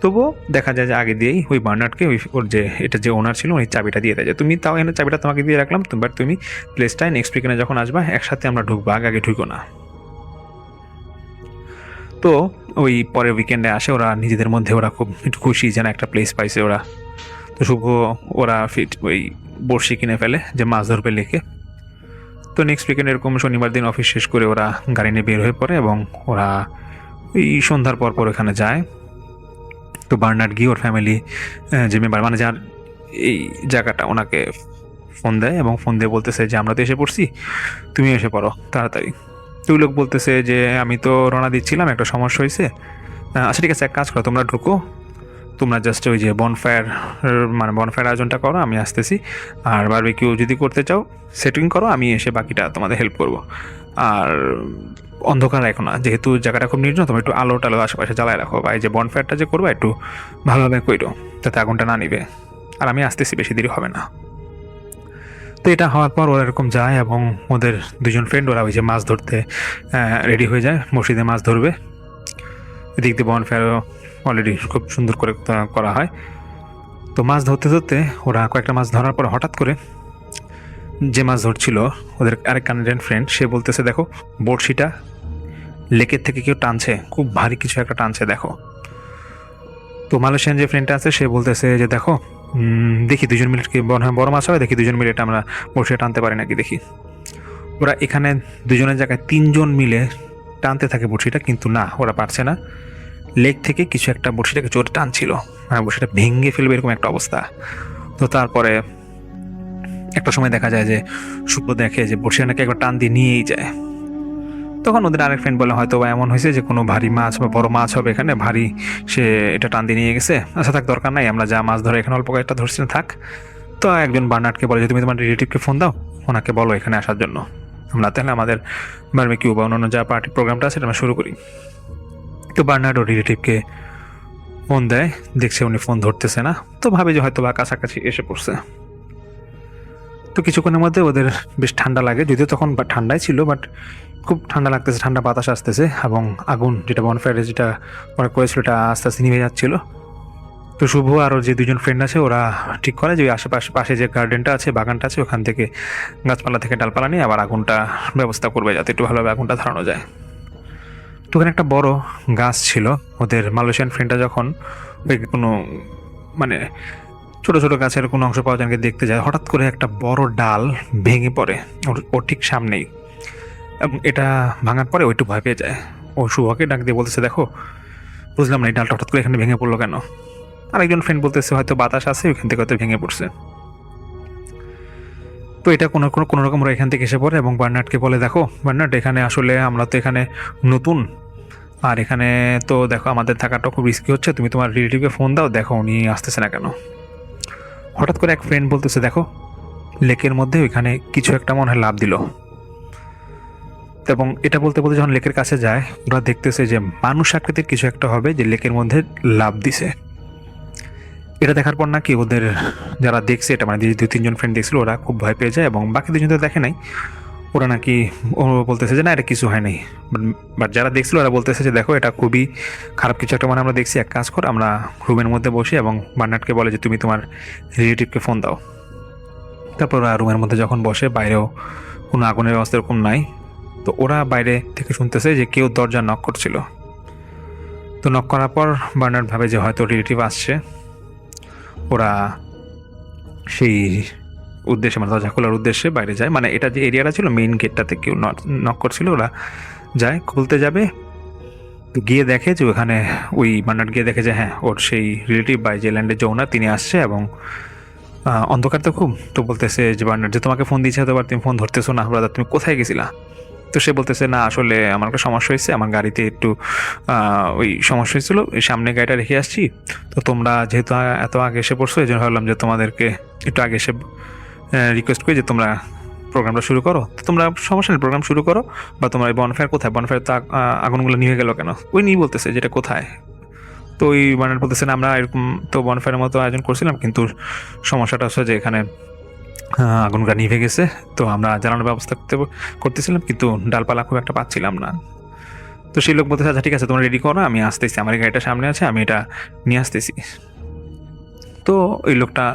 Speaker 4: তবুও দেখা যায় যে আগে দিয়েই ওই বার্নার্ডকে ওর যে এটা যে ওনার ছিল ওই চাবিটা দিয়ে দেয় যে তুমি তাও এখানে চাবিটা তোমাকে দিয়ে রাখলাম, বাট তুমি প্লেসটায় নেক্সট উইকেন্ডে যখন আসবা একসাথে আমরা ঢুকবো, আগে আগে ঢুকো না। তো ওই পরের উইকেন্ডে আসে ওরা নিজেদের মধ্যে, ওরা খুব একটু খুশি যেন একটা প্লেস পাইছে ওরা। তো শুভ ওরা ওই বড়শি কিনে ফেলে যে মাছ ধরবে লেকে। তো নেক্সট উইকেন্ড এরকম শনিবার দিন অফিস শেষ করে ওরা গাড়ি নিয়ে বের হয়ে পড়ে এবং ওরা ওই সন্ধ্যার পর পর ওখানে যায়। তো বার্নার্ড গিয়ে ওর ফ্যামিলি যে মেম্বার মানে যার এই জায়গাটা ওনাকে ফোন দেয় এবং ফোন দিয়ে বলতেছে যে আমরা তো এসে পড়ছি, তুমি এসে পড়ো তাড়াতাড়ি। তো ওই লোক বলতেছে যে আমি তো রওনা দিচ্ছিলাম, একটা সমস্যা হয়েছে, আচ্ছা ঠিক আছে এক কাজ করো তোমরা ঢুকো, তোমরা জাস্ট ওই যে বনফায়ার আয়োজনটা করো, আমি আসতেছি, আর বারবিকিউ যদি করতে চাও সেটিং করো, আমি এসে বাকিটা তোমাদের হেল্প করব। আর অন্ধকার রাখো না, যেহেতু জায়গাটা খুব নির্জন, তোমরা একটু আলো টালো আশেপাশে জ্বালায় রাখো, বা এই যে বনফায়ারটা যে করবো একটু ভালোভাবে কইরো যাতে আগুনটা না নিবে, আর আমি আসতেছি বেশি দেরি হবে না। তো এটা হওয়ার পর ওরা এরকম যায় এবং ওদের দুজন ফ্রেন্ড ওরা ওই যে মাছ ধরতে রেডি হয়ে যায়, বড়শিতে মাছ ধরবে। এদিক দিয়ে বনফায়ারও অলরেডি খুব সুন্দর করে করা হয়। তো মাছ ধরতে ধরতে ওরা কয়েকটা মাছ ধরার পর হঠাৎ করে যে মাছ ধরছিল ওদের আরেক কানাডিয়ান ফ্রেন্ড, সে বলতেছে দেখো বড়শিটা লেকের থেকে কেউ টানছে, খুব ভারী কিছু একটা টানছে দেখো। তো মালয়েশিয়ান যে ফ্রেন্ডটা আছে সে বলতেছে যে দেখো দেখি দুজন মিলে কি বড় মাছ হবে, দেখি দুজন মিলে এটা আমরা বড়শি টানতে পারি নাকি দেখি। ওরা এখানে দুজনের জায়গায় তিনজন মিলে টানতে থাকে বড়শিটা, কিন্তু না ওরা পারছে না, লেক থেকে কিছু একটা বড়শিটাকে জোরে টানছিল, মানে বড়শিটা ভেঙে ফেলবে এরকম একটা অবস্থা। তো তারপরে একটা সময় দেখা যায় যে শুভ দেখে যে বড়শিটা নাকি একবার টান দিয়ে নিয়েই যায়। তখন ওদের আরেক ফ্রেন্ড বলে হয়তো বা এমন হয়েছে যে কোনো ভারী মাছ বা বড় মাছ হবে এখানে, ভারী সে এটা টান দিয়ে নিয়ে গেছে, আচ্ছা থাক দরকার নাই, আমরা যা মাছ ধরে এখানে অল্প কয়েকটা ধরছি না থাক। তো একজন বার্নার্ডকে বলে যে তুমি তোমার রিলেটিভকে ফোন দাও, ওনাকে বলো এখানে আসার জন্য, আমরা তাহলে আমাদের বারবিকিউ বা অন্যান্য যা পার্টি প্রোগ্রামটা আছে আমরা শুরু করি। তো বার্নার্ড ও রিলেটিভকে ফোন দেয়, দেখছে উনি ফোন ধরতেছে না, তো ভাবে যে হয়তো বা কাছাকাছি এসে পড়ছে। তো কিছুক্ষণের মধ্যে ওদের বেশ ঠান্ডা লাগে, যদিও তখন ঠান্ডাই ছিল, বাট খুব ঠান্ডা লাগতেছে, ঠান্ডা বাতাস আসতেছে এবং আগুন যেটা বনফায়ারে যেটা ওরা করেছিল এটা আস্তে আস্তে নিভে যাচ্ছিল। তো শুভ আর ওর যে দুজন ফ্রেন্ড আছে ওরা ঠিক করে যে ওই পাশে যে গার্ডেনটা আছে, বাগানটা আছে, ওখান থেকে গাছপালা থেকে ডালপালা নিয়ে আবার আগুনটা ব্যবস্থা করবে যাতে একটু ভালোভাবে আগুনটা ধরানো যায়। তো ওখানে একটা বড় গাছ ছিল, ওদের মালয়েশিয়ান ফ্রেন্ডটা যখন ওই কোনো মানে ছোট ছোট গাছের কোনো অংশ পাওয়া যায় দেখতে যায়, হঠাৎ করে একটা বড় ডাল ভেঙে পড়ে ওর ঠিক সামনেই, এবং এটা ভাঙার পরে ওইটু ভয় পেয়ে যায়। ও শুভকে ডাক দিয়ে বলতেছে দেখো বুঝলাম না এই ডালটা হঠাৎ করে এখানে ভেঙে পড়লো কেন। আরেকজন ফ্রেন্ড বলতেছে হয়তো বাতাস আছে ওইখান থেকে হয়তো ভেঙে পড়ছে। তো এটা কোনো রকম ওরা এখান থেকে এসে পড়ে এবং বার্নার্ডকে বলে দেখো বার্নার্ড এখানে আসলে আমরা তো এখানে নতুন, আর এখানে তো দেখো আমাদের থাকাটা খুব রিস্কি হচ্ছে, তুমি তোমার রিলেটিভকে ফোন দাও দেখো উনি আসতেছে না কেন। হঠাৎ করে এক ফ্রেন্ড বলতেছে, দেখো লেকের মধ্যে ওইখানে কিছু একটা মনে হয় লাফ দিল। এবং এটা বলতে বলতে যখন লেকের কাছে যায়, ওরা দেখতেছে যে মানুষ আকৃতির কিছু একটা হবে যে লেকের মধ্যে লাফ দিছে। এটা দেখার পর নাকি ওদের যারা দেখছে এটা, মানে যে 2-3 জন ফ্রেন্ড দেখছিল, ওরা খুব ভয় পেয়ে যায় এবং বাকি 2 জন তো দেখে নাই। ওরা নাকি ও বলতেছে যে না, এটা কিছু হয় নাই। বাট যারা দেখছিল ওরা বলতেছে যে দেখো এটা খুবই খারাপ কিছু একটা মানে আমরা দেখছি, এক কাজ কর আমরা রুমের মধ্যে বসি, এবং বার্নার্ডকে বলে যে তুমি তোমার রিলেটিভকে ফোন দাও। তারপর ওরা রুমের মধ্যে যখন বসে, বাইরেও কোনো আগুনের ব্যবস্থা এরকম নাই। তো ওরা বাইরে থেকে শুনতেছে যে কেউ দরজা নক করছিল। তো নক করার পর বার্নার্ড ভাবে যে হয়তো রিলেটিভ আসছে। ওরা সেই উদ্দেশ্যে, মানে দরজা খোলার উদ্দেশ্যে বাইরে যায়। মানে এটা যে এরিয়াটা ছিল মেইন গেটটাতে কেউ নক করছিল, ওরা যায় খুলতে যাবে। তো গিয়ে দেখে যে ওখানে ওই বার্নার্ড গিয়ে দেখে যে হ্যাঁ, ওর সেই রিলেটিভ বা যে ল্যান্ডের যে ওনার তিনি আসছে। এবং অন্ধকার তো খুব, তো বলতেছে যে বার্নার্ড যে তোমাকে ফোন দিয়েছে, হয়তো তুমি ফোন ধরতেছো না, ব্রাদার তুমি কোথায় গেছিলা? তো সে বলতেছে না, আসলে আমার একটা সমস্যা হয়েছে, আমার গাড়িতে একটু ওই সমস্যা হয়েছিল, এই সামনে গাড়িটা রেখে আসছি। তো তোমরা যেহেতু এত আগে এসে পড়ছো, এই জন্য ভাবলাম যে তোমাদেরকে একটু আগে এসে রিকোয়েস্ট করি যে তোমরা প্রোগ্রামটা শুরু করো। তো তোমরা সমস্যা নেই, প্রোগ্রাম শুরু করো। বা তোমার বনফায়ার কোথায়? বনফায়ার তো আগুনগুলো নিভে গেল কেন? ওই নিয়ে বলতেছে যেটা কোথায়। তো ওই বার্নার্ড বলতেছে না, আমরা এরকম তো বনফায়ারের মতো আয়োজন করছিলাম, কিন্তু সমস্যাটা হচ্ছে যে এখানে আগুনটা নিভে গেছে। তো আমরা জ্বালানোর ব্যবস্থা করতেছিলাম, কিন্তু ডালপালা খুব একটা পাচ্ছিলাম না। তো সেই লোক বলতেছে আচ্ছা ঠিক আছে, তোমরা রেডি করো, আমি আসতেছি, আমার এই গাড়িটা সামনে আছে, আমি এটা নিয়ে আসতেছি। তো ওই লোকটা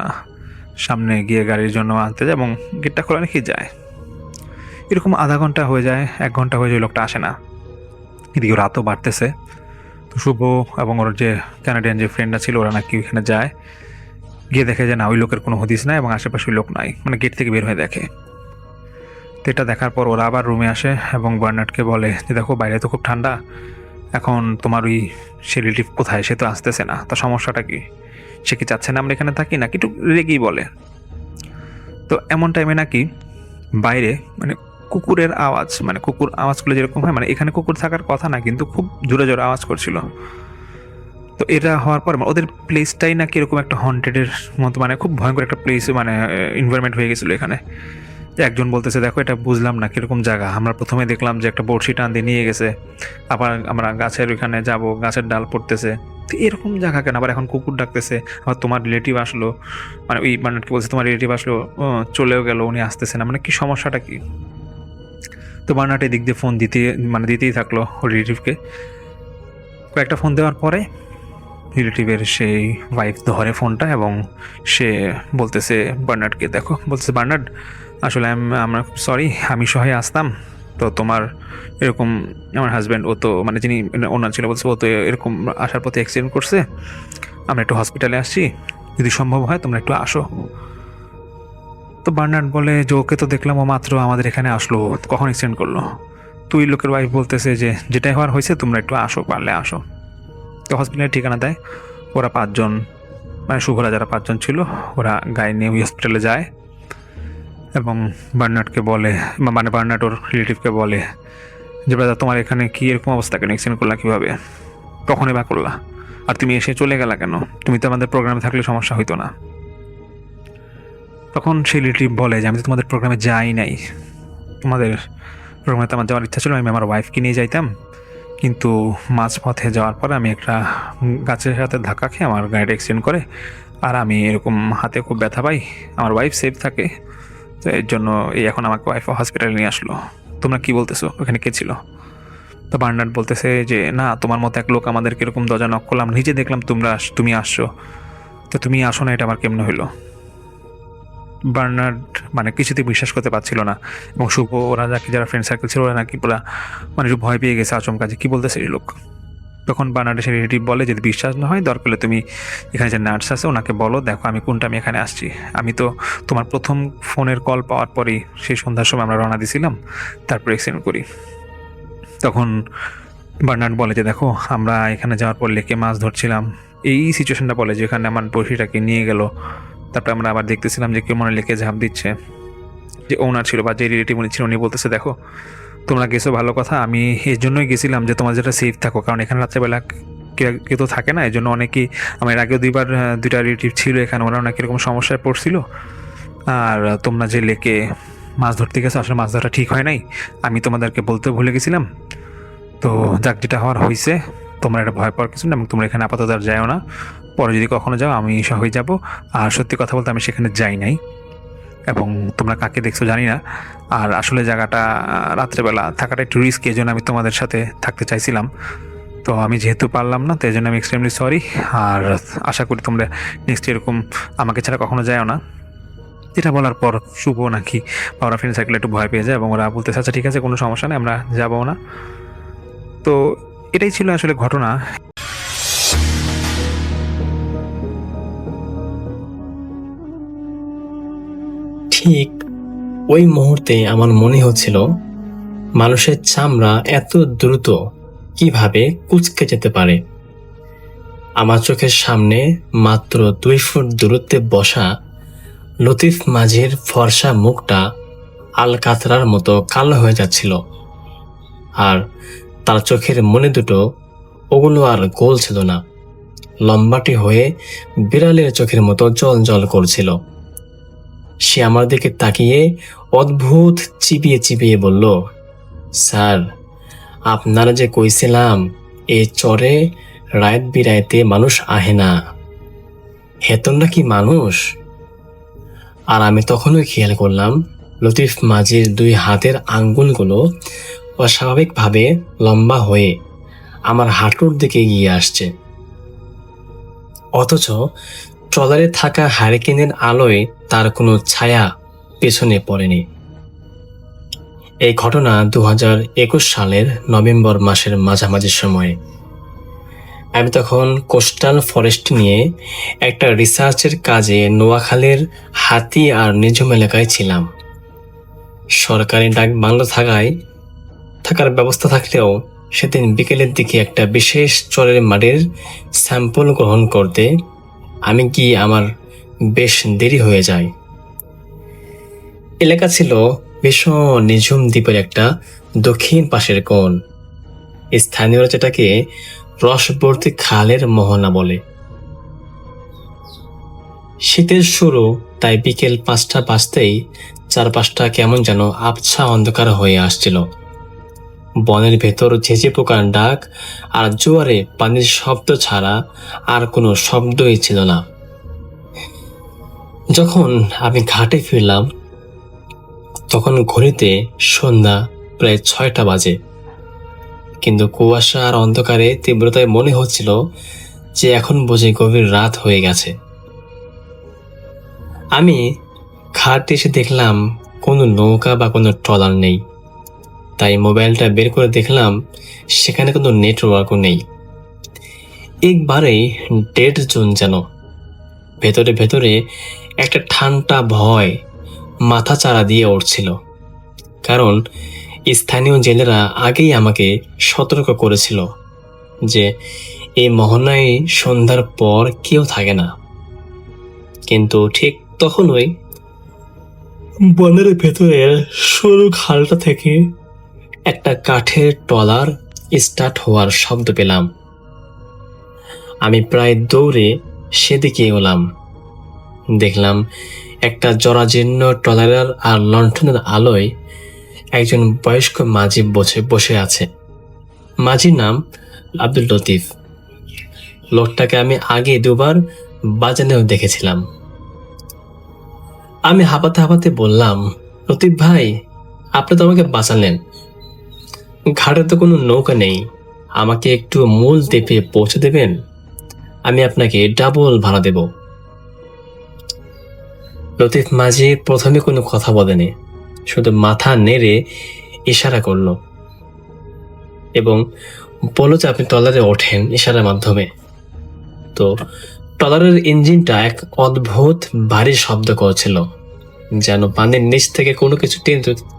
Speaker 4: সামনে গিয়ে গাড়ির জন্য আনতে যায় এবং গেটটা খোলা রেখে যায়। এরকম আধা ঘন্টা হয়ে যায়, 1 ঘন্টা হয়ে যায়, ওই লোকটা আসে না। এদিকে রাতও বাড়তেছে। তো শুভ এবং ওর যে কানাডিয়ান যে ফ্রেন্ডরা ছিল, ওরা নাকি ওইখানে যায়, গিয়ে দেখে যে না, ওই লোকের কোনো হদিস নাই এবং আশেপাশে ওই লোক নাই, মানে গেট থেকে বের হয়ে দেখে। তো এটা দেখার পর ওরা আবার রুমে আসে এবং বার্নার্ডকে বলে যে দেখো বাইরে তো খুব ঠান্ডা, এখন তোমার ওই সে রিলেটিভ কোথায়? সে তো আসতেছে না, তার সমস্যাটা কি? সে কি চাচ্ছে না আমরা এখানে থাকি, নাকি একটু রেগেই বলে? তো এমন টাইমে নাকি বাইরে মানে কুকুরের আওয়াজ, মানে কুকুর আওয়াজগুলো যেরকম হয়, মানে এখানে কুকুর থাকার কথা না, কিন্তু খুব জোরে জোরে আওয়াজ করছিল। তো এটা হওয়ার পর ওদের প্লেসটাই নাকি এরকম একটা হন্টেডের মতো, মানে খুব ভয়ঙ্কর একটা প্লেস, মানে এনভায়রনমেন্ট হয়ে গেছিলো এখানে। যে একজন বলতেছে দেখো এটা বুঝলাম না কিরকম জায়গা, আমরা প্রথমে দেখলাম যে একটা বড়শি টান দিয়ে নিয়ে গেছে, আবার আমরা গাছের ওইখানে যাব, গাছের ডাল পড়তেছে, তো এরকম জায়গা কেন? আবার এখন কুকুর ডাকতেছে, আবার তোমার রিলেটিভ আসলো, মানে ওই বার্নার্ডকে বলছে তোমার রিলেটিভ আসলো, চলেও গেল, উনি আসতেছে না, মানে কি সমস্যাটা কি? তো বার্নার্ড এদিক দিয়ে ফোন দিতেই থাকলো ওর রিলেটিভকে। কয়েকটা ফোন দেওয়ার পরে রিলেটিভের সেই ওয়াইফ ধরে ফোনটা এবং সে বলতেছে বার্নার্ডকে, দেখো বলতেছে বার্নার্ড আসলে আমরা খুব সরি, আমি সহায় আসতাম, তো তোমার এরকম আমার হাজব্যান্ড, ও তো মানে যিনি ওনার ছিল, বলছে ও তো এরকম আসার পথে অ্যাক্সিডেন্ট করছে, আমরা একটু হসপিটালে আসছি, যদি সম্ভব হয় তোমরা একটু আসো। তো বার্নার্ড বলে যে ওকে তো দেখলাম ও মাত্র আমাদের এখানে আসলো, কখন অ্যাক্সিডেন্ট করলো? তুই লোকের ওয়াইফ বলতেছে যে যেটাই হওয়ার হয়েছে তোমরা একটু আসো, পারলে আসো। তো হসপিটালের ঠিকানা দেয়। ওরা 5 জন, মানে শুভরা যারা 5 জন ছিল, ওরা গাড়ি নিয়ে ওই হসপিটালে যায় এবং বার্নার্ডকে বলে, মানে বার্নার্ড ওর রিলেটিভকে বলে যে ব্রাদার তোমার এখানে কি এরকম অবস্থা, কেন অ্যাক্সিডেন্ট করলা কীভাবে, কখনই বা করলা, আর তুমি এসে চলে গেলা কেন? তুমি তো আমাদের প্রোগ্রামে থাকলে সমস্যা হইতো না। তখন সেই রিলেটিভ বলে যে আমি তো তোমাদের প্রোগ্রামে যাই নাই, তোমাদের প্রোগ্রামে তো আমার যাওয়ার ইচ্ছা ছিল, আমি আমার ওয়াইফকে নিয়ে যাইতাম, কিন্তু মাঝপথে যাওয়ার পরে আমি একটা গাছের সাথে ধাক্কা খেয়ে আমার গাড়িটা অ্যাক্সিডেন্ট করে, আর আমি এরকম হাতে খুব ব্যথা পাই, আমার ওয়াইফ সেফ থাকে, তো এর জন্য এই এখন আমাকে ওয়াইফ হসপিটালে নিয়ে আসলো। তোমরা কি বলতেছো, ওখানে কে ছিল? তো বার্নার্ড বলতেছে যে না, তোমার মতো এক লোক আমাদেরকে এরকম দরজা নক করলাম, নিজে দেখলাম তুমি আসছো, তো তুমি আসো না, এটা আমার কেমন হইলো? বার্নার্ড মানে কিছুতেই বিশ্বাস করতে পারছিল না এবং শুভ ওরা যারা ফ্রেন্ড সার্কেল ছিল ওরা নাকি পুরা মানে ভয় পেয়ে গেছে, আচমকা যে কী বলতেছে এই লোক। তখন বার্নার্ডের সেই রিলেটিভ বলে যদি বিশ্বাস না হয় দরকার হলে তুমি এখানে যে নার্স আছে ওনাকে বলো, দেখো আমি আমি এখানে আসছি, আমি তো তোমার প্রথম ফোনের কল পাওয়ার পরেই সেই সন্ধ্যার সময় আমরা রওনা দিয়েছিলাম, তারপর অ্যাক্সিডেন্ট করি। তখন বার্নার্ড বলে যে দেখো আমরা এখানে যাওয়ার পর লেকে মাছ ধরছিলাম, এই সিচুয়েশনটা বলে যেখানে আমার বড়শিটাকে নিয়ে গেল, তারপরে আমরা আবার দেখতেছিলাম যে কেউ মনে লেকে ঝাঁপ দিচ্ছে, যে ওনার ছিল বা যে রিলেটিভ উনি ছিল উনি বলতেছে দেখো তোমরা গেছো ভালো কথা, আমি এর জন্যই গেছিলাম যে তোমরা যেটা সেফ থাকো, কারণ এখানে রাত্রেবেলা কেউ তো থাকে না, এই জন্য অনেকেই, আমার আগেও দুইটা রিলেটিভ ছিল এখানে, ওরা অনেক এরকম সমস্যায় পড়ছিল। আর তোমরা যে লেকে মাছ ধরতে গেছো, আসলে মাছ ধরা ঠিক হয় নাই, আমি তোমাদেরকে বলতে ভুলে গেছিলাম। তো যাক, যেটা হওয়ার হয়েছে, তোমরা এটা ভয় পাওয়ার কিছু না, এবং তোমরা এখানে আপাতত আর যাও না। পরে যদি কখনো যাও আমি সহই যাব। আর সত্যি কথা বলতে আমি সেখানে যাই নাই, এবং তোমরা কাকে দেখছো জানি না। আর আসলে জায়গাটা রাত্রেবেলা থাকাটা একটু রিস্ক, এই জন্য আমি তোমাদের সাথে থাকতে চাইছিলাম। তো আমি যেহেতু পারলাম না, তো এই জন্য আমি এক্সট্রিমলি সরি। আর আশা করি তোমরা নেক্সট এরকম আমাকে ছাড়া কখনো যাও না। যেটা বলার পর শুভ নাকি বা ওরা ফ্রেন্ড সার্কেল একটু ভয় পেয়ে যায়, এবং ওরা বলতেছে আচ্ছা ঠিক আছে, কোনো সমস্যা নেই, আমরা যাবো না। তো এটাই ছিল আসলে ঘটনা।
Speaker 6: ঠিক ওই মুহূর্তে আমার মনে হচ্ছিল মানুষের চামড়া এত দ্রুত কিভাবে কুঁচকে যেতে পারে। আমার চোখের সামনে মাত্র 2 ফুট দূরত্বে বসা লতিফ মাঝির ফর্সা মুখটা আলকাতরার মতো কালো হয়ে যাচ্ছিল, আর তার চোখের মনে দুটো, ওগুলো আর গোল ছিল না, লম্বাটে হয়ে বিড়ালের চোখের মতো জল জল করছিল। সে আমার দিকে তাকিয়ে অদ্ভুত চিবিয়ে চিবিয়ে বলল, স্যার, আপনারা যে কইছিলাম এই চরে রাত বিরাইতে মানুষ আহে না, হেতন নাকি মানুষ? আর আমি তখনই খেয়াল করলাম লতিফ মাঝির 2 হাতের আঙ্গুলগুলো অস্বাভাবিকভাবে লম্বা হয়ে আমার হাঁটুর দিকে এগিয়ে আসছে, অথচ ট্রলারে থাকা হারিকেনের আলোয় তার কোনো ছায়া পেছনে পড়েনি। এই ঘটনা 2021 সালের নভেম্বর মাসের মাঝামাঝি সময়ে। আমি তখন কোস্টাল ফরেস্ট নিয়ে একটা রিসার্চের কাজে নোয়াখালীর হাতি আর নিঝুম এলাকায় ছিলাম। সরকারি ডাক বাংলো থাকার ব্যবস্থা থাকলেও সেদিন বিকেলের দিকে একটা বিশেষ চরের মাটির স্যাম্পল গ্রহণ করতে আমি গিয়ে আমার বেশ দেরি হয়ে যায়। এলাকা ছিল ভীষণ নিঝুম দ্বীপের একটা দক্ষিণ পাশের কোণ, স্থানীয়রা যেটাকে রসবর্তী খালের মোহনা বলে। শীতের শুরু, তাই বিকেল 5টা বাজতেই চারপাশটা কেমন যেন আবছা অন্ধকার হয়ে আসছিল। বনের ভেতর ঝেঁঝে পোকার ডাক আর জোয়ারে পানির শব্দ ছাড়া আর কোনো শব্দই ছিল না। যখন আমি ঘাটে ফিরলাম তখন ঘড়িতে সন্ধ্যা প্রায় 6টা বাজে, কিন্তু কুয়াশা আর অন্ধকারে তীব্রতায় মনে হচ্ছিল যে এখন বুঝি গভীর রাত হয়ে গেছে। আমি ঘাটে এসে দেখলাম কোনো নৌকা বা কোনো ট্রলার নেই, তাই মোবাইলটা বের করে দেখলাম সেখানে কোনো নেটওয়ার্কও নেই। একবারেই ডেড জোন যেন। ভেতরে ভেতরে একটা ঠান্ডা ভয় মাথা চাড়া দিয়ে উঠছিল, কারণ স্থানীয় জেলেরা আগেই আমাকে সতর্ক করেছিল যে এই মোহনায় সন্ধ্যার পর কেউ থাকে না। কিন্তু ঠিক তখনই বনের ভেতরের সরু খালটা থেকে একটা কাঠের ট্রলার স্টার্ট হওয়ার শব্দ পেলাম। আমি প্রায় দৌড়ে সেদিকে এগোলাম। দেখলাম একটা জরাজীর্ণ ট্রলারের আর লণ্ঠনের আলোয় একজন বয়স্ক মাঝি বসে আছে। মাঝির নাম আব্দুল লতিফ। লোকটাকে আমি আগে 2বার বাজানেও দেখেছিলাম। আমি হাঁপাতে হাঁপাতে বললাম, লতিফ ভাই, আপনি তো আমাকে বাঁচালেন। ঘাটে তো কোনো নৌকা নেই, আমাকে একটু মূল দ্বীপে পৌঁছে দেবেন, আমি আপনাকে ডাবল ভাড়া দেব। লতিফ মাঝি প্রথমে কোনো কথা বলেনি, শুধু মাথা নেড়ে ইশারা করল এবং বলল যে আপনি ট্রলারে ওঠেন ইশারার মাধ্যমে। তো ট্রলারের ইঞ্জিনটা এক অদ্ভুত ভারী শব্দ করছিল, যেন পানির নিচ থেকে কোনো কিছু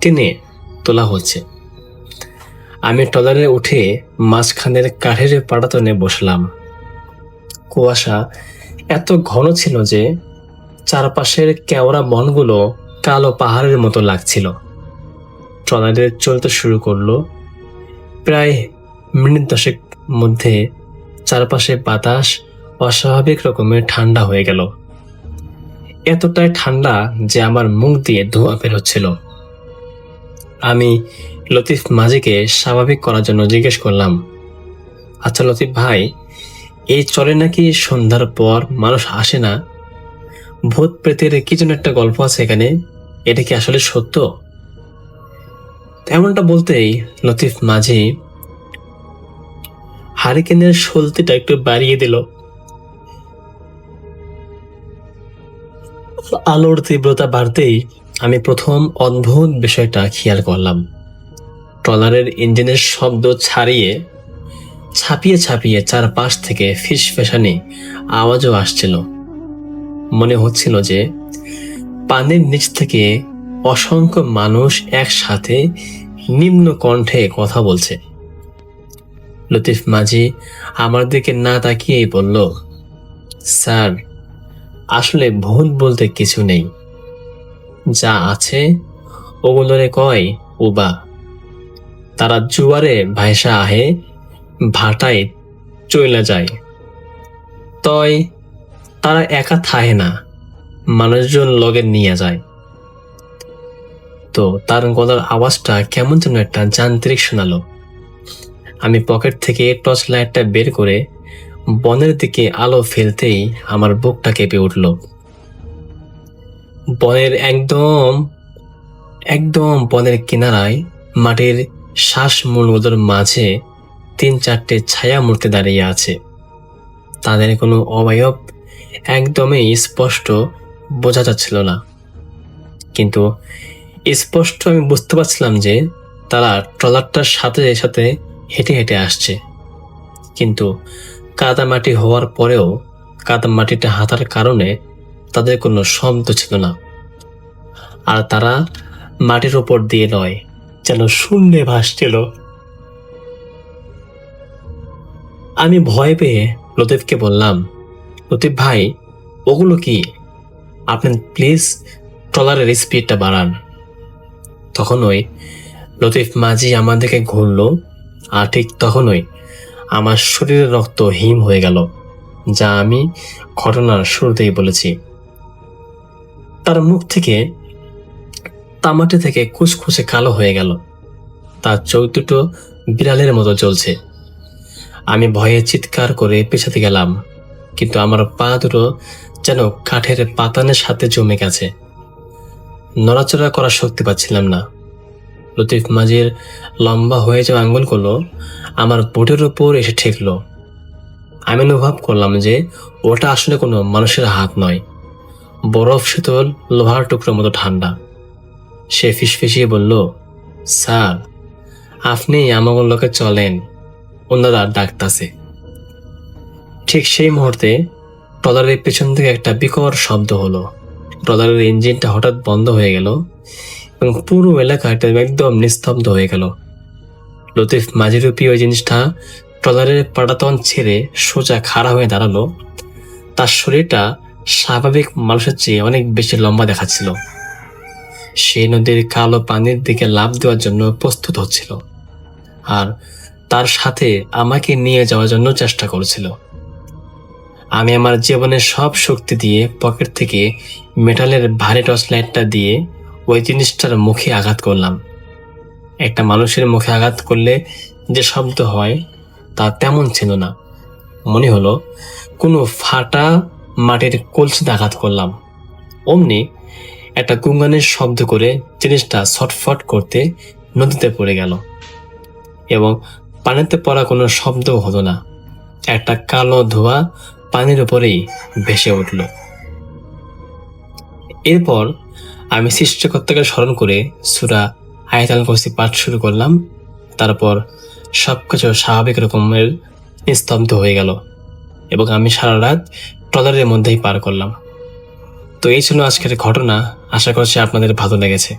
Speaker 6: টেনে তোলা হচ্ছে। আমি ট্রলারে উঠে মাঝখানের কাঠের পাটাতনে বসলাম। কুয়াশা এত ঘন ছিল যে চারপাশের কেওড়া বনগুলো কালো পাহাড়ের মতো লাগছিল। ট্রলারে চলতে শুরু করলো। প্রায় মিনিট 10 মধ্যে চারপাশে বাতাস অস্বাভাবিক রকমের ঠান্ডা হয়ে গেল। এতটাই ঠান্ডা যে আমার মুখ দিয়ে ধোঁয়া বের হচ্ছিল। আমি লতিফ মাঝিকে স্বাভাবিক করার জন্য জিজ্ঞেস করলাম, আচ্ছা লতিফ ভাই, এই চলে নাকি সন্ধ্যার পর মানুষ আসে না? ভূত প্রেতের কি যেন একটা গল্প আছে এখানে, এটা কি আসলে সত্য? এমনটা বলতেই লতিফ মাঝি হারিকেনের সলতিটা একটু বাড়িয়ে দিল। আলোর তীব্রতা বাড়তেই আমি প্রথম অদ্ভুত বিষয়টা খেয়াল করলাম। ট্রলারের ইঞ্জিনের শব্দ ছাপিয়ে ছাপিয়ে চারপাশ থেকে ফিসফেসানি আওয়াজও আসছিল। মনে হচ্ছিল যে পানির নিচ থেকে অসংখ্য মানুষ একসাথে নিম্ন কণ্ঠে কথা বলছে। লতিফ মাঝি আমার দিকে না তাকিয়েই বলল, স্যার, আসলে ভূত বলতে কিছু নেই, যা আছে ওগুলোরে কয় উবা। তারা জুয়ারে ভাইসা আহে, ভাটায় চইলা যায়, তয় তারা একা থাহে না, মানুষজন লগে নিয়ে যায়। তো তার গলার আওয়াজটা কেমন যেন একটা যান্ত্রিক শোনালো। আমি পকেট থেকে টর্চ লাইটটা বের করে বনের দিকে আলো ফেলতেই আমার বুকটা কেঁপে উঠল। বনের একদম বনের কিনারায় মাটির শ্বাসমূলগুলোর মাঝে 3-4টে ছায়া মূর্তি দাঁড়িয়ে আছে। তাদের কোনো অবয়ব একদমই স্পষ্ট বোঝা যাচ্ছিল না, কিন্তু স্পষ্ট আমি বুঝতে পারছিলাম যে তারা ট্রলারটার সাথে সাথে হেঁটে হেঁটে আসছে। কিন্তু কাদামাটি হওয়ার পরেও কাদামাটিটা হাতার কারণে তাদের কোনো শব্দ ছিল না, আর তারা মাটির উপর দিয়ে নয়, যেন শূন্যে ভাসছিল। আমি ভয় পেয়ে লতিফকে বললাম, লতিফ ভাই, ওগুলো কি? আপনি প্লিজ ট্রলারের স্পিডটা বাড়ান। তখনই লতিফ মাঝি আমার দিকে ঘুরল, আর ঠিক তখনই আমার শরীরের রক্ত হিম হয়ে গেল, যা আমি ঘটনার শুরুতেই বলেছি। তার মুখ থেকে তামাটে থেকে কুচকুচে কালো হয়ে গেল, তার চোখ দুটো বিড়ালের মতো জ্বলছে। আমি ভয়ে চিৎকার করে পেছাতে গেলাম, কিন্তু আমার পা দুটো যেন কাঠের পাতানের সাথে জমে গেছে। নড়াচড়া করার শক্তি পাচ্ছিলাম না। লতিফ মাঝির লম্বা হয়ে যাওয়া আঙ্গুলগুলো আমার বুটের উপর এসে ঠেকল। আমি অনুভব করলাম যে ওটা আসলে কোনো মানুষের হাত নয়, বরফ শীতল লোহার টুকরোর মতো ঠান্ডা। সে ফিসফিসিয়ে বলল, স্যার, আপনি আমার লোকে চলেন, ওনারা ডাকতাছে। ঠিক সেই মুহূর্তে ট্রলারের পেছন থেকে একটা বিকট শব্দ হলো। ট্রলারের ইঞ্জিনটা হঠাৎ বন্ধ হয়ে গেল এবং পুরো এলাকাটা একদম নিস্তব্ধ হয়ে গেল। লতিফ মাঝিরূপী ওই জিনিসটা ট্রলারের পাটাতন ছেড়ে সোজা খাড়া হয়ে দাঁড়ালো। তার শরীরটা স্বাভাবিক মানুষের চেয়ে অনেক বেশি লম্বা দেখাচ্ছিল। সে নদীর কালো পানির দিকে লাফ দেওয়ার জন্য প্রস্তুত হচ্ছিল, আর তার সাথে আমাকে নিয়ে যাওয়ার জন্য চেষ্টা করছিল। আমি আমার জীবনের সব শক্তি দিয়ে পকেট থেকে মেটালের ভারী টর্চ লাইটটা দিয়ে ওই জিনিসটার মুখে আঘাত করলাম। একটা মানুষের মুখে আঘাত করলে যে শব্দ হয় তা তেমন ছিল না, মনে হলো কোনো ফাটা মাটির কলসিতে আঘাত করলাম। অমনি একটা গুঙ্গানের শব্দ করে জিনিসটা ছটফট করতে নদীতে পড়ে গেল, এবং পানিতে পড়া কোনো শব্দও হলো না। একটা কালো ধোঁয়া পানির উপরেই ভেসে উঠল। এরপর আমি সৃষ্টিকর্তাকে স্মরণ করে সূরা আয়াতুল কুরসি পাঠ শুরু করলাম। তারপর সবকিছু স্বাভাবিক রকমের নিস্তব্ধ হয়ে গেল এবং আমি সারা রাত ট্রলারের মধ্যেই পার করলাম। তো এই ছিল আজকের ঘটনা। আশা করছি আপনাদের ভালো লেগেছে।